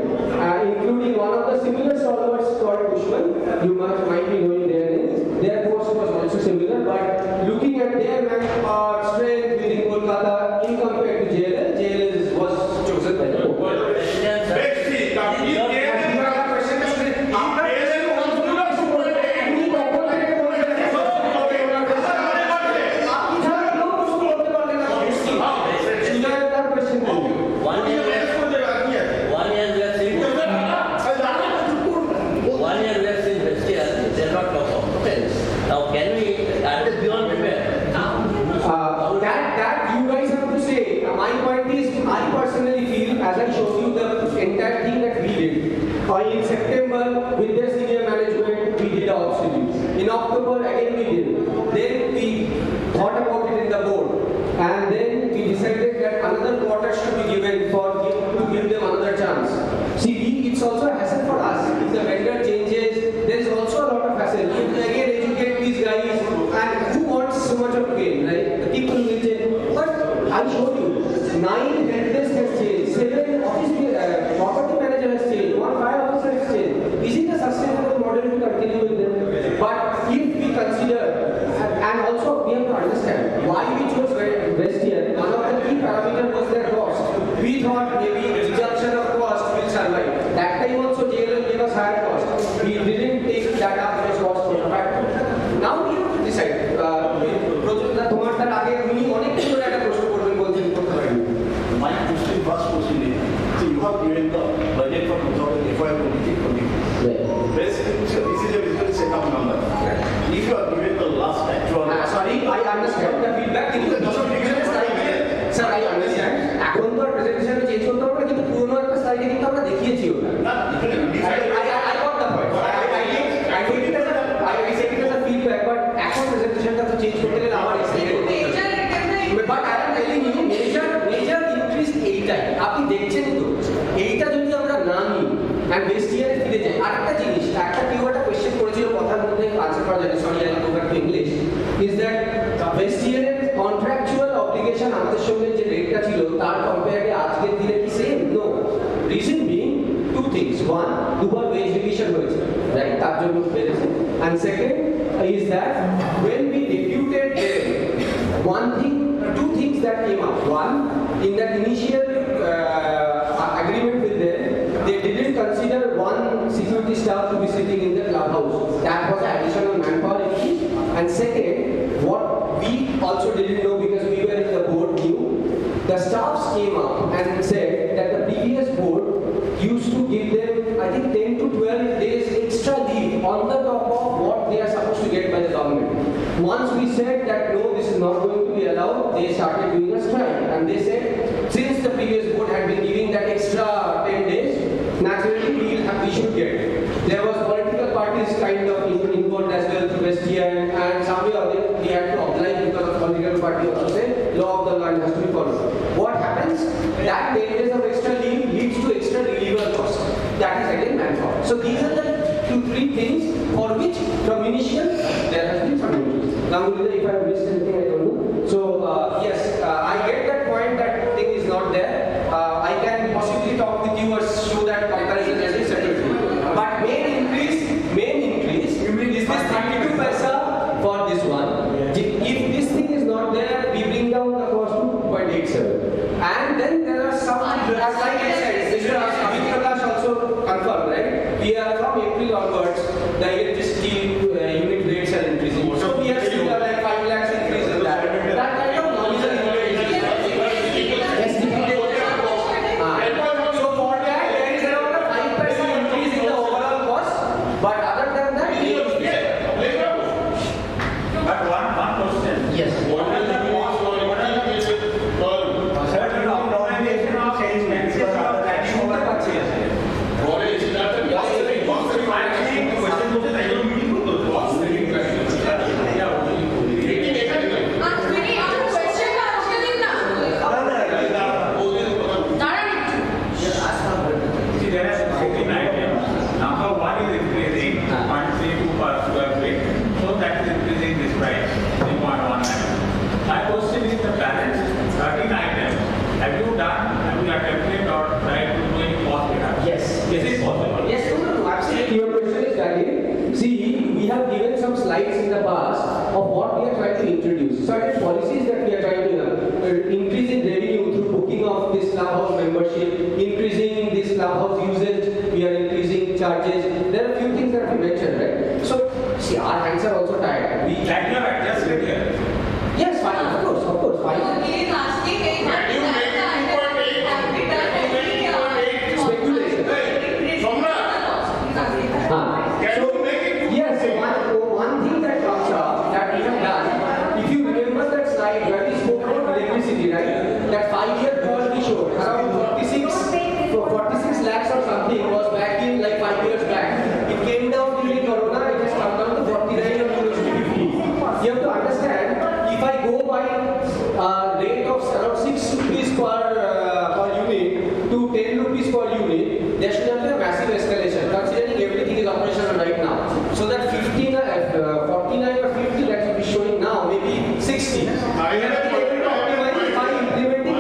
Including one of the similar solvers called Pushman. You might be knowing their names. Their cost was also similar, but looking at their manpower strength within Kolkata in compared to JLL, JLL was chosen by the board. Let's see. Now can we, are they beyond repair? That you guys have to say. My point is, I personally feel, as I showed you the entire thing that we did. In September, with their senior management, we did our studies. In October, again we did. Then we thought about it in the board. And then we decided that another quarter should be given to give them another chance. See, it's also a hassle for us. If the vendor changes, there is also a lot of hassle. You again educate these guys, and who wants so much of gain, right? The people will change. But I'll show you. 9 helpdesk has changed. 7 office property manager has changed. 1 fire officer has changed. Is it a sustainable model to continue with them? But if we consider, and also we have to understand why we chose West here. One of the key parameters was their cost. We thought maybe reduction of cost will survive. That time also JLL gave us higher cost. We didn't take that up as cost for the factor. Now we have to decide. তোমার তার আগে উনি অনেক কিছু একটা প্রশ্ন করবেন বলছেন করতে পারেন। My first question is, so you have given the budget for 2025-26. Basically, this is a visual setup number. If you are given the last actual... Sorry, I understand the feedback. Sir, I understand. এখন তো presentation change করতে হবে কিন্তু পুরনো একটা স্লাইডে কিন্তু আমরা দেখিয়েছি ওটা। I got the point. I take it as a feedback, but এখন প্রেজেন্টেশনটা তো চেঞ্জ করতে গেলে আমার স্লাইডে করতে হবে। But I am telling you, major increase এইটাই। আপনি দেখছেন তো, এইটা যদি আমরা না নিই and West year ফিরে যাই, আরেকটা জিনিস, কেউ একটা কোয়েশ্চেন করেছিল কথার মধ্যে আনসার করা যায়, sorry I go back to English, is that West year এর কন্ট্রাকচুয়াল অব্লিগেশন আমাদের সঙ্গে যে রেটটা ছিল তার কম্পেয়ারে আজকের দিনে কি same? No. Reason being two things. One, দুবার ওয়েজ রিভিশন হয়েছে, রাইট, তার জন্য বেড়েছে। and second is that when we deputed them, two things that came up. One, in that initial agreement with them, they didn't consider one security staff to be sitting in the clubhouse. That was additional manpower increase. And second, what we also didn't know because we were in the board new, the staffs came up and said that the previous board used to give them, I think, 10 to 12 days extra leave on the top of what they are supposed to get by the government. Once we said that no, this is not going to be allowed, they started doing a strike. And they said, since the previous board had been giving that extra 10 days, naturally we should get. There was political parties kind of involved as well to West here, and somewhere or the other we had to oblige because of political party also say law of the land has to be followed. What happens? That 10 days of extra leave leads to extra reliever cost. That is again manpower. So these are the 2-3 things for which from initial there has been some increase. Ganguly, if I have missed anything, I don't know. So yes, I get that point that thing is not there. I can we have given some slides in the past of what we are trying to introduce. Certain policies that we are trying to increase in revenue through booking of this clubhouse membership, increasing this clubhouse usage, we are increasing charges. There are a few things that we mentioned, right? So, see, our hands are also tired. We That you have adjusted here. Yes, fine, of course, fine. He is asking Can you make it 2.8? Speculation. Hey, Somra, can you make it 2.8? Yes, one thing that comes up that we have done, if you remember that slide where we spoke about electricity, right? That 5-year curve we showed, around 46 lakhs or something was back in like 5 years back. It came down during Corona, it has come down to 49 or close to 50. You have to understand, if I go by rate of around 6 rupees per unit to 10 rupees per unit, there should have been a massive escalation, considering everything is operational right now. So that 49 or 50 that will be showing now, maybe 60. We have been able to optimize it by implementing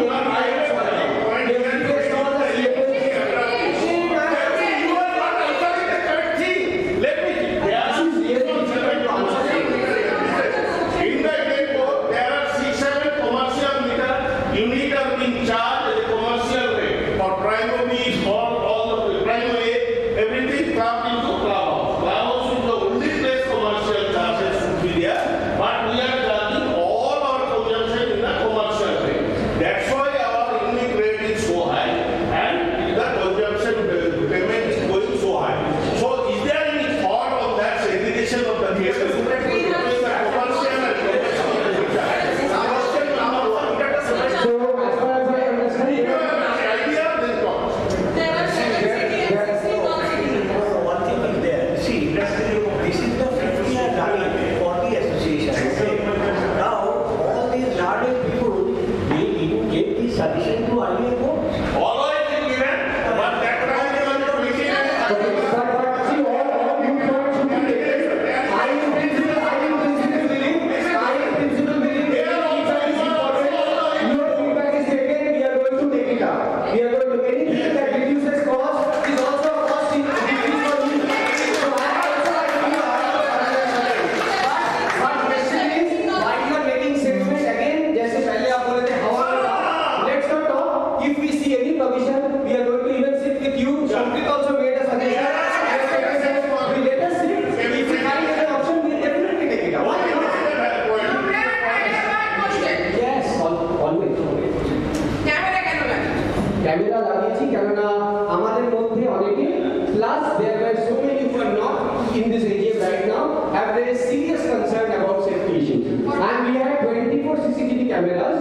camera লাগিয়েছি কেননা আমাদের মধ্যে অনেকে plus there were so many who are not in this AGM right now have raised serious concern about safety issues, and we had 24 CCTV cameras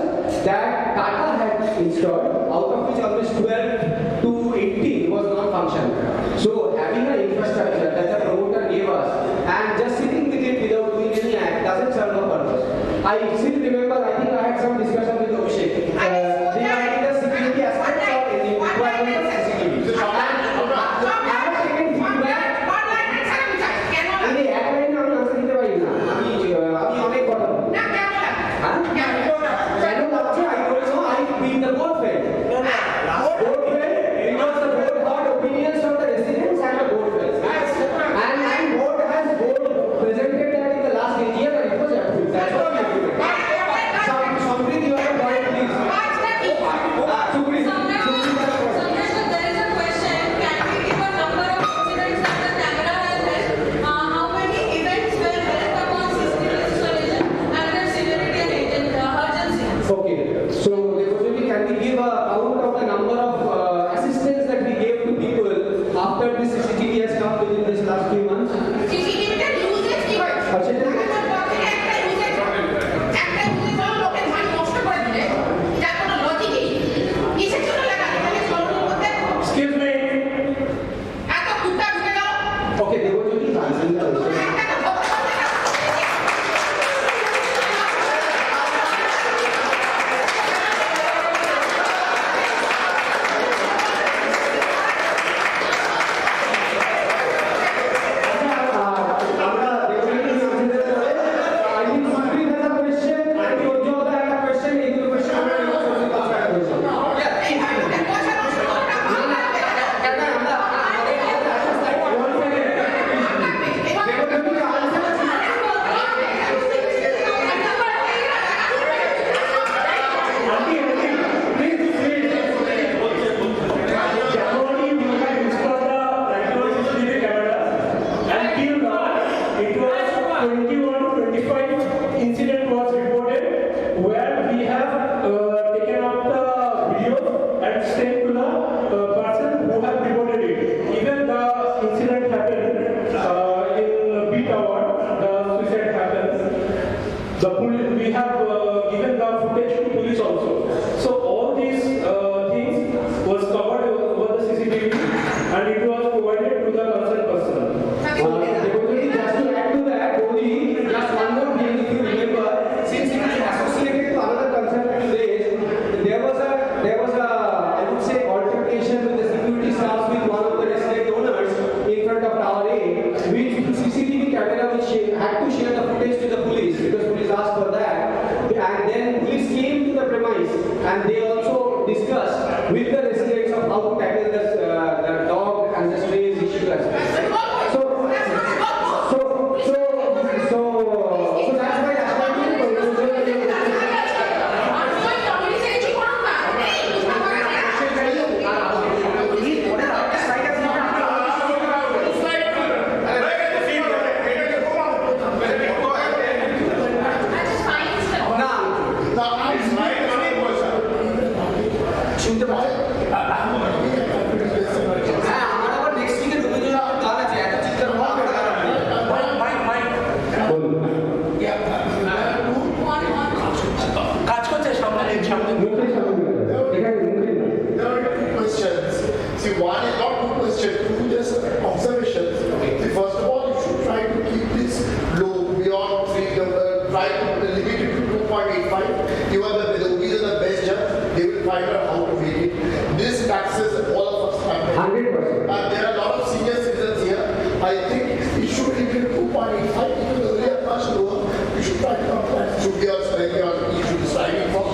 that Tata had installed, out of which almost 12 to 18 was non-functional. So having an infrastructure that the promoter gave us and just sitting with it without doing any act doesn't serve a purpose. I still remember, I think I had some discussion with Abhishek regarding the security aspect of any requirement of CCTV. I have taken feedback. এই এক লাইনে আমি answer দিতে পারি না, আমি অনেক কথা বলি। কেন লাগছে? I don't know. I been the board failed. Board failed because the board heard opinions from the residents and the board failed. And board presented that in the last AGM and it was approved. That's what we have to do. Something you have See, one is not two questions, two just observations. See, first of all, you should try to keep this low beyond 3, try to limit it to 2.85. Even the OBs are the best judge, they will find out how to make it. This taxes all of us. 100%. And there are a lot of senior citizens here. I think it should be 2.85, even though they are much lower. You should try to comply. Should be also you should be striving for.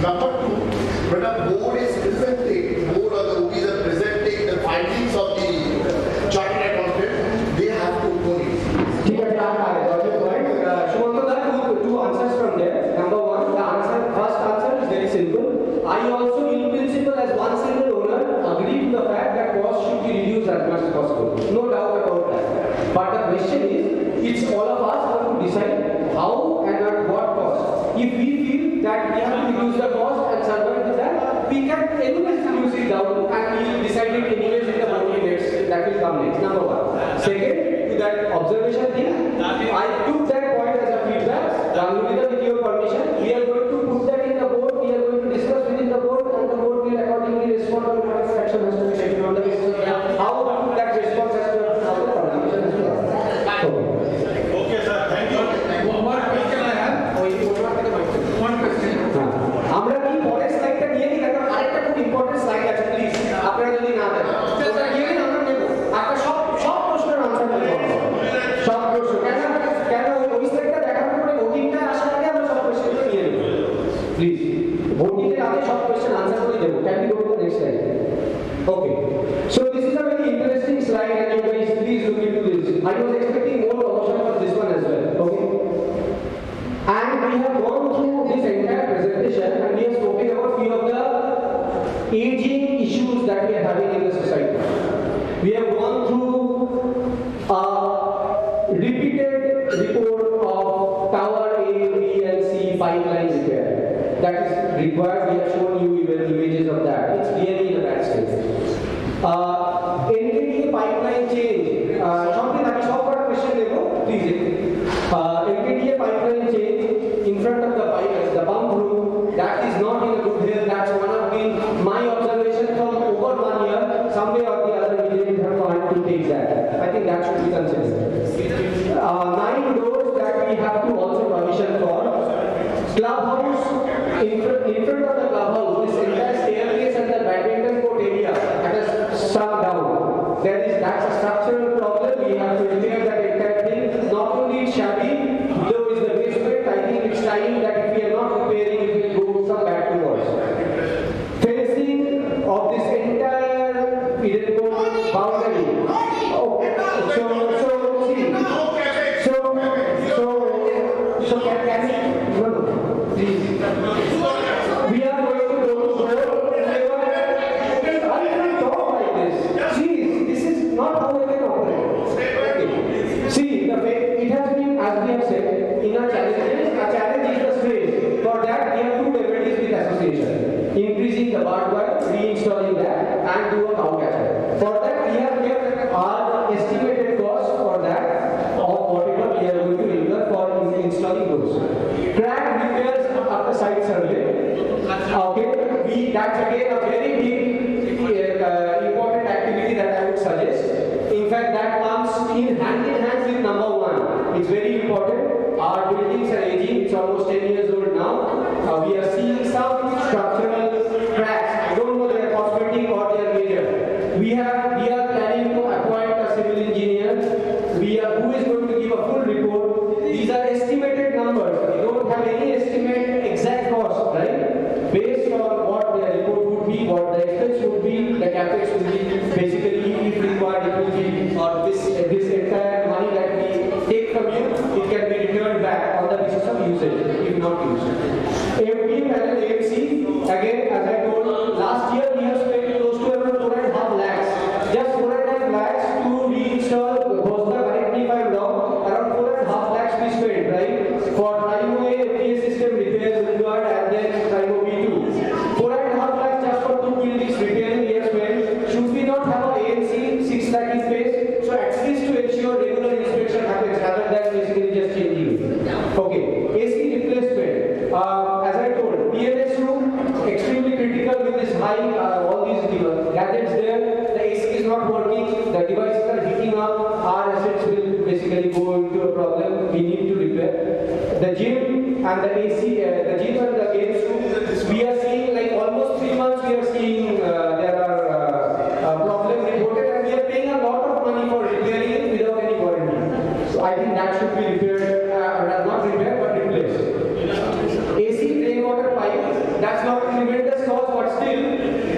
Number two, when a board is presenting, board or the OBs are presenting the findings of the chartered accountant, they have to own it. ठीक है, I got your point. Shumanta, two answers from there. Number one, first answer is very simple. I also, in principle, as one single owner, agree to the fact that cost should be reduced as much as possible. No doubt about that. But the question is, it's all of us who have to decide how and at what cost. If we feel that we have to reduce the cost and survive with that, we can anyways reduce it down and we decide it anyways in the voting dates that will come next. Number one. Second, to that observation thing, I took that point as a feedback. Ganguly, with your permission, we are going to put that in the board, we are going to discuss within the board, and the board will accordingly respond on what action has to be taken on the basis of how that response has to be, how the communication has to be. Okay, sir. Thank you. One question I have. One question. আমরা কি পরের স্লাইডটা নিয়ে নিই কারণ আরেকটা খুব important slide আছে please আপনারা যদি না দেন সেটা নিয়ে নিন আমরা নেব আপনারা সব প্রশ্নের আনসার দেব সব প্রশ্ন কেন ওই স্লাইডটা দেখার পরে ভোটিংটা আসার আগে আমরা সব কোশ্চেনগুলো নিয়ে নেব প্লিজ ভোটিং এর আগে সব কোশ্চেন আনসার করে দেব can be go to the next slide okay so this is a very interesting slide and you guys please look into this I was expecting more promotion for this one as well okay. And we have gone through this entire presentation and we have spoken about few of the aging issues that we are having in the society. We have gone through a repeated report of tower A, B and C pipeline repair. That is required. We have shown you even images of that. It's really in a bad state. NKTA pipeline change. Something that is offered question level, please. NKTA pipeline change in front of the pump room, that is not in a good health. That's one of my observation from over 1 year. Someday or the other we didn't have time to take that. I think that should be considered. 9 doors that we have to also provision for. Clubhouse, in front of the clubhouse, this entire staircase and the badminton court area that has sunk down. That's a structural problem. We have to repair that entire thing. Not only it's shabby, below is the basement. I think it's time that if we are not repairing, it will go some back to us. Fencing of this entire boundary. Oh, so see. So can we? No, please. We are going to go to board. I cannot talk like this. Please, this is not how I can operate. Okay. See, it has been, as we have said, in our challenges, our challenge is the space. For that, we have two remedies with association. Increasing the barbed wire, reinstalling that, and do a cow catcher. For that, we have kept our estimated cost for that of whatever we are going to incur for installing those. Crack repairs after site survey. Okay, that's again a very big important activity that I would suggest. In fact, that comes in hand with number one. It's very important. Our buildings are aging. It's almost 10 years old now. We are seeing some structural cracks. I don't know they are cosmetic or they are major. We are planning to appoint a civil engineer. Who is going to give a full report. These are estimated numbers. We don't have any estimate exact cost, right? Based on what their report would be, what the expense would be, the capex would be. Basically, if required, it will be, or this entire money that we take from you, it can be returned back on the basis of usage, if not used. AMP and AMC, again, as I told you, last year we have spent close to around 4.5 lakhs. Just 4.5 lakhs to reinstall, Bhosna, correct me if I'm wrong, around 4.5 lakhs we spent, right? For Trimo A, FTA system repairs required and then Trimo B2. 4.5 lakhs just for 2 buildings repairing we have spent. Should we not have a and the AC, the gym and the games room, we are seeing like almost 3 months we are seeing there are problems reported, and we are paying a lot of money for repairing it without any warranty. So I think that should be repaired, not repaired but replaced. AC rainwater pipe, that's not a tremendous cost, but still,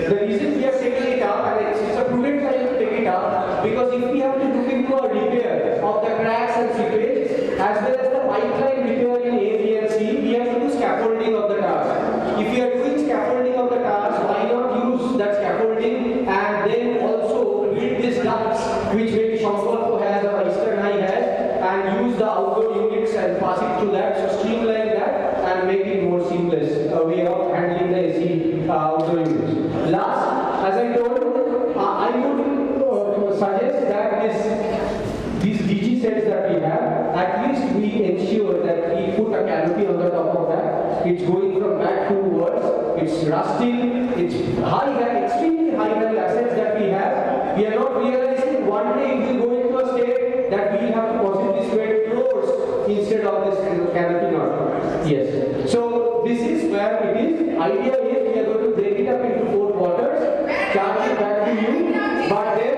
the reason we are taking it up, and it's a prudent time to take it up, because if we have to look into a repair of the cracks and seepage, as well as the pipeline repair in A, B and C, we have to do scaffolding of the towers. If we are doing scaffolding of the towers, why not use that scaffolding and then also build these ducts, which maybe Shambalpur has or Eastern High has, and use the outdoor units and pass it through that, so streamline that and make it more seamless way of handling the AC outdoor units. Last, as I told, I would suggest that these DG sets that we have, at least we ensure that we put a canopy on the top of that. It's going from back to worse, it's rusting, it's extremely high value assets that we have. We are not realizing one day it will go into a state that we have to possibly spread floors instead of this canopy not. Yes. So this is where it is. Idea is we are going to break it up into 4 quarters, charge it back to you, but then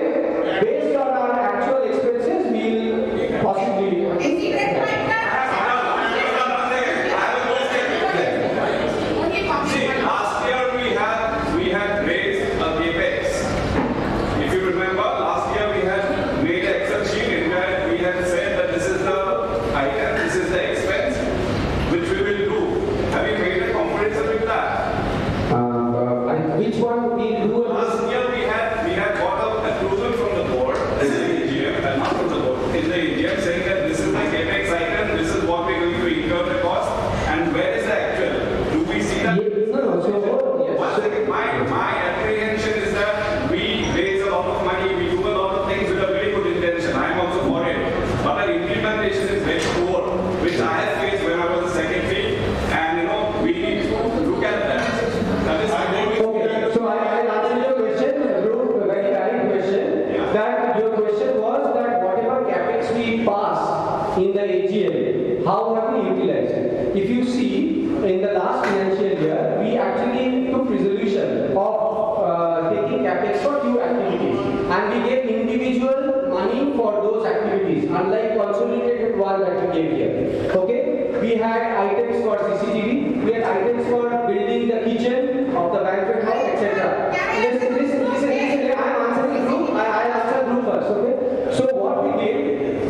based on our actual expenses, we'll possibly. Last year we had raised a capex. If you remember, last year we had made an Excel sheet in where we had said that this is the item, this is the expense, which we will do. Have you made a comparison with that? Which one we do? Last year we had got a approval from the board in the AGM, and not from the board, in the AGM saying that this is the capex item, this is what we're going to incur the cost, and where is the actual? Do we see that? No, so yes. One second, my apprehension is that we raise a lot of money, we do a lot of things with a very good intention. I am also for it, but our implementation is very poor, which I have faced when I was a secretary, and we need to look at that. That is Okay, so I'll answer your question, a very valid question. Yeah. That your question was that whatever capex we pass in the AGM, how have we utilized it? If you see, in the last financial year, we actually took resolution of taking capex for 2 activities, and we gave individual money for those activities, unlike consolidated one that we gave here. Okay, we had items for CCTV, we had items for building the kitchen of the banquet hall, etc. Listen, I'm answering group. I'll answer group first. Okay. So what we did,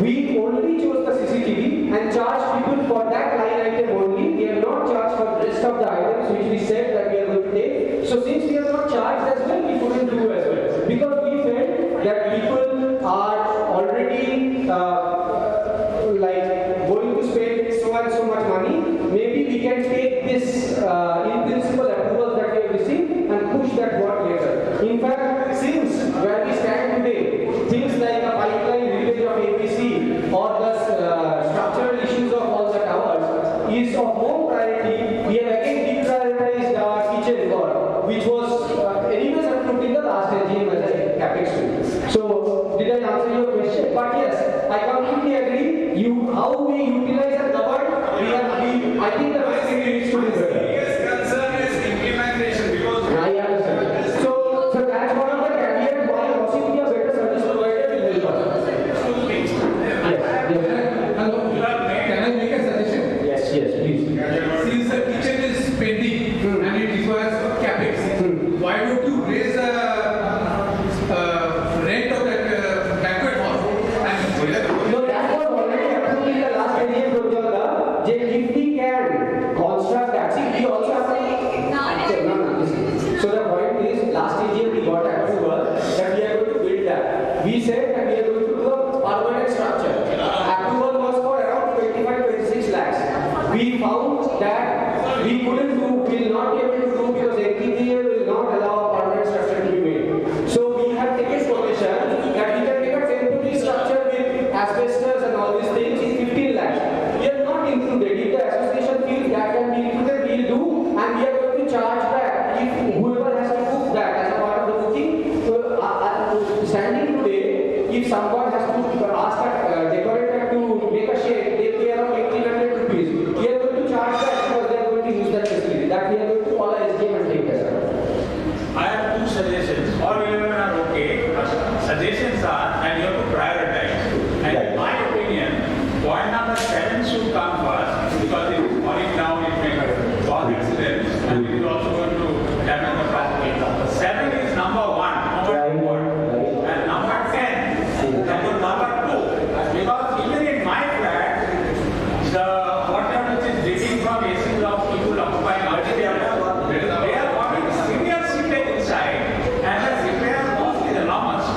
we only chose the CCTV and charged people for that line item only. We have not charged for the rest of the items which we said that we are going to take. So since we have not charged as well, we couldn't do as well, because we felt that people are already like going to spend so and so much money. Maybe we can take this in principle approval that we have received and push that work later. In fact, since where we stand today, things like a pipeline leakage of APC or the structural issues of all the towers is of more priority. We have again deprioritized our kitchen work, which was anyways approved in the last AGM as a capex. So did I answer your question? But yes, I completely agree. How we utilize a cupboard, I think the facility needs to be better. biggest concern is implementation, because I understand. So that's one of the caveats why possibly a better service provider will help us. Yes. Hello, can I make a suggestion? Yes, please. Since the kitchen is pending and it requires capex, why don't you raise the rent of that banquet hall? No, that was already approved in the last AGM, Rudolda. If we can construct that, see, we also have So the point is, last AGM we got approval that we are going to build that. We said that we are going to do a permanent structure. Approval was for around 25-26 lakhs. We found that we couldn't do, will not be able to do, because NTPA will not allow a permanent structure to be made. So we have taken permission that we can make a temporary structure with asbestos and all these things in 15 lakhs. We are not included. If the association feels that can be included, we will do, and we are going to charge back if whoever has to book that as a part of the booking. So standing today, if someone has to ask a decorator to make a shade, they pay around 1,800 rupees. We are going to charge that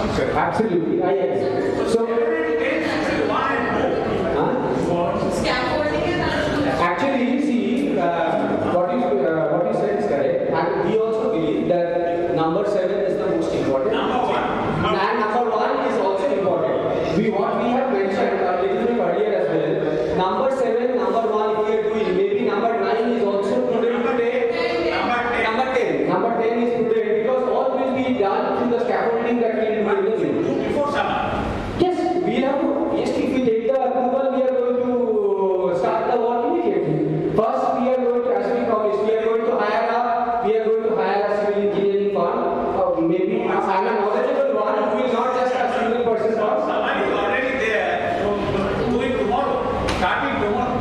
Absolutely, I agree. So, actually, see, what you said is correct, and we also believe that number 7 is the most important. Number 1. And number 1 is also important. What we have mentioned a little bit earlier as well. Number 7, number 1, if we are doing, maybe number 9 is also prudent to take. Number 10. Number 10 is prudent because all will be done through the scaffolding that we will do in the field. Before summer. Yes, we have to. Yes, if we take the approval, we are going to start the work immediately. First, we are going to, as we promised, we are going to hire a civil engineering firm. Maybe I'm a knowledgeable one who is not just a single person first. Someone is already there. So do it tomorrow. Starting tomorrow.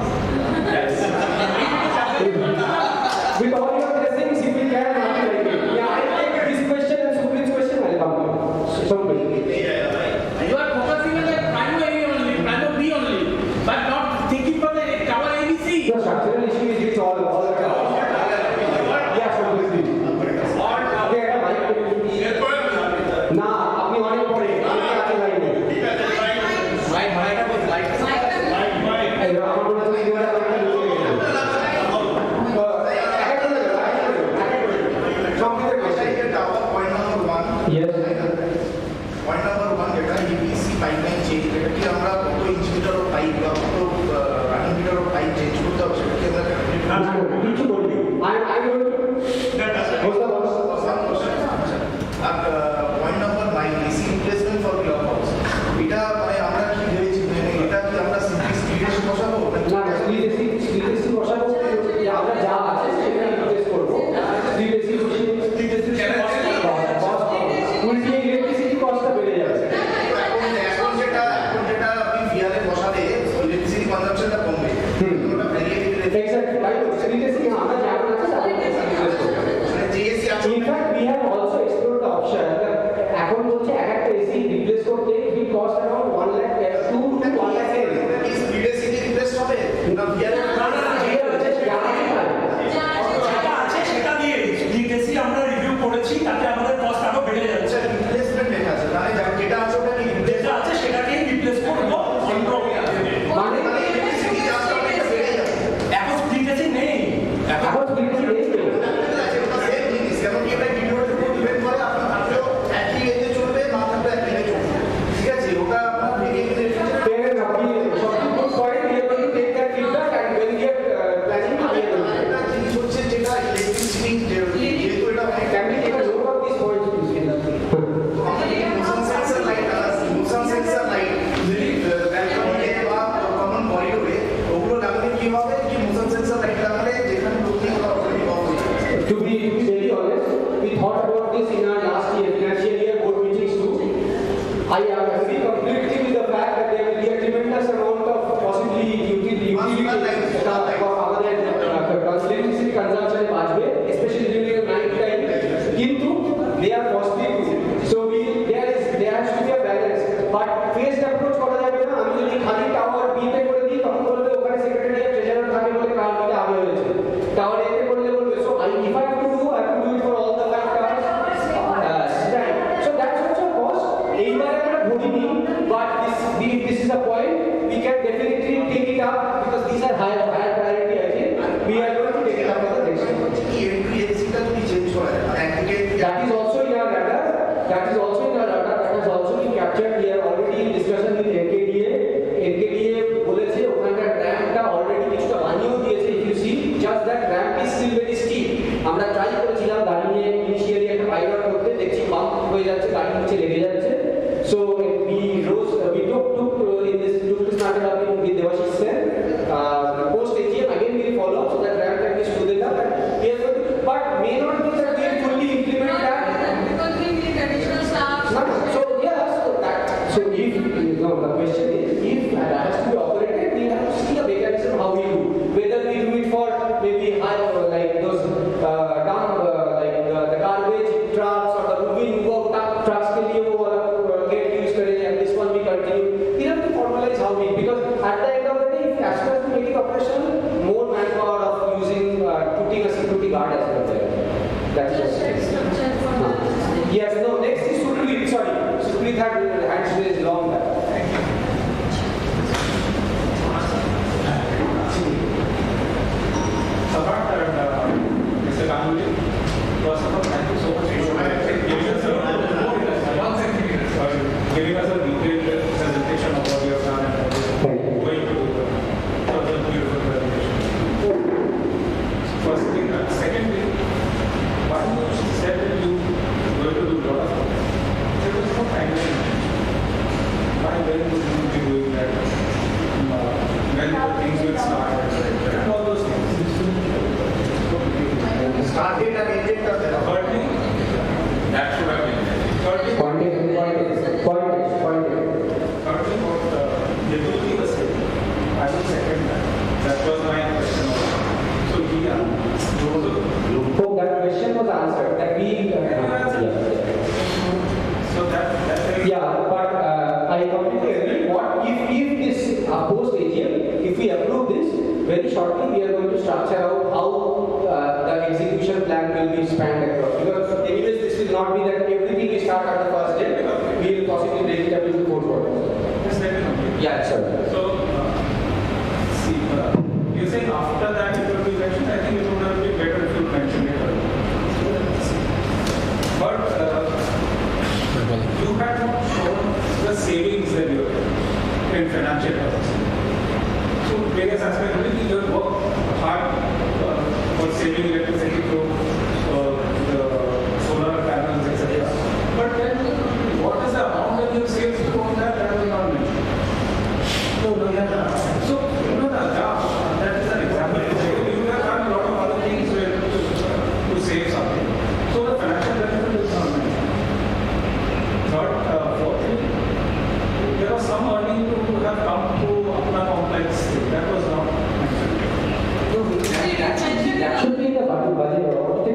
Yes. With all your blessings, if we can, I'll like it. Yeah, I'll take this question and Supreet's question, I'll come to you. Somebody. You are focusing on the prime A only, prime B only, but not thinking for the tower ABC. The structural issue is it's all the time. Yeah, Supreet. Okay, ना अपनी वाणी पढ़े अपनी आगे line है mic mic का light है round में तो ये वाला करना है Yes. Point number 1 যেটা EPC পাইপলাইন চেঞ্জ এটা কি আমরা কত ইঞ্চি মিটার অফ পাইপ বা কত running metre of pipe change করতে হবে সেটা কি আমরা কিছু বলবি I will আর point number 9 AC replacement for club house এটা মানে আমরা কি ভেবেছি মানে এটা কি আমরা সিম্পলি স্পিডেসি বসাবো না স্পিডেসি বসাবো আমরা যা আছে সেটা রিপ্লেস করব স্পিডেসি উল্টে ইলেকট্রিসিটি কস্টটা বেড়ে যাবে এখন যেটা আপনি ভিআরে বসালে ইলেকট্রিসিটি কনজাম্পশনটা কমবে ওটা ভেরিয়েবল এক্স্যাক্টলি তাই তো স্পিডেসি আমরা যা আছে তাই রিপ্লেস করব মানে জেএসি আছে In fact, we have also explored the option that এখন বলছে একটা এসি রিপ্লেস করতে it will cost around 1 lakh 2 to 1 lakh কি স্পিডেসি রিপ্লেস হবে না ভিআরে সেটা দিয়ে ডিটেসি আমরা রিভিউ করেছি তাতে আমাদের কস্ট আরো বেড়ে যাচ্ছে রিপ্লেসমেন্ট লেখা আছে মানে যেটা আছে ওটা কি যেটা আছে সেটাকেই রিপ্লেস করব অন্য মানে ইলেকট্রিসিটি চার্জটা অনেকটা বেড়ে যাবে এখন ডিটেসি নেই এখন স্পিডেসি নেই তো যেমন কি এটা ভিডিওর উপর ডিপেন্ড করে আপনার থাকলেও একই রেঞ্জে চলবে না থাকলে একই রেঞ্জে চলবে ঠিক আছে ওটা আপনার variable fair enough something good point we are going to take that feedback and when we are planning we are going to একটা জিনিস হচ্ছে যেটা ইলেকট্রিসিটি যেহেতু এটা অনেক can we take a look at these points please motion sensor light যদি ব্যালকনিতে বা কমন করিডোরে ওগুলো লাগালে কি হবে কি মোশন সেন্সর লাইট লাগালে যেখানে লোকটি অলরেডি অফ হয়ে যাবে to be very honest we thought about this in our last year financial year board meetings too I agree completely with the fact that there will be a tremendous amount of possibly utility for our electricity consumption বাড়বে especially during the night time কিন্তু they are costly too so there has to be a balance but phased approach করা যাবে না আমি যদি খালি tower B তে করে দিই তখন বলবে ওখানে সেক্রেটারি আর ট্রেজারার থাকে বলে কার দিকে আগে হয়েছে টাওয়ার এ তে করলে বলবে so if I have to do it for all the 5 towers so that's also a cost এইবার আমরা ধরিনি but this is a point we can definitely take it up because these are higher priority I think we are going to take it up for the next year কি entry এসিটা যদি change করা যায় মানে একদিকে that is also in our radar that has also been captured we are already in discussion with NKDA বলেছে ওখানকার র্যাম্পটা already কিছুটা বানিয়েও দিয়েছে if you see just that ramp is still very steep আমরা ট্রাই করেছিলাম গাড়ি নিয়ে ইনিশিয়ালি একটা pilot করতে দেখছি বাম্প হয়ে যাচ্ছে গাড়ি নিচে লেগে যাচ্ছে so we took this matter up with Devashish sir post AGM again we will follow up so that ramp can be smoothened up and we are going to, but may not be that we will fully implement that Because we need additional staff. so yeah so if no the question is if that has to be operated we have to see the mechanism how we do whether we do it for maybe high like those dump like the garbage trucks or the moving trucks के लिए वो वाला get used when would you be doing that? When the things will start, and all those things. Start date and end date of the Thirdly, that should have been there. Thirdly, thirdly, what Yadurji was saying, I will second that. That was my question also. So he So that question was answered. That we. So that Yeah, but I completely agree. What if this post AGM, if we approve this, very shortly we are going to structure out how the execution plan will be spanned across. Because anyways, this will not be that everything we start at the first day. We will possibly break it up into 4 quarters. just let me know. Yeah, sir. So, see, you're saying after that it will be mentioned. I think it would have been better if you mentioned it earlier. But you had not shown the savings that you have in financial terms. So, various aspects of it, you have worked hard for saving electricity through the solar panels, etc. But then, what is the amount that you have saved from that? That was not mentioned. So, that is an example. You have done a lot of other things to save something. So, the financial benefit is not mentioned. Third, fourthly, there was some earning to have come to Apna complex. That was not mentioned. That should be in the budget. What is the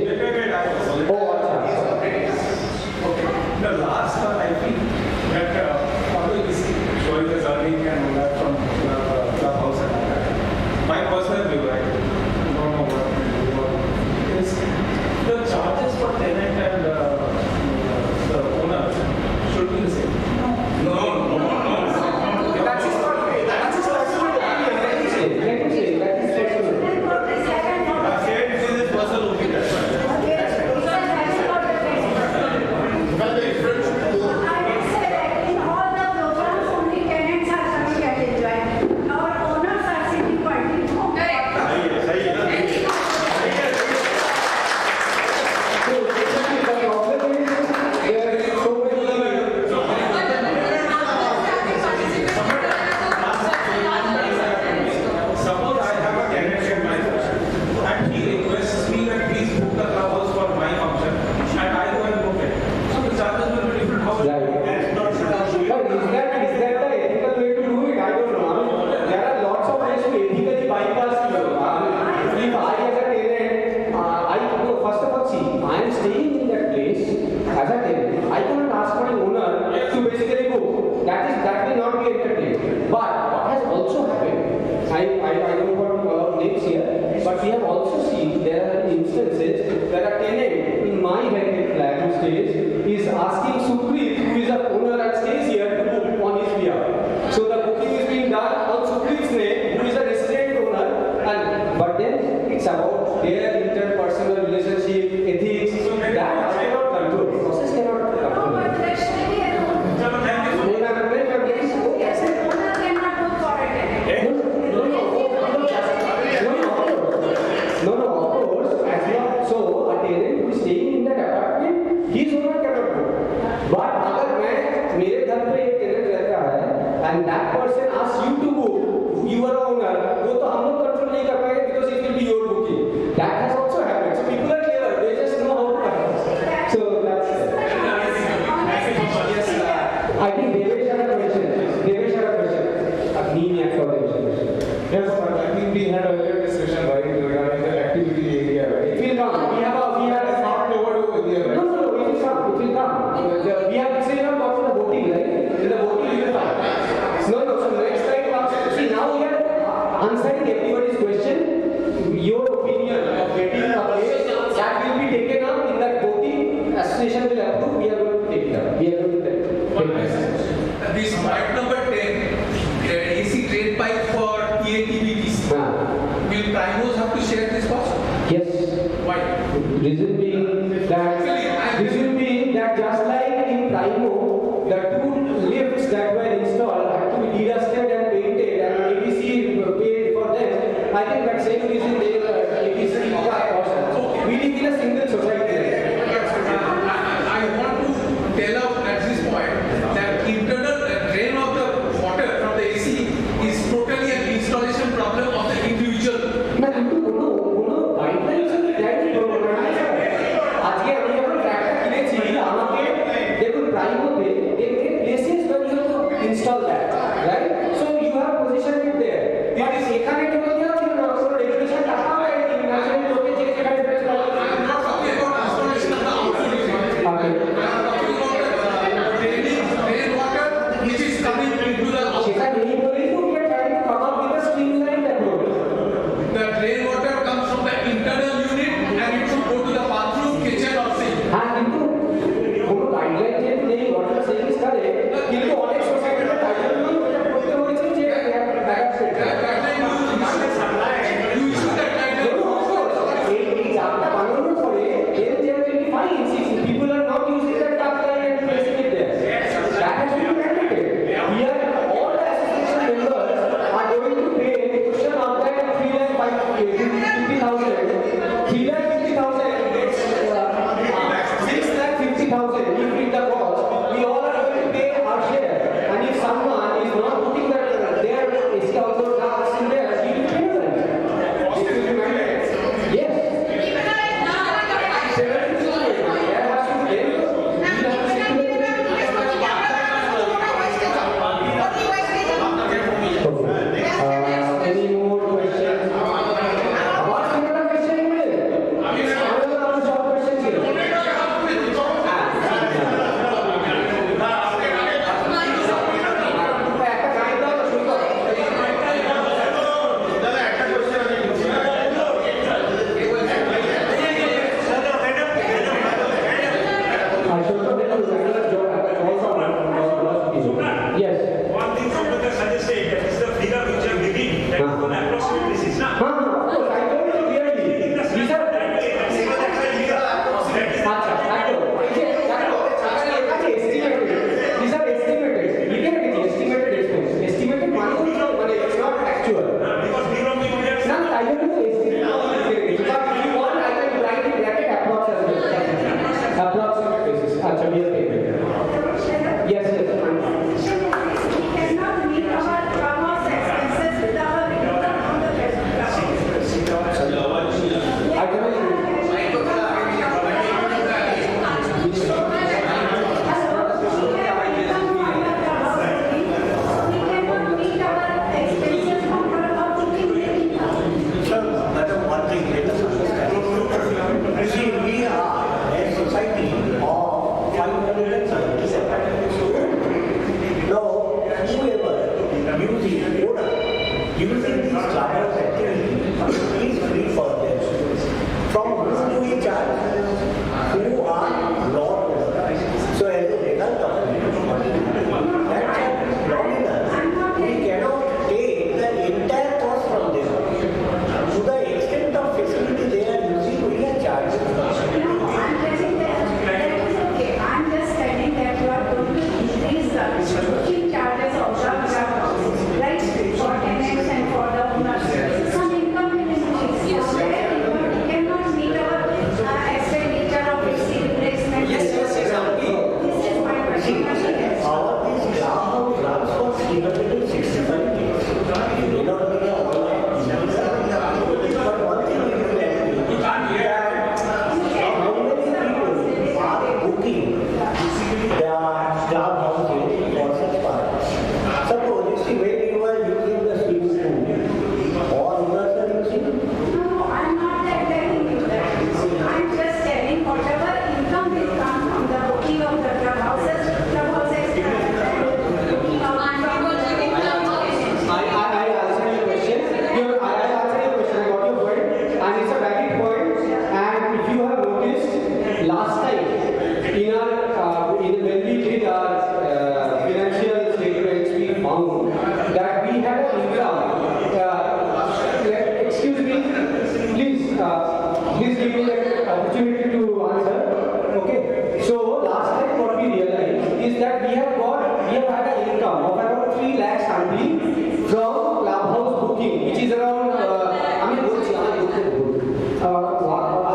Wait, I was already. Oh, acha. Okay. The last one, I think that although is showing the earning and all that from clubhouse and all that, my personal view, I don't know what is the charges for tenant and the owner should be the same. No. That's his point. That's his personal opinion. Let him say. That is personal. I said this is his personal opinion. That's why. But the difference Suppose I have a tenant in my function and he requests me that please book the clubhouse for my function and I go and book it. So the charges will be different. How that's not But is that the ethical way to do it? I don't know. I mean, there are lots of ways to ethically bypass you. If I as a tenant, first of all, see, I am staying in that place as a tenant. I cannot ask my owner to basically go. That will not be entertained. But what has also happened, I don't want to call out names here, but we have also seen there are instances where a tenant in my rented flat who stays is asking Supreet, who is a owner and stays here, to book on his behalf. So the booking is being done on Supreet's name, who is a resident owner, but then it's about their interpersonal relationship, ethics, that I cannot control. Process cannot control. No, of course, as long so a tenant who is staying in that apartment, his owner cannot go. But अगर मैं मेरे घर पे एक tenant रहता है and that person asks you to go, you are owner, वो तो हम लोग control नहीं कर पाएंगे because it will be your booking. That has also happened. So people are clever, they just know how to act. So that's it. Yes, I think Devesh had a question. Agni acknowledgement. Yes, but I think we had earlier discussion regarding the activity area, right? It will come. We have It's not over here, right? No, it will come. We have say now about the voting, right? In the voting, you will find. No, so next time comes. See, now we are answering everybody's question. Your opinion of getting a place, that will be taken up in that voting. Association will approve. We are going to take it up. We are going to take it up. This point number 10, AC trade pipe for PATBTC. Will primos have to share this cost? Yes. Why? Reason being that just like in Primo, the two lifts that were installed had to be de-rusted and painted and ABC paid for them. I think that same reason they ABC cost. We live in a single society. I want to tell out at this point that internal drain of the water from the AC is totally an installation problem of the individual. ना किंतु उन्होंने guidelines से क्या ही programme है आज के हम who are not. So as a result of that prominence, we cannot take the entire cost from them. To the extent of facility they are using, we are charging. I'm just telling that you are going to increase the booking charges of the clubhouse, right? For tenants and for the owners. Some income will increase. So where we cannot meet our expenditure of AC replacement. Yes, exactly. This is my question. Our these clubs was given in 65 days. It may not be a online. But one thing we will tell you, how many people are booking their clubhouse for such parties? Suppose you see when you are using the swimming pool, all owners are using. No, I'm not telling you that. I'm just telling whatever income will come from the booking of the clubhouses and booking of I answer your question. I answer your question. I got your point, and it's a valid point. And if you have noticed, last time in our when we did our financial statements, we found that we had an income. Excuse me, please give me the opportunity to answer. Okay. So last time what we realized is that we have had an income of around 3 lakhs annually from clubhouse booking, which is around,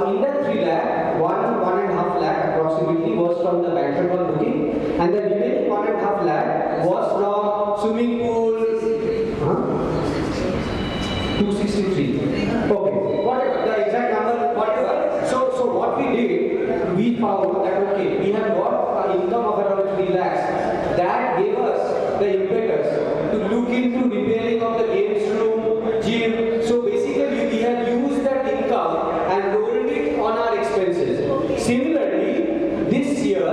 in that 3 lakh, 1.5 lakh approximately was from the banquet hall booking, and the remaining 1.5 lakh was from swimming pool, 263. Okay, whatever, the exact number, whatever. So what we did, we found that, okay, we have got an income of around 3 lakhs. That gave us the impetus to look into repairing of the games room, gym. So basically, we have used that income and rolled it on our expenses. Similarly, this year,